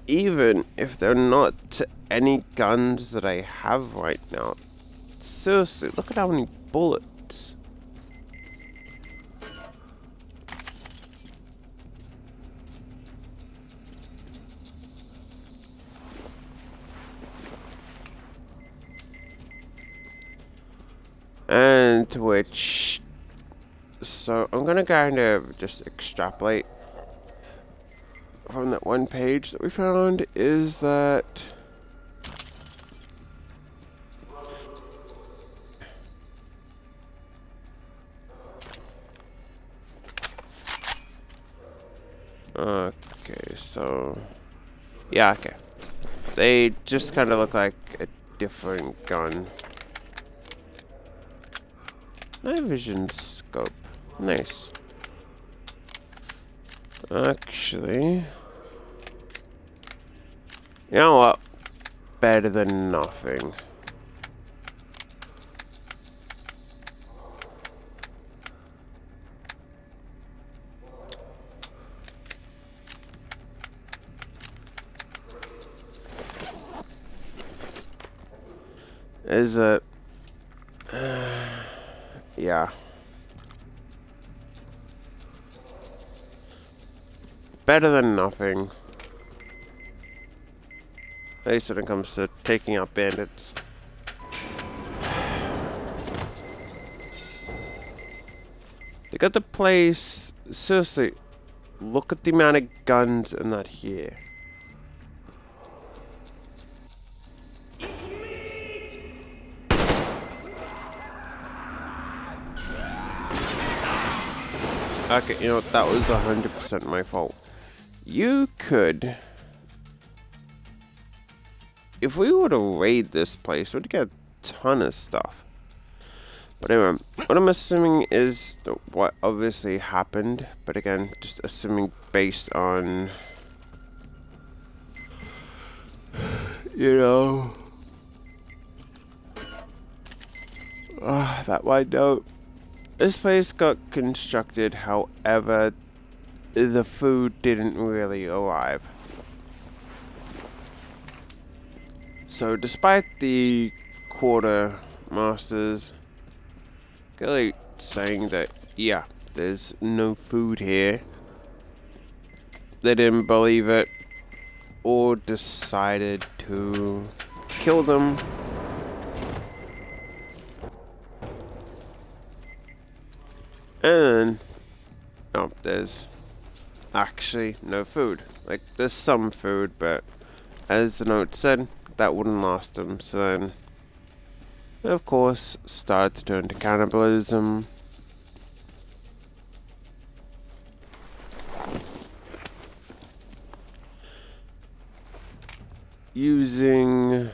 Even if they're not any guns that I have right now. Seriously, look at how many bullets. And to which, so I'm gonna kind of just extrapolate from that one page that we found is that okay, so yeah, okay, they just kind of look like a different gun. Night vision scope. Nice. Actually, you know what? Better than nothing. is that yeah. Better than nothing. At least when it comes to taking out bandits. They got the place. Seriously, look at the amount of guns in that here. Okay, you know what? That was 100% my fault. You could... If we were to raid this place, we'd get a ton of stuff. But anyway, what I'm assuming is what obviously happened. But again, just assuming based on... You know... that wide note. This place got constructed, however, the food didn't really arrive. So despite the quartermasters really saying that, yeah, there's no food here, they didn't believe it or decided to kill them. And oh, there's actually no food. Like, there's some food, but as the note said, that wouldn't last them. So then, they of course, started to turn to cannibalism. Using...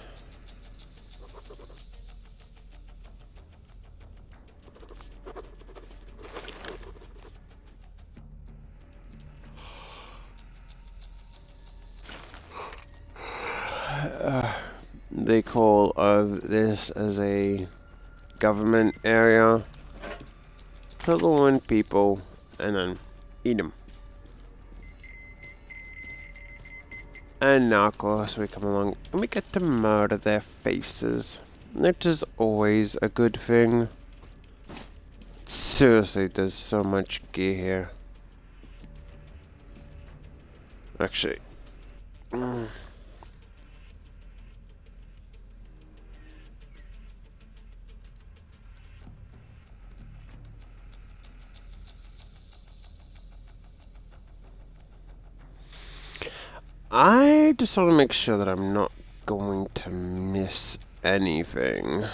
they call this as a government area to lure in people and then eat them. And now of course we come along and we get to murder their faces, which is always a good thing. Seriously, there's so much gear here. Actually, I just want to make sure that I'm not going to miss anything.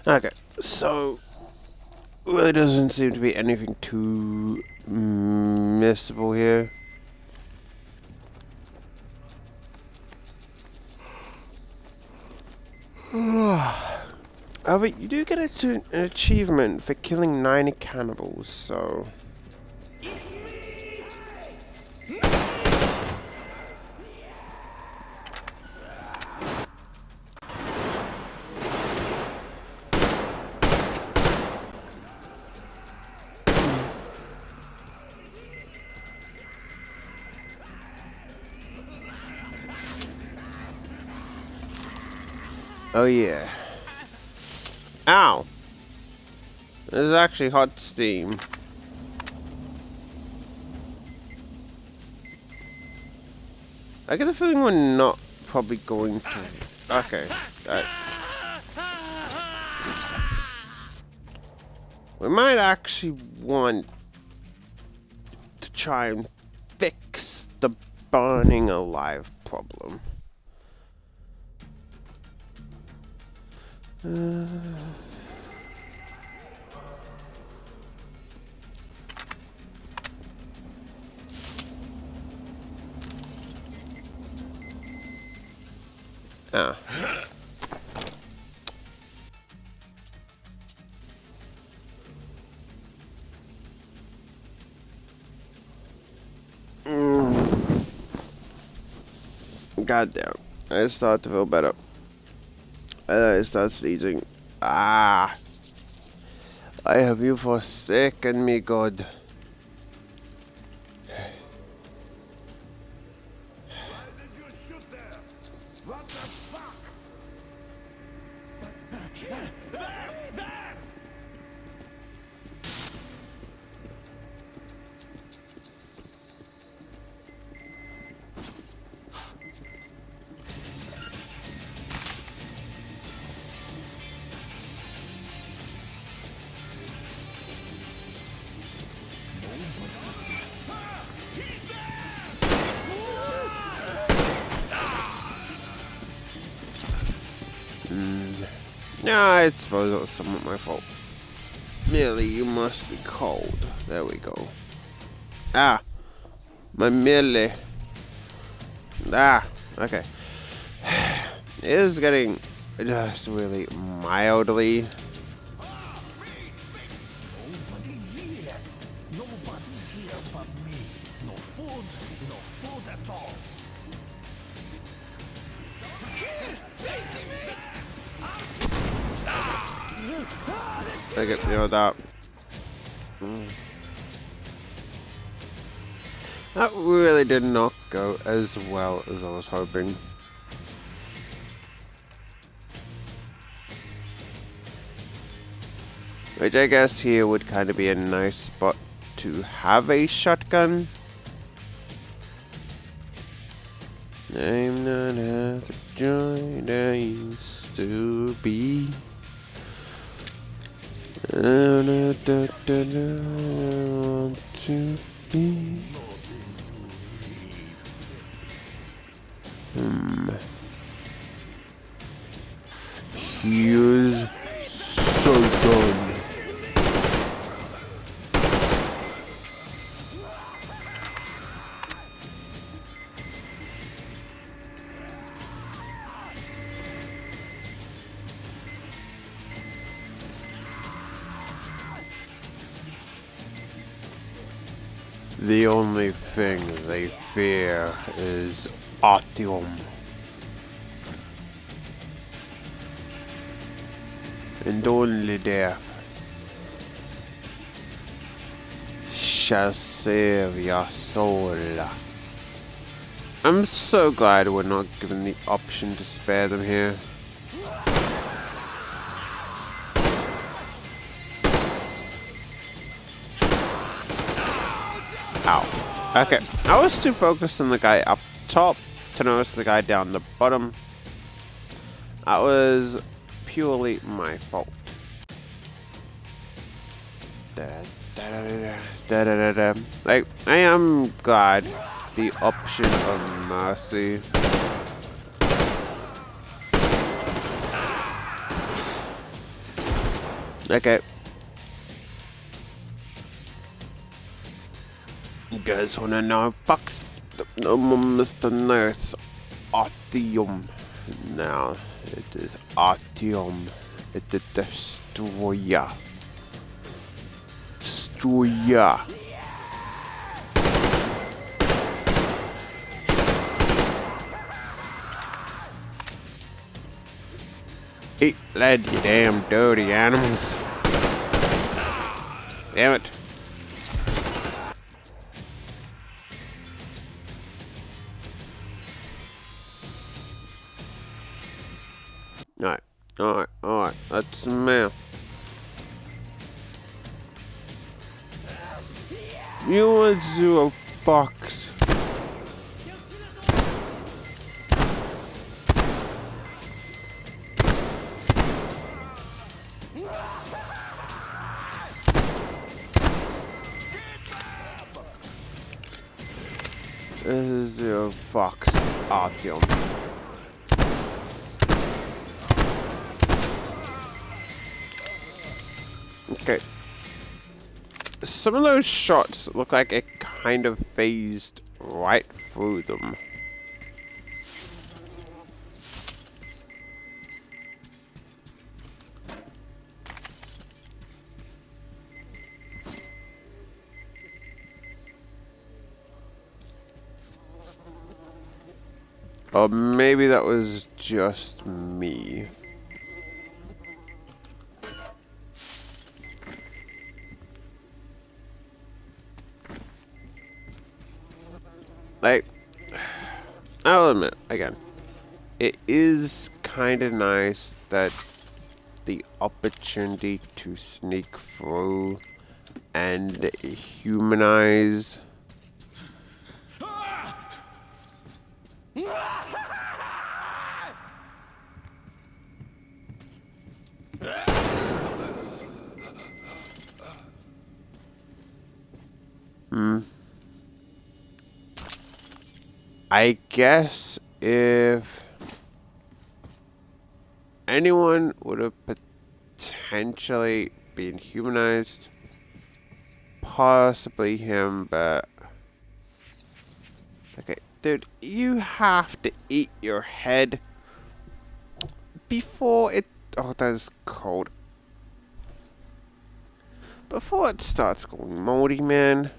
Okay, so really doesn't seem to be anything too missable here. Oh, but you do get an achievement for killing 90 cannibals, so... Oh yeah. Ow! There's actually hot steam. I get the feeling we're not probably going to. Okay. We might actually want to try and fix the burning alive problem. Ah. God damn. I start to feel better. I start sneezing. Ah. I have you forsaken me, God. Yeah, I suppose it was somewhat my fault. Millie, you must be cold. There we go. Ah! My Millie. Ah! Okay. It is getting just really mildly. Nobody here. Nobody here but me. No food at all. I get that. That really did not go as well as I was hoping. Which I guess here would kind of be a nice spot to have a shotgun. I'm not half the joy I used to be. I want to be. Here's so done. The only thing they fear is Artyom. And only death shall save your soul. I'm so glad we're not given the option to spare them here. Ow. Okay, I was too focused on the guy up top to notice the guy down the bottom. That was purely my fault. Like, I am glad the option of mercy. Okay. You guys wanna know fucks? No, Mr. Nurse. Artyom. Now, it is Artyom. It's the destroyer. Destroyer. Eat lead, you damn dirty animals. Damn it. Alright. Alright, that's me. You want to a fox. This is your fox, Artyom. Okay. Some of those shots look like it kind of phased right through them. Or maybe that was just me. Like, I'll admit, again, it is kind of nice that the opportunity to sneak through and humanize I guess if anyone would have potentially been humanized, possibly him, but okay, dude, you have to eat your head before it. Oh, that is cold. Before it starts going moldy, man.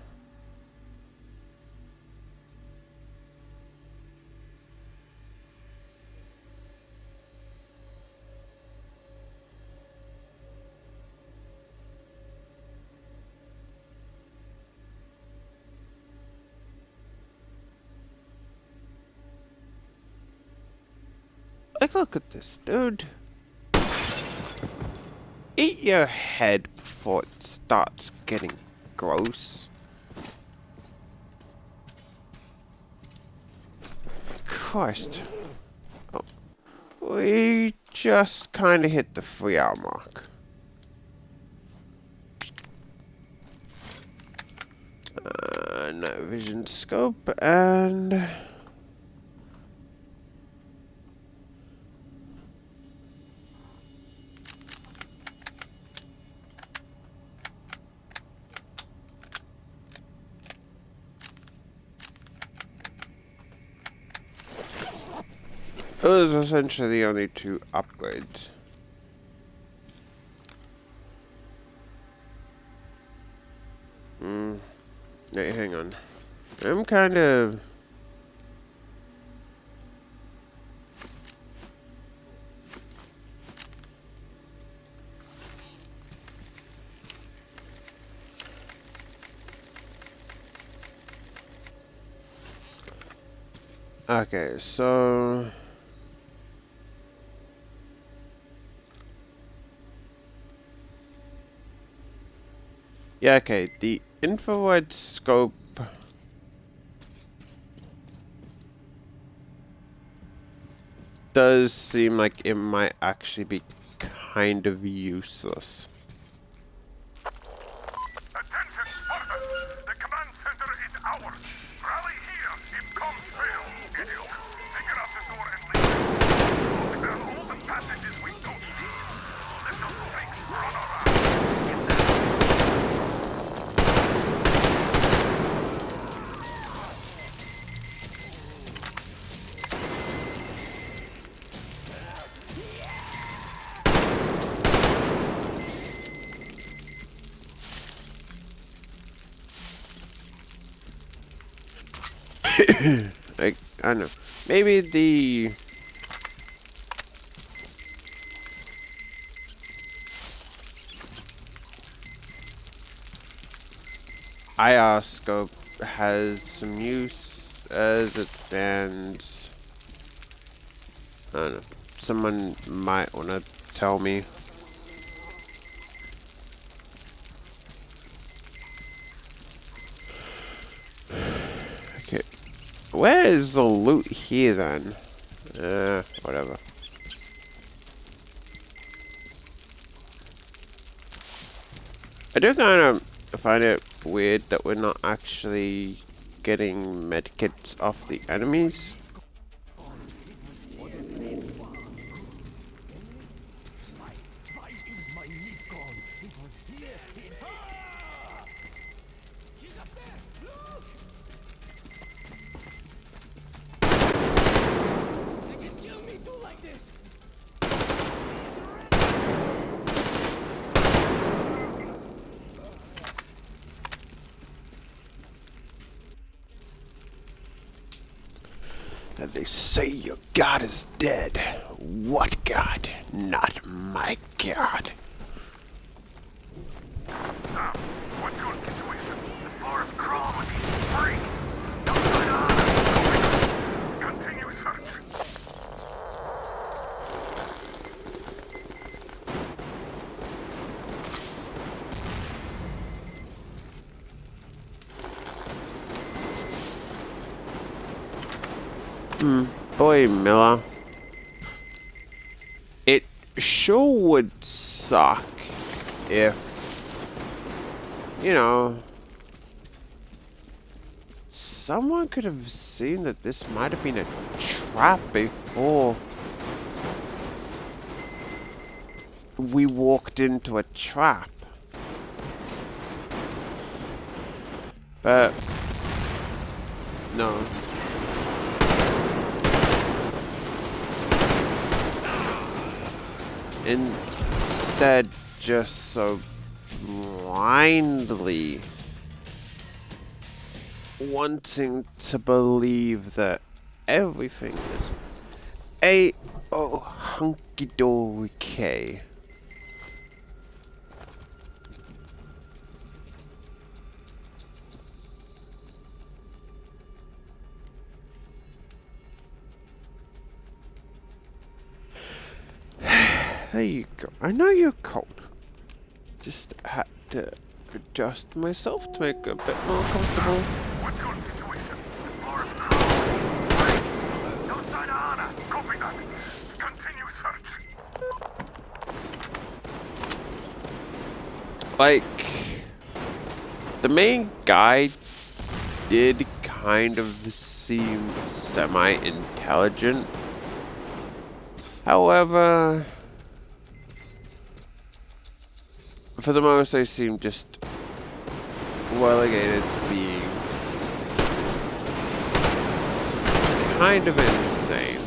Like, look at this, dude. Eat your head before it starts getting gross. Christ. Oh. We just kind of hit the 3-hour mark. No vision scope and... Those are essentially the only two upgrades. Wait, hang on. I'm kind of... Okay, so... Yeah, okay, the infrared scope does seem like it might actually be kind of useless. Attention, Spartans! The command center is ours! Rally here if comms fail, idiot! Take it out the door and leave. Closing down all the passages we don't need. Let those freaks run around. Like, I don't know. Maybe the... IR scope has some use as it stands. I don't know. Someone might want to tell me. Okay. Where is the loot here then? Whatever. I do kind of find it weird that we're not actually getting medkits off the enemies. And they say your god is dead. What god? Not my god. What's your situation? The floor is crawling with these freaks. Don't sign on. Continue search. Boy, Miller. It sure would suck if, you know, someone could have seen that this might have been a trap before we walked into a trap. But no. Instead, just so blindly wanting to believe that everything is hunky-dory. There you go. I know you're cold. Just had to adjust myself to make it a bit more comfortable. What's your situation? The floor is crawling. No sign of Anna. Copy that. Continue search. Like, the main guy did kind of seem semi-intelligent. However, for the most, they seem just relegated to being kind of insane.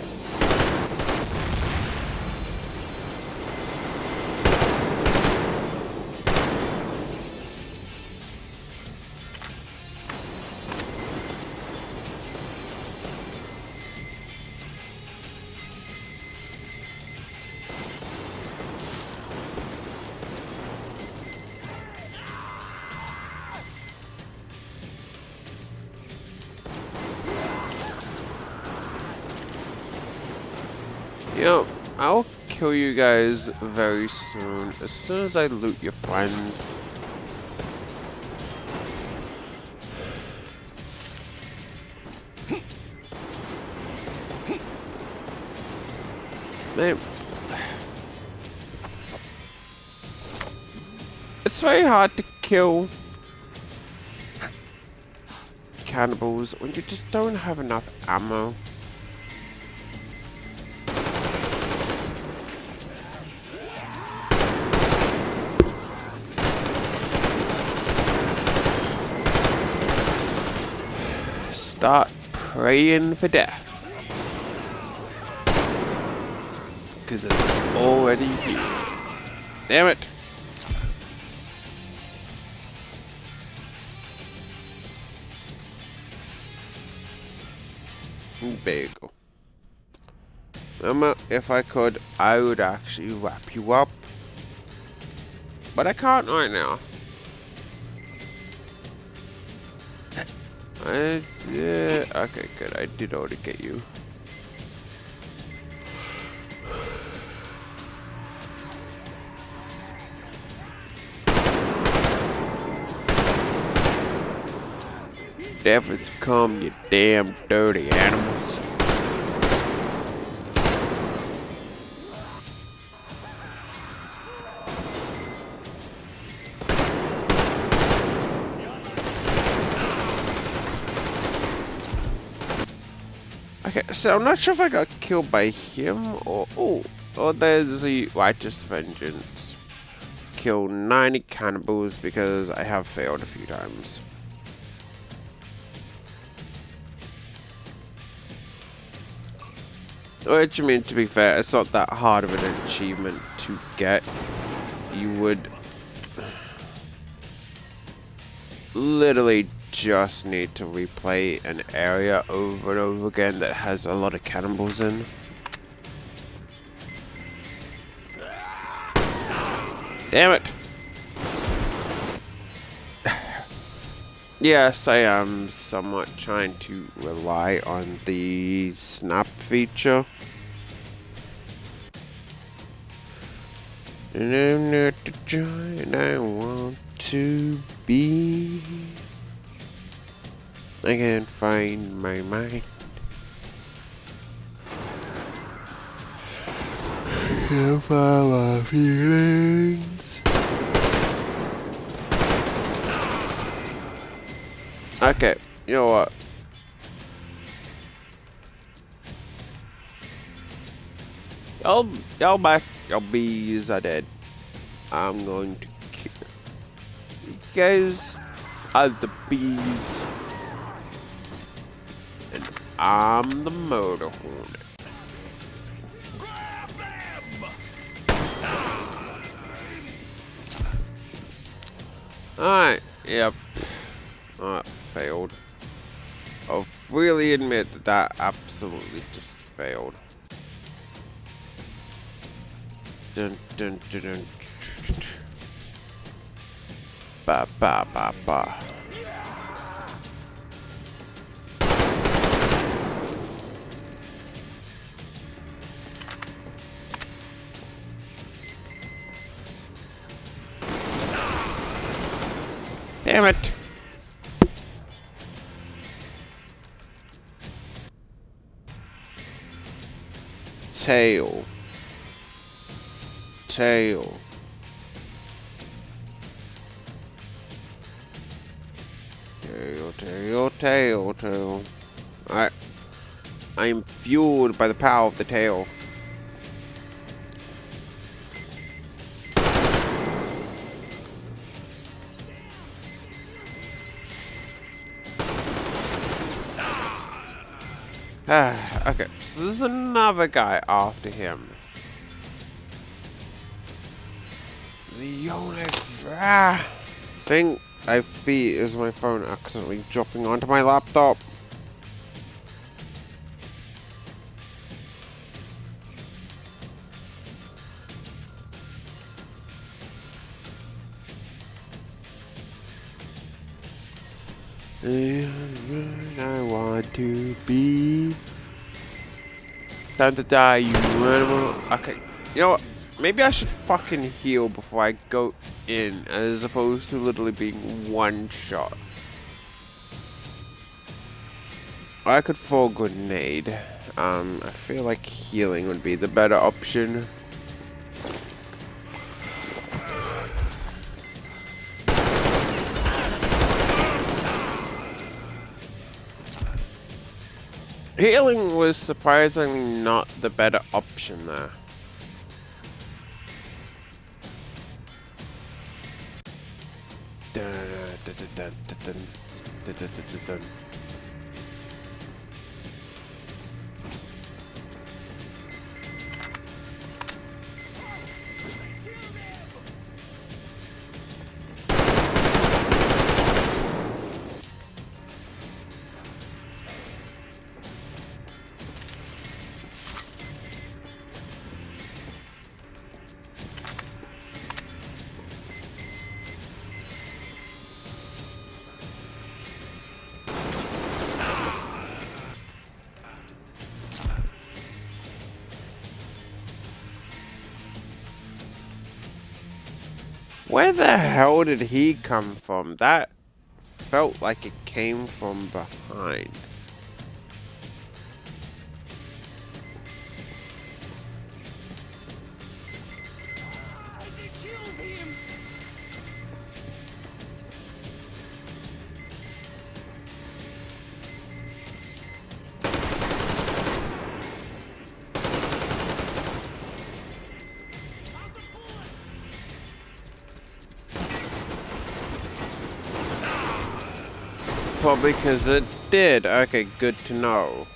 You know, I'll kill you guys very soon as I loot your friends. Man, it's very hard to kill cannibals when you just don't have enough ammo. Start praying for death. Because it's already here. Damn it. There you go. Mama, if I could, I would actually wrap you up. But I can't right now. Okay, good. I did already get you. Death has come, you damn dirty animals. Okay, so I'm not sure if I got killed by him or... Oh, there's the Righteous Vengeance. Kill 90 cannibals because I have failed a few times. Which, I mean, to be fair, it's not that hard of an achievement to get. You would literally just need to replay an area over and over again that has a lot of cannibals in. Damn it! Yes, I am somewhat trying to rely on the snap feature. And I'm not the giant I want to be. I can't find my mind. Can't find my feelings. Okay, you know what? Y'all back, y'all bees are dead. I'm going to kill you guys are the bees. And I'm the murder hornet. Alright, yep. That failed. I'll really admit that that absolutely just failed. Dun dun dun dun. Ba ba ba ba. Damn it! Tail. Tail. Tail, tail, tail, tail. I am fueled by the power of the tail. Okay, so there's another guy after him. The only thing I fear is my phone accidentally dropping onto my laptop. I want to be. Time to die, you animal. Okay, you know what? Maybe I should fucking heal before I go in, as opposed to literally being one shot. I could throw a grenade. I feel like healing would be the better option. Healing was surprisingly not the better option there. Where the hell did he come from? That felt like it came from behind. Probably because it did. Okay, good to know.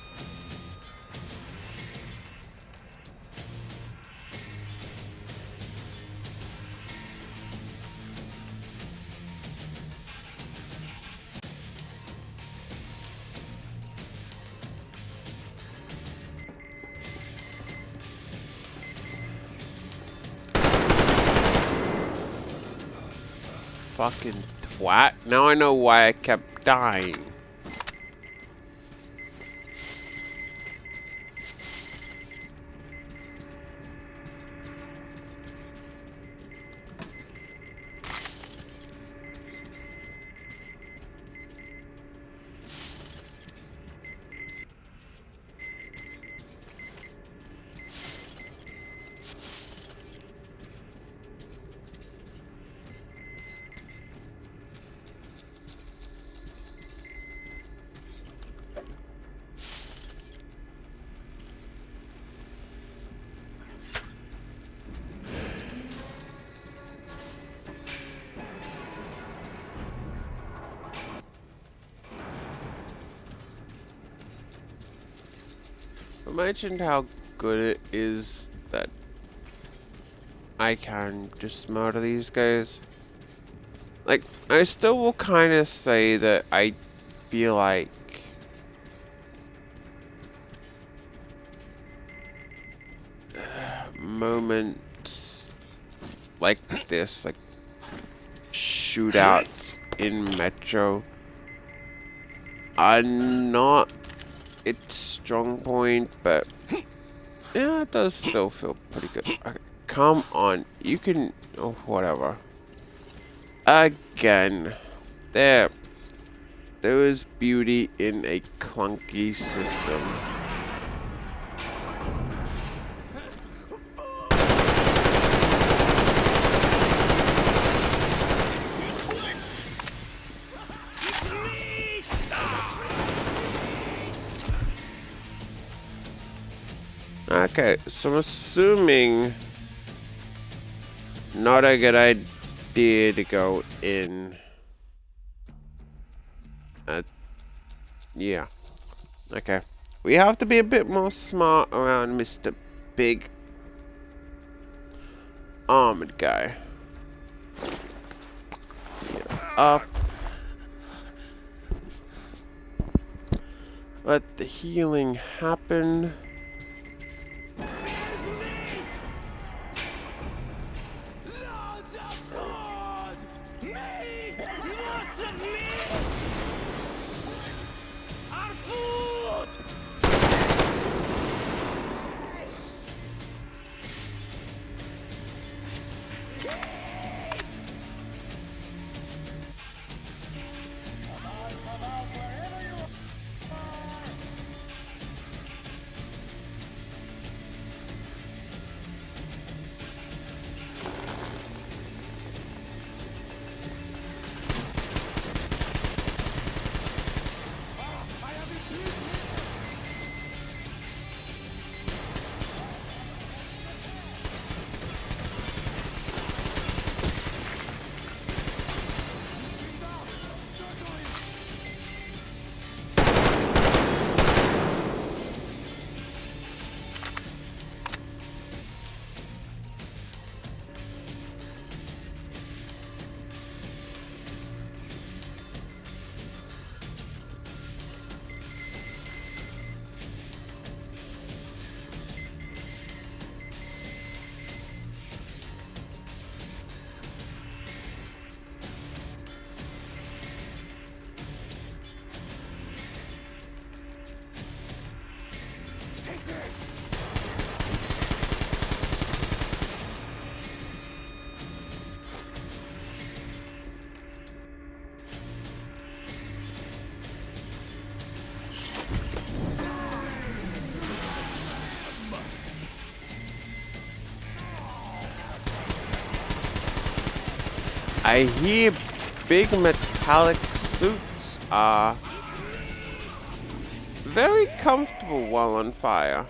Fucking twat. Now I know why I kept dying. I mentioned how good it is that I can just murder these guys. Like, I still will kind of say that I feel like moments like this, like shootouts in Metro, are not its strong point, but yeah, it does still feel pretty good. Okay, come on, you can, oh, whatever. Again, there is beauty in a clunky system. Okay, so I'm assuming not a good idea to go in. Yeah. Okay. We have to be a bit more smart around Mr. Big Armored Guy. Up. Let the healing happen. I hear big metallic suits are very comfortable while on fire.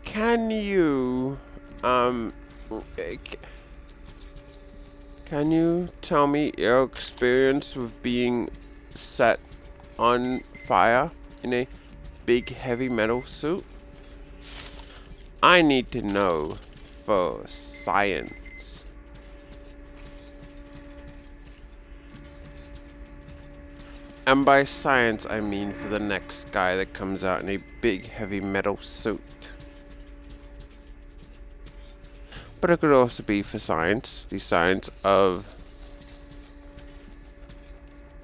Can you, can you tell me your experience with being set on fire in a big heavy metal suit? I need to know for science. And by science, I mean for the next guy that comes out in a big heavy metal suit. But it could also be for science, the science of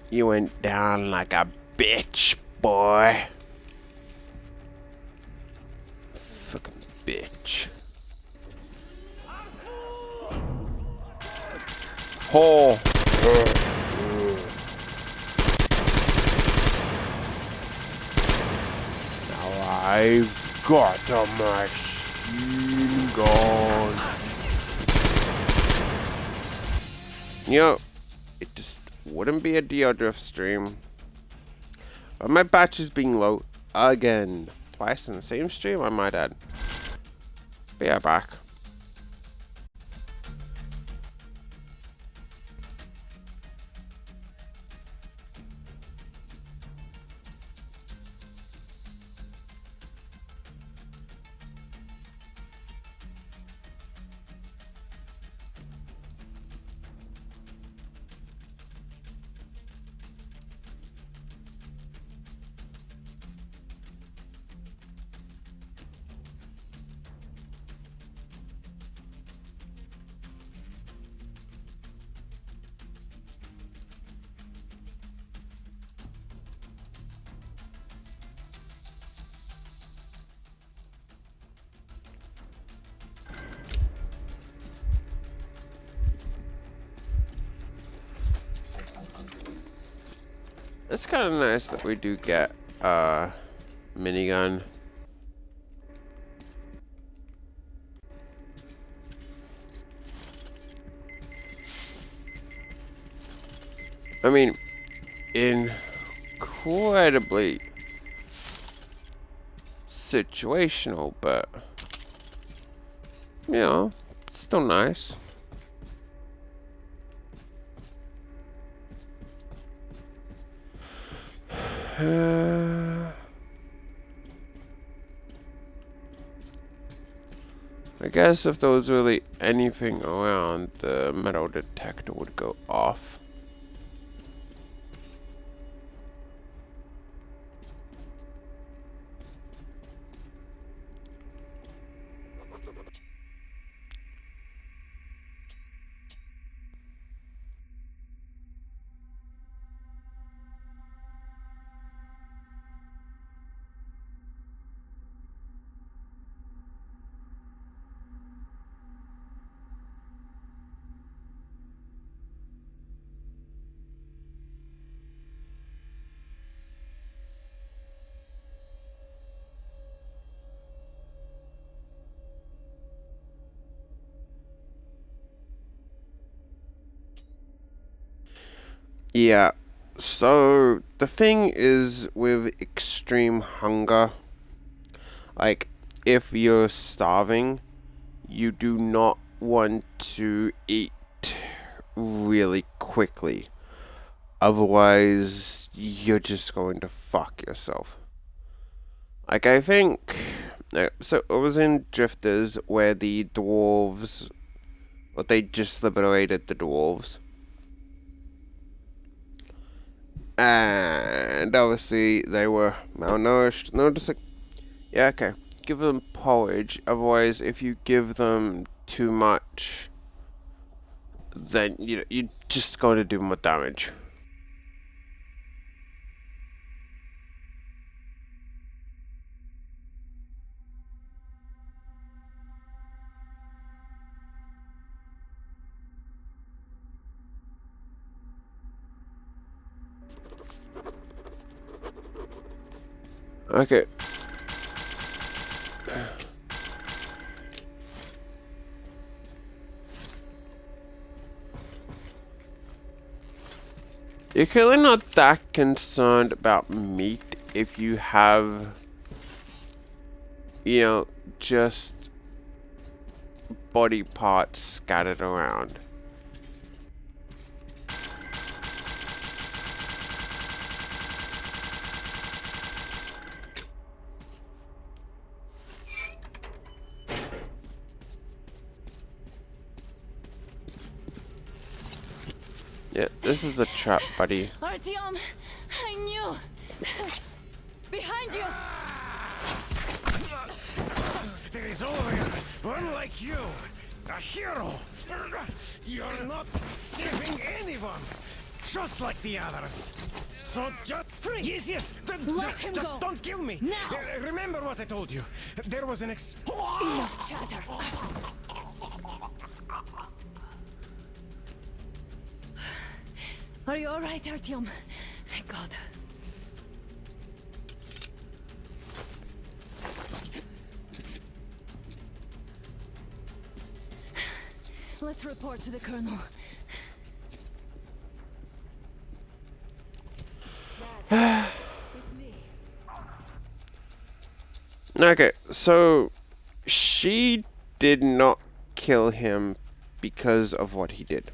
you went down like a bitch, boy. Fucking bitch. Oh. Now I've got a machine gun. You know, it just wouldn't be a Deodrift stream. But my batch is being low again. Twice in the same stream, I might add. But yeah, back. It's kind of nice that we do get a minigun. I mean, incredibly situational, but you know, it's still nice. I guess if there was really anything around, the metal detector would go off. Yeah, so the thing is with extreme hunger, like if you're starving, you do not want to eat really quickly. Otherwise, you're just going to fuck yourself. Like I think, so it was in Drifters where the dwarves, well, they just liberated the dwarves. And obviously they were malnourished. No, just like, yeah, okay. Give them porridge. Otherwise, if you give them too much then you're just going to do more damage. Okay. You're clearly not that concerned about meat if you have, just body parts scattered around. Yeah, this is a trap, buddy. Artyom, I knew. Behind you. There is always one like you, a hero. You're not saving anyone, just like the others. So just freeze. Yes. Let him go. Don't kill me. Now. Remember what I told you. There was an Enough chatter. Are you all right, Artyom? Thank God. Let's report to the colonel. Dad, it's me. Okay, so she did not kill him because of what he did.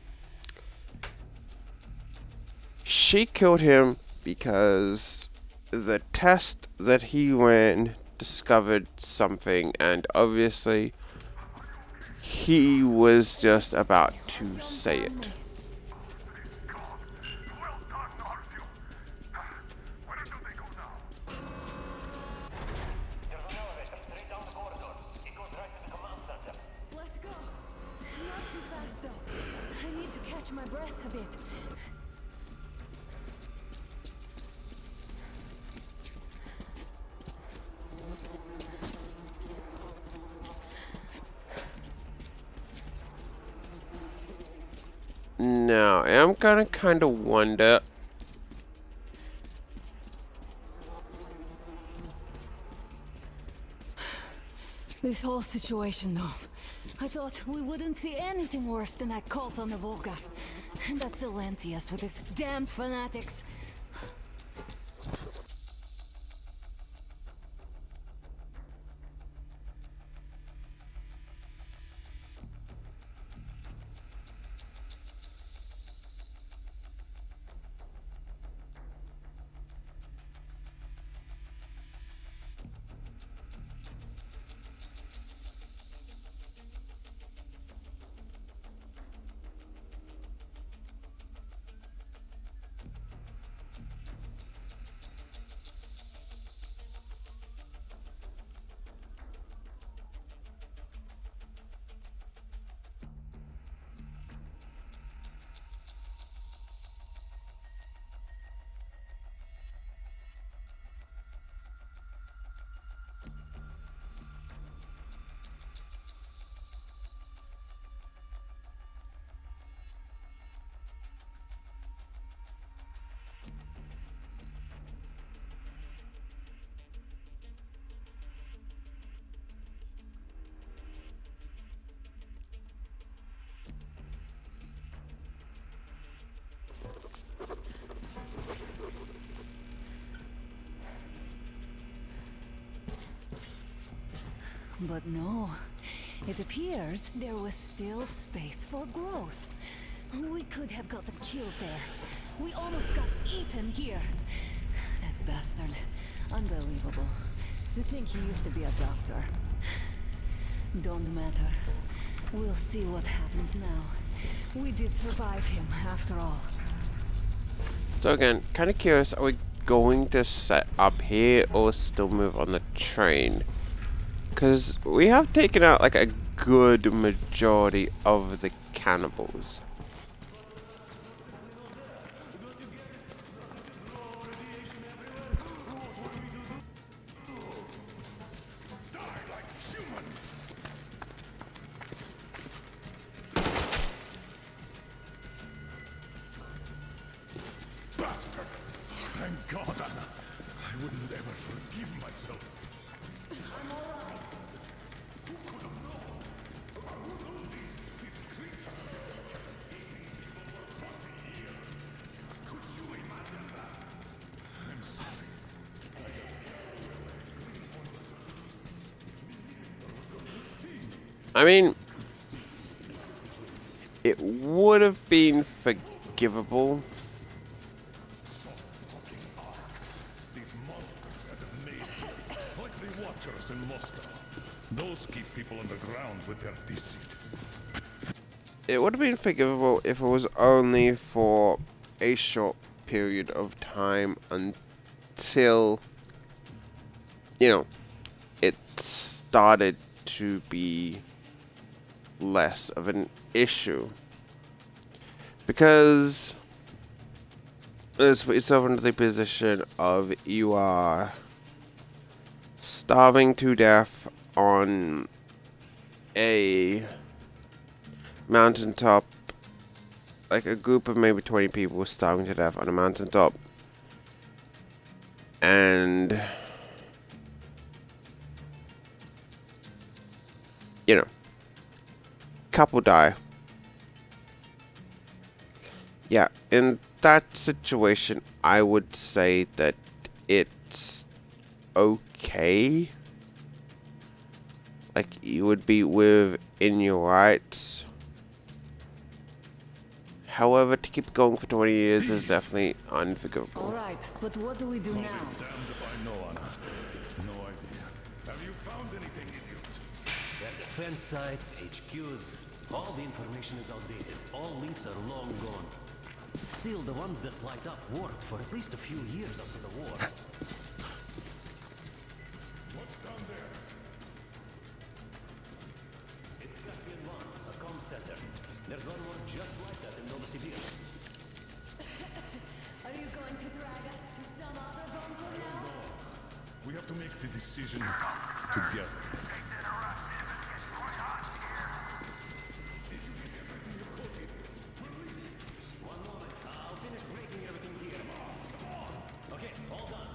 She killed him because the test that he ran discovered something, and obviously he was just about to say it. Let's go. Not too fast, though. I need to catch my breath a bit. Now, I'm gonna kind of wonder. This whole situation, though. I thought we wouldn't see anything worse than that cult on the Volga. And that Silentius with his damned fanatics. But no, it appears there was still space for growth. We could have gotten killed there. We almost got eaten here. That bastard. Unbelievable. To think he used to be a doctor. Don't matter. We'll see what happens now. We did survive him, after all. So again, kind of curious, are we going to set up here or still move on the train? Because we have taken out like a good majority of the cannibals. Thank God, Anna. I wouldn't ever forgive myself. I'm alright. Who could have known? Who knew these creatures kept eating people for 40 years? Could you imagine that? I'm sorry. I mean, it would have been forgivable. These monsters that have made here, like the Watchers in Moscow. Those keep people underground with their deceit. It would have been forgivable if it was only for a short period of time until, you know, it started to be less of an issue. Because let's put yourself into the position of you are starving to death on a mountaintop, like a group of maybe 20 people starving to death on a mountaintop, and you know, couple die. Yeah, in that situation, I would say that it's okay. Like, you would be within your rights. However, to keep going for 20 years is definitely unforgivable. Alright, but what do we do now? Damned if I know, Anna. No idea. Have you found anything, idiot? Defense sites, HQs, all the information is outdated. All links are long gone. Still, the ones that light up worked for at least a few years after the war. What's down there? It's Caspian 1, a comm center. There's one more just like that in Novosibirsk. Are you going to drag us to some other bunker now? We have to make the decision together. One moment, I'll finish breaking everything here. Okay, all done.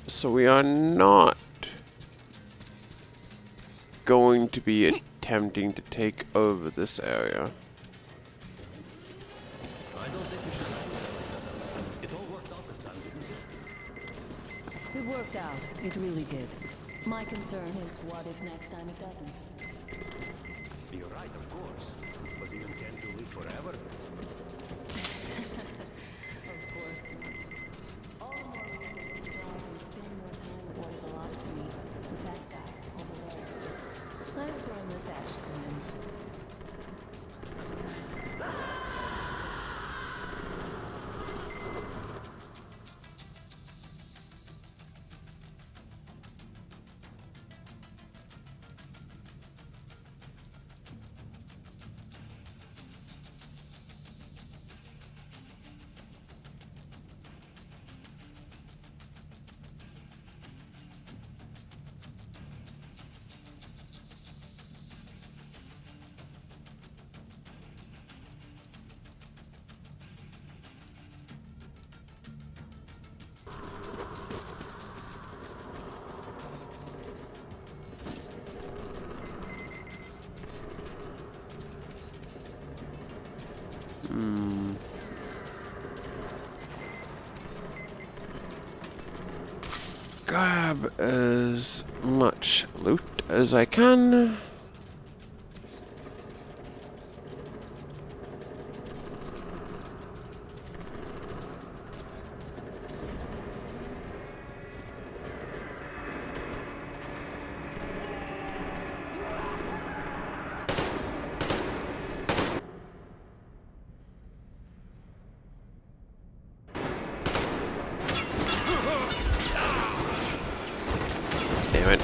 So we are not going to be attempting to take over this area. I don't think we should. It all worked out this time, didn't it? It worked out. It really did. My concern is what if next time it doesn't? You're right, of course. But do you intend to live forever? Of course not. All the more reason to strive and spend more time with what is alive to me. With that guy over there. I've grown attached to him. Grab as much loot as I can. Damn it.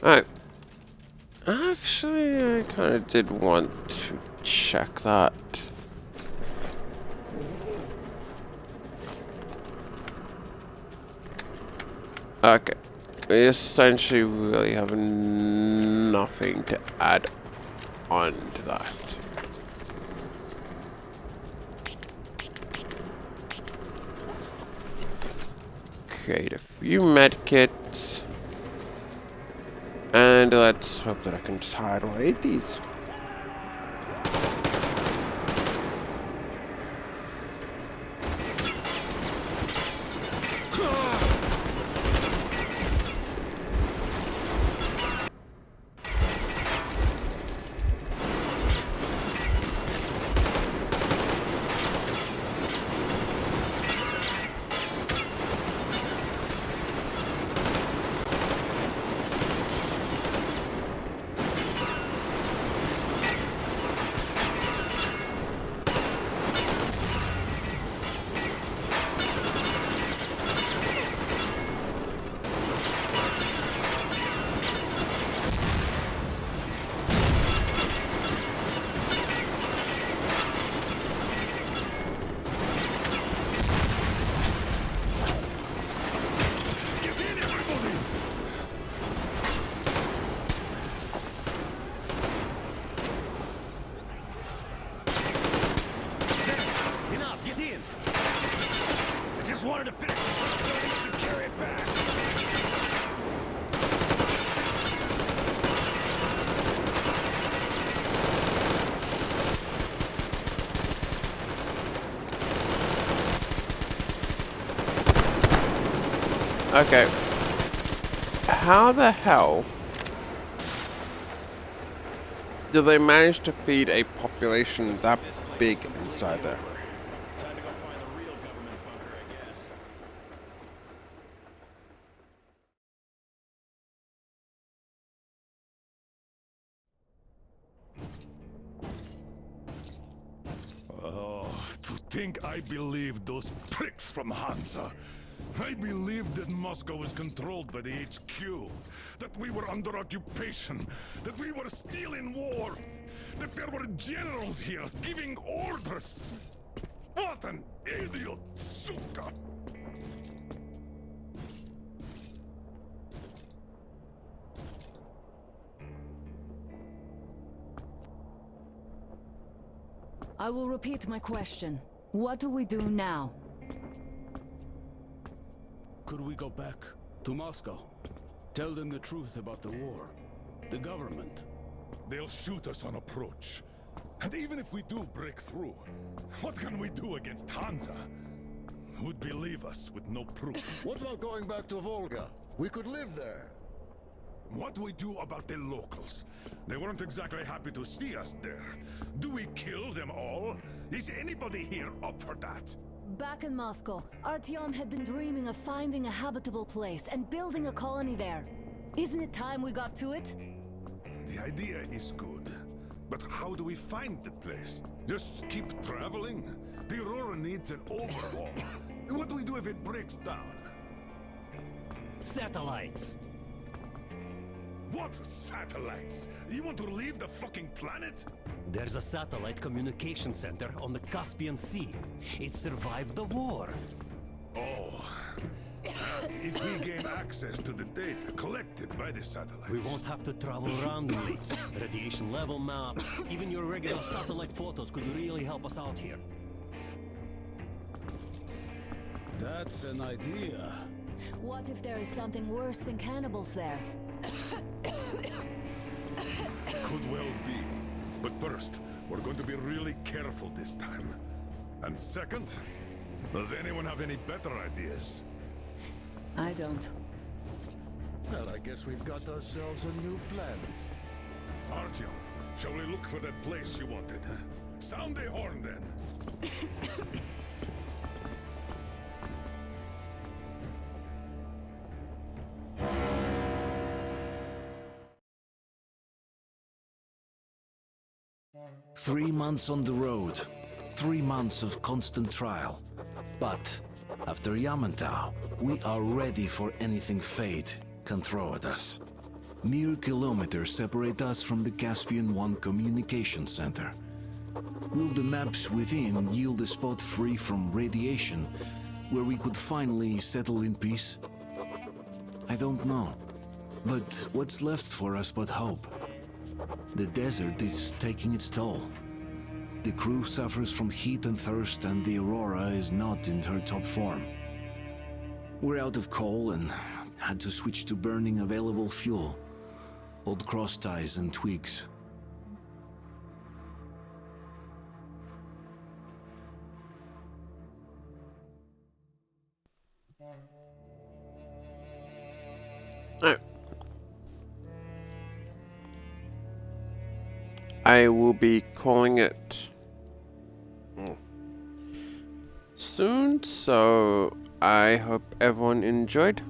Alright. Actually, I kind of did want to check that. Okay. We essentially really have nothing to add on to that. Create a few medkits. And let's hope that I can sidelight these. Wanted to finish the process and carry it back. Okay. How the hell do they manage to feed a population that big inside there? Oh, to think I believed those pricks from Hansa. I believed that Moscow was controlled by the HQ, that we were under occupation, that we were still in war, that there were generals here giving orders. What an idiot, suka! I will repeat my question. What do we do now? Could we go back to Moscow? Tell them the truth about the war. The government. They'll shoot us on approach. And even if we do break through, what can we do against Hansa? Who'd believe us with no proof? What about going back to Volga? We could live there. What do we do about the locals? They weren't exactly happy to see us there. Do we kill them all? Is anybody here up for that? Back in Moscow, Artyom had been dreaming of finding a habitable place and building a colony there. Isn't it time we got to it? The idea is good. But how do we find the place? Just keep traveling? The Aurora needs an overhaul. What do we do if it breaks down? Satellites! What satellites? You want to leave the fucking planet? There's a satellite communication center on the Caspian Sea. It survived the war. Oh. If we gain access to the data collected by the satellites... We won't have to travel randomly. Radiation level maps, even your regular satellite photos could really help us out here. That's an idea. What if there is something worse than cannibals there? Could well be. But first, we're going to be really careful this time. And second, does anyone have any better ideas? I don't. Well, I guess we've got ourselves a new plan. Artyom, shall we look for that place you wanted? Sound the horn then. 3 months on the road, 3 months of constant trial. But after Yamantau, we are ready for anything fate can throw at us. Mere kilometers separate us from the Caspian One communication center. Will the maps within yield a spot free from radiation, where we could finally settle in peace? I don't know. But what's left for us but hope? The desert is taking its toll. The crew suffers from heat and thirst, and the Aurora is not in her top form. We're out of coal and had to switch to burning available fuel. Old cross ties and twigs. I will be calling it soon, so I hope everyone enjoyed.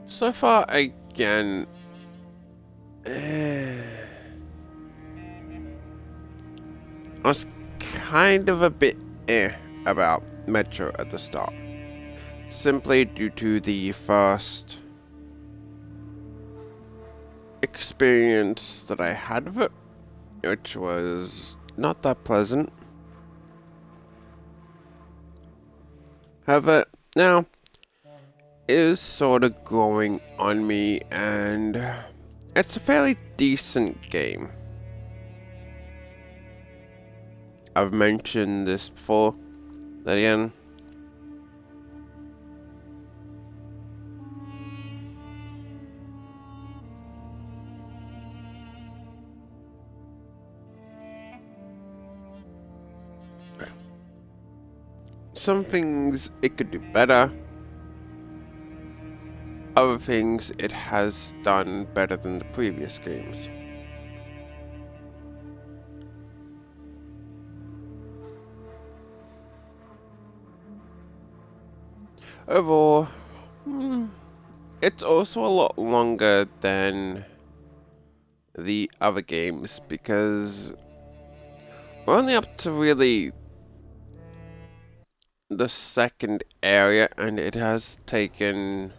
So far, again, I was kind of a bit about Metro at the start. Simply due to the first experience that I had of it, which was not that pleasant. However, now it is sort of growing on me, and it's a fairly decent game. I've mentioned this before, that again. Some things it could do better. Other things it has done better than the previous games. Overall, it's also a lot longer than the other games because we're only up to really the second area, and it has taken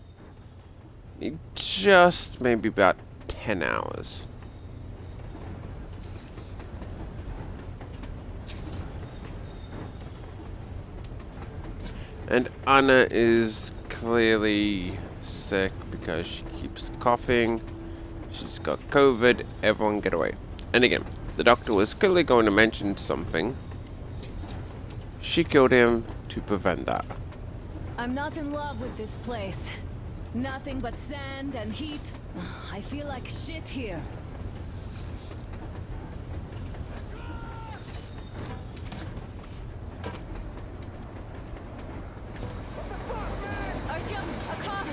just maybe about 10 hours. And Anna is clearly sick because she keeps coughing. She's got COVID. Everyone get away. And again, the doctor was clearly going to mention something. She killed him to prevent that. I'm not in love with this place. Nothing but sand and heat. I feel like shit here. Artyom, a car!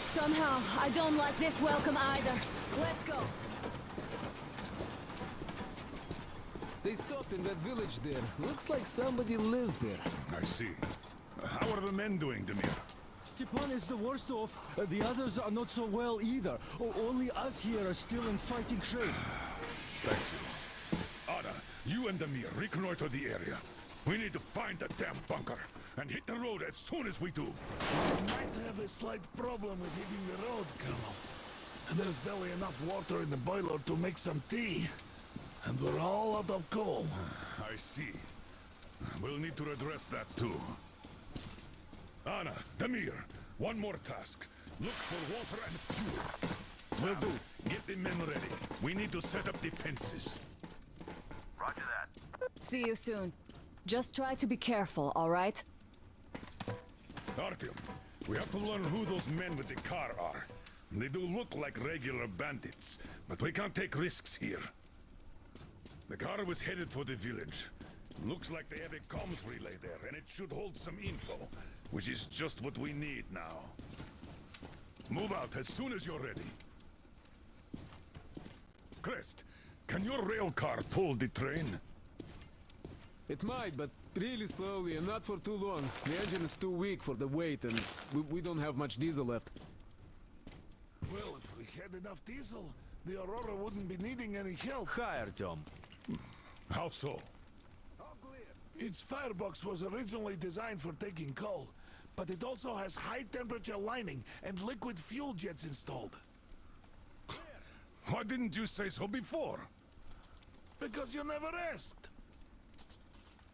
Somehow, I don't like this welcome either. Let's go. They stopped in that village there. Looks like somebody lives there. I see. How are the men doing, Demir? Stepan is the worst off. The others are not so well either. Only us here are still in fighting shape. Thank you. Ada, you and Demir reconnoiter the area. We need to find the damn bunker and hit the road as soon as we do. We might have a slight problem with hitting the road, Colonel. There's barely enough water in the boiler to make some tea. And we're all out of coal. I see. We'll need to address that too. Anna, Demir, one more task. Look for water and fuel. Will do. Get the men ready. We need to set up defenses. Roger that. See you soon. Just try to be careful, all right? Artyom, we have to learn who those men with the car are. They do look like regular bandits, but we can't take risks here. The car was headed for the village. Looks like they have a comms relay there, and it should hold some info, which is just what we need now. Move out as soon as you're ready. Crest, can your rail car pull the train? It might, but Really slowly and not for too long. The engine is too weak for the weight and we don't have much diesel left. Well, if we had enough diesel, the Aurora wouldn't be needing any help. Hi, Artyom. How so? Its firebox was originally designed for taking coal, but it also has high-temperature lining and liquid fuel jets installed. Why didn't you say so before? Because you never asked.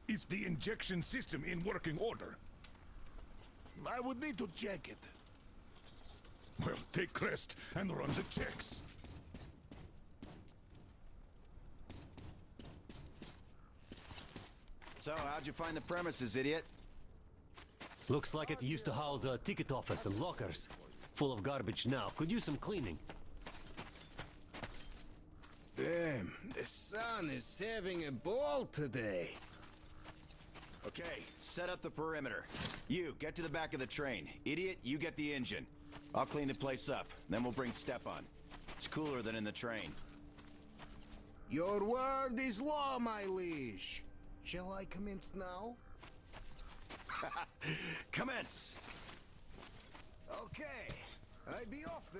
Is the injection system in working order? I would need to check it. Well, take rest and run the checks. So, how'd you find the premises, idiot? Looks like it used to house a ticket office and lockers. Full of garbage now. Could use some cleaning. Damn, the sun is having a ball today. Okay, set up the perimeter. You, get to the back of the train. Idiot, you get the engine. I'll clean the place up, then we'll bring Stepan. It's cooler than in the train. Your word is law, my liege. Shall I commence now? Commence! Okay, I be off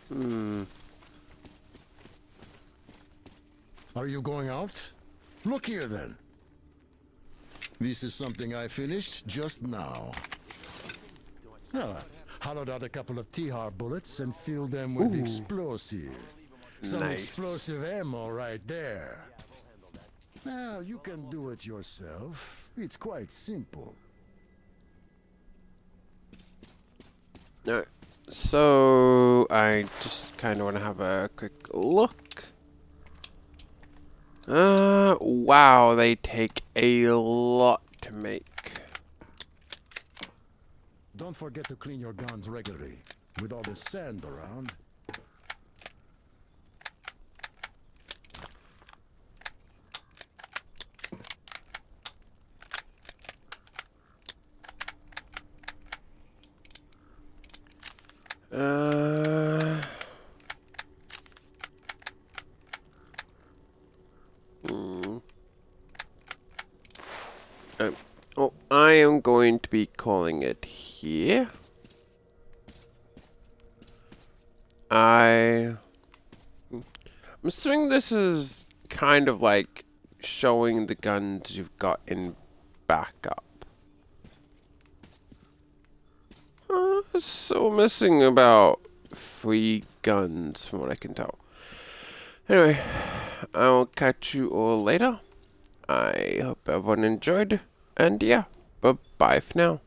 then. Are you going out? Look here then. This is something I finished just now. Hollowed out a couple of T-Har bullets and filled them with explosive. Some Nice. explosive ammo right there. Now, you can do it yourself. It's quite simple. Alright, so I just kind of want to have a quick look. Wow, they take a lot to make. Don't forget to clean your guns regularly. With all the sand around. Oh, I am going to be calling it here. I'm assuming this is kind of like showing the guns you've got in backup. So missing about 3 guns from what I can tell. Anyway, I'll catch you all later. I hope everyone enjoyed, and yeah, bye-bye for now.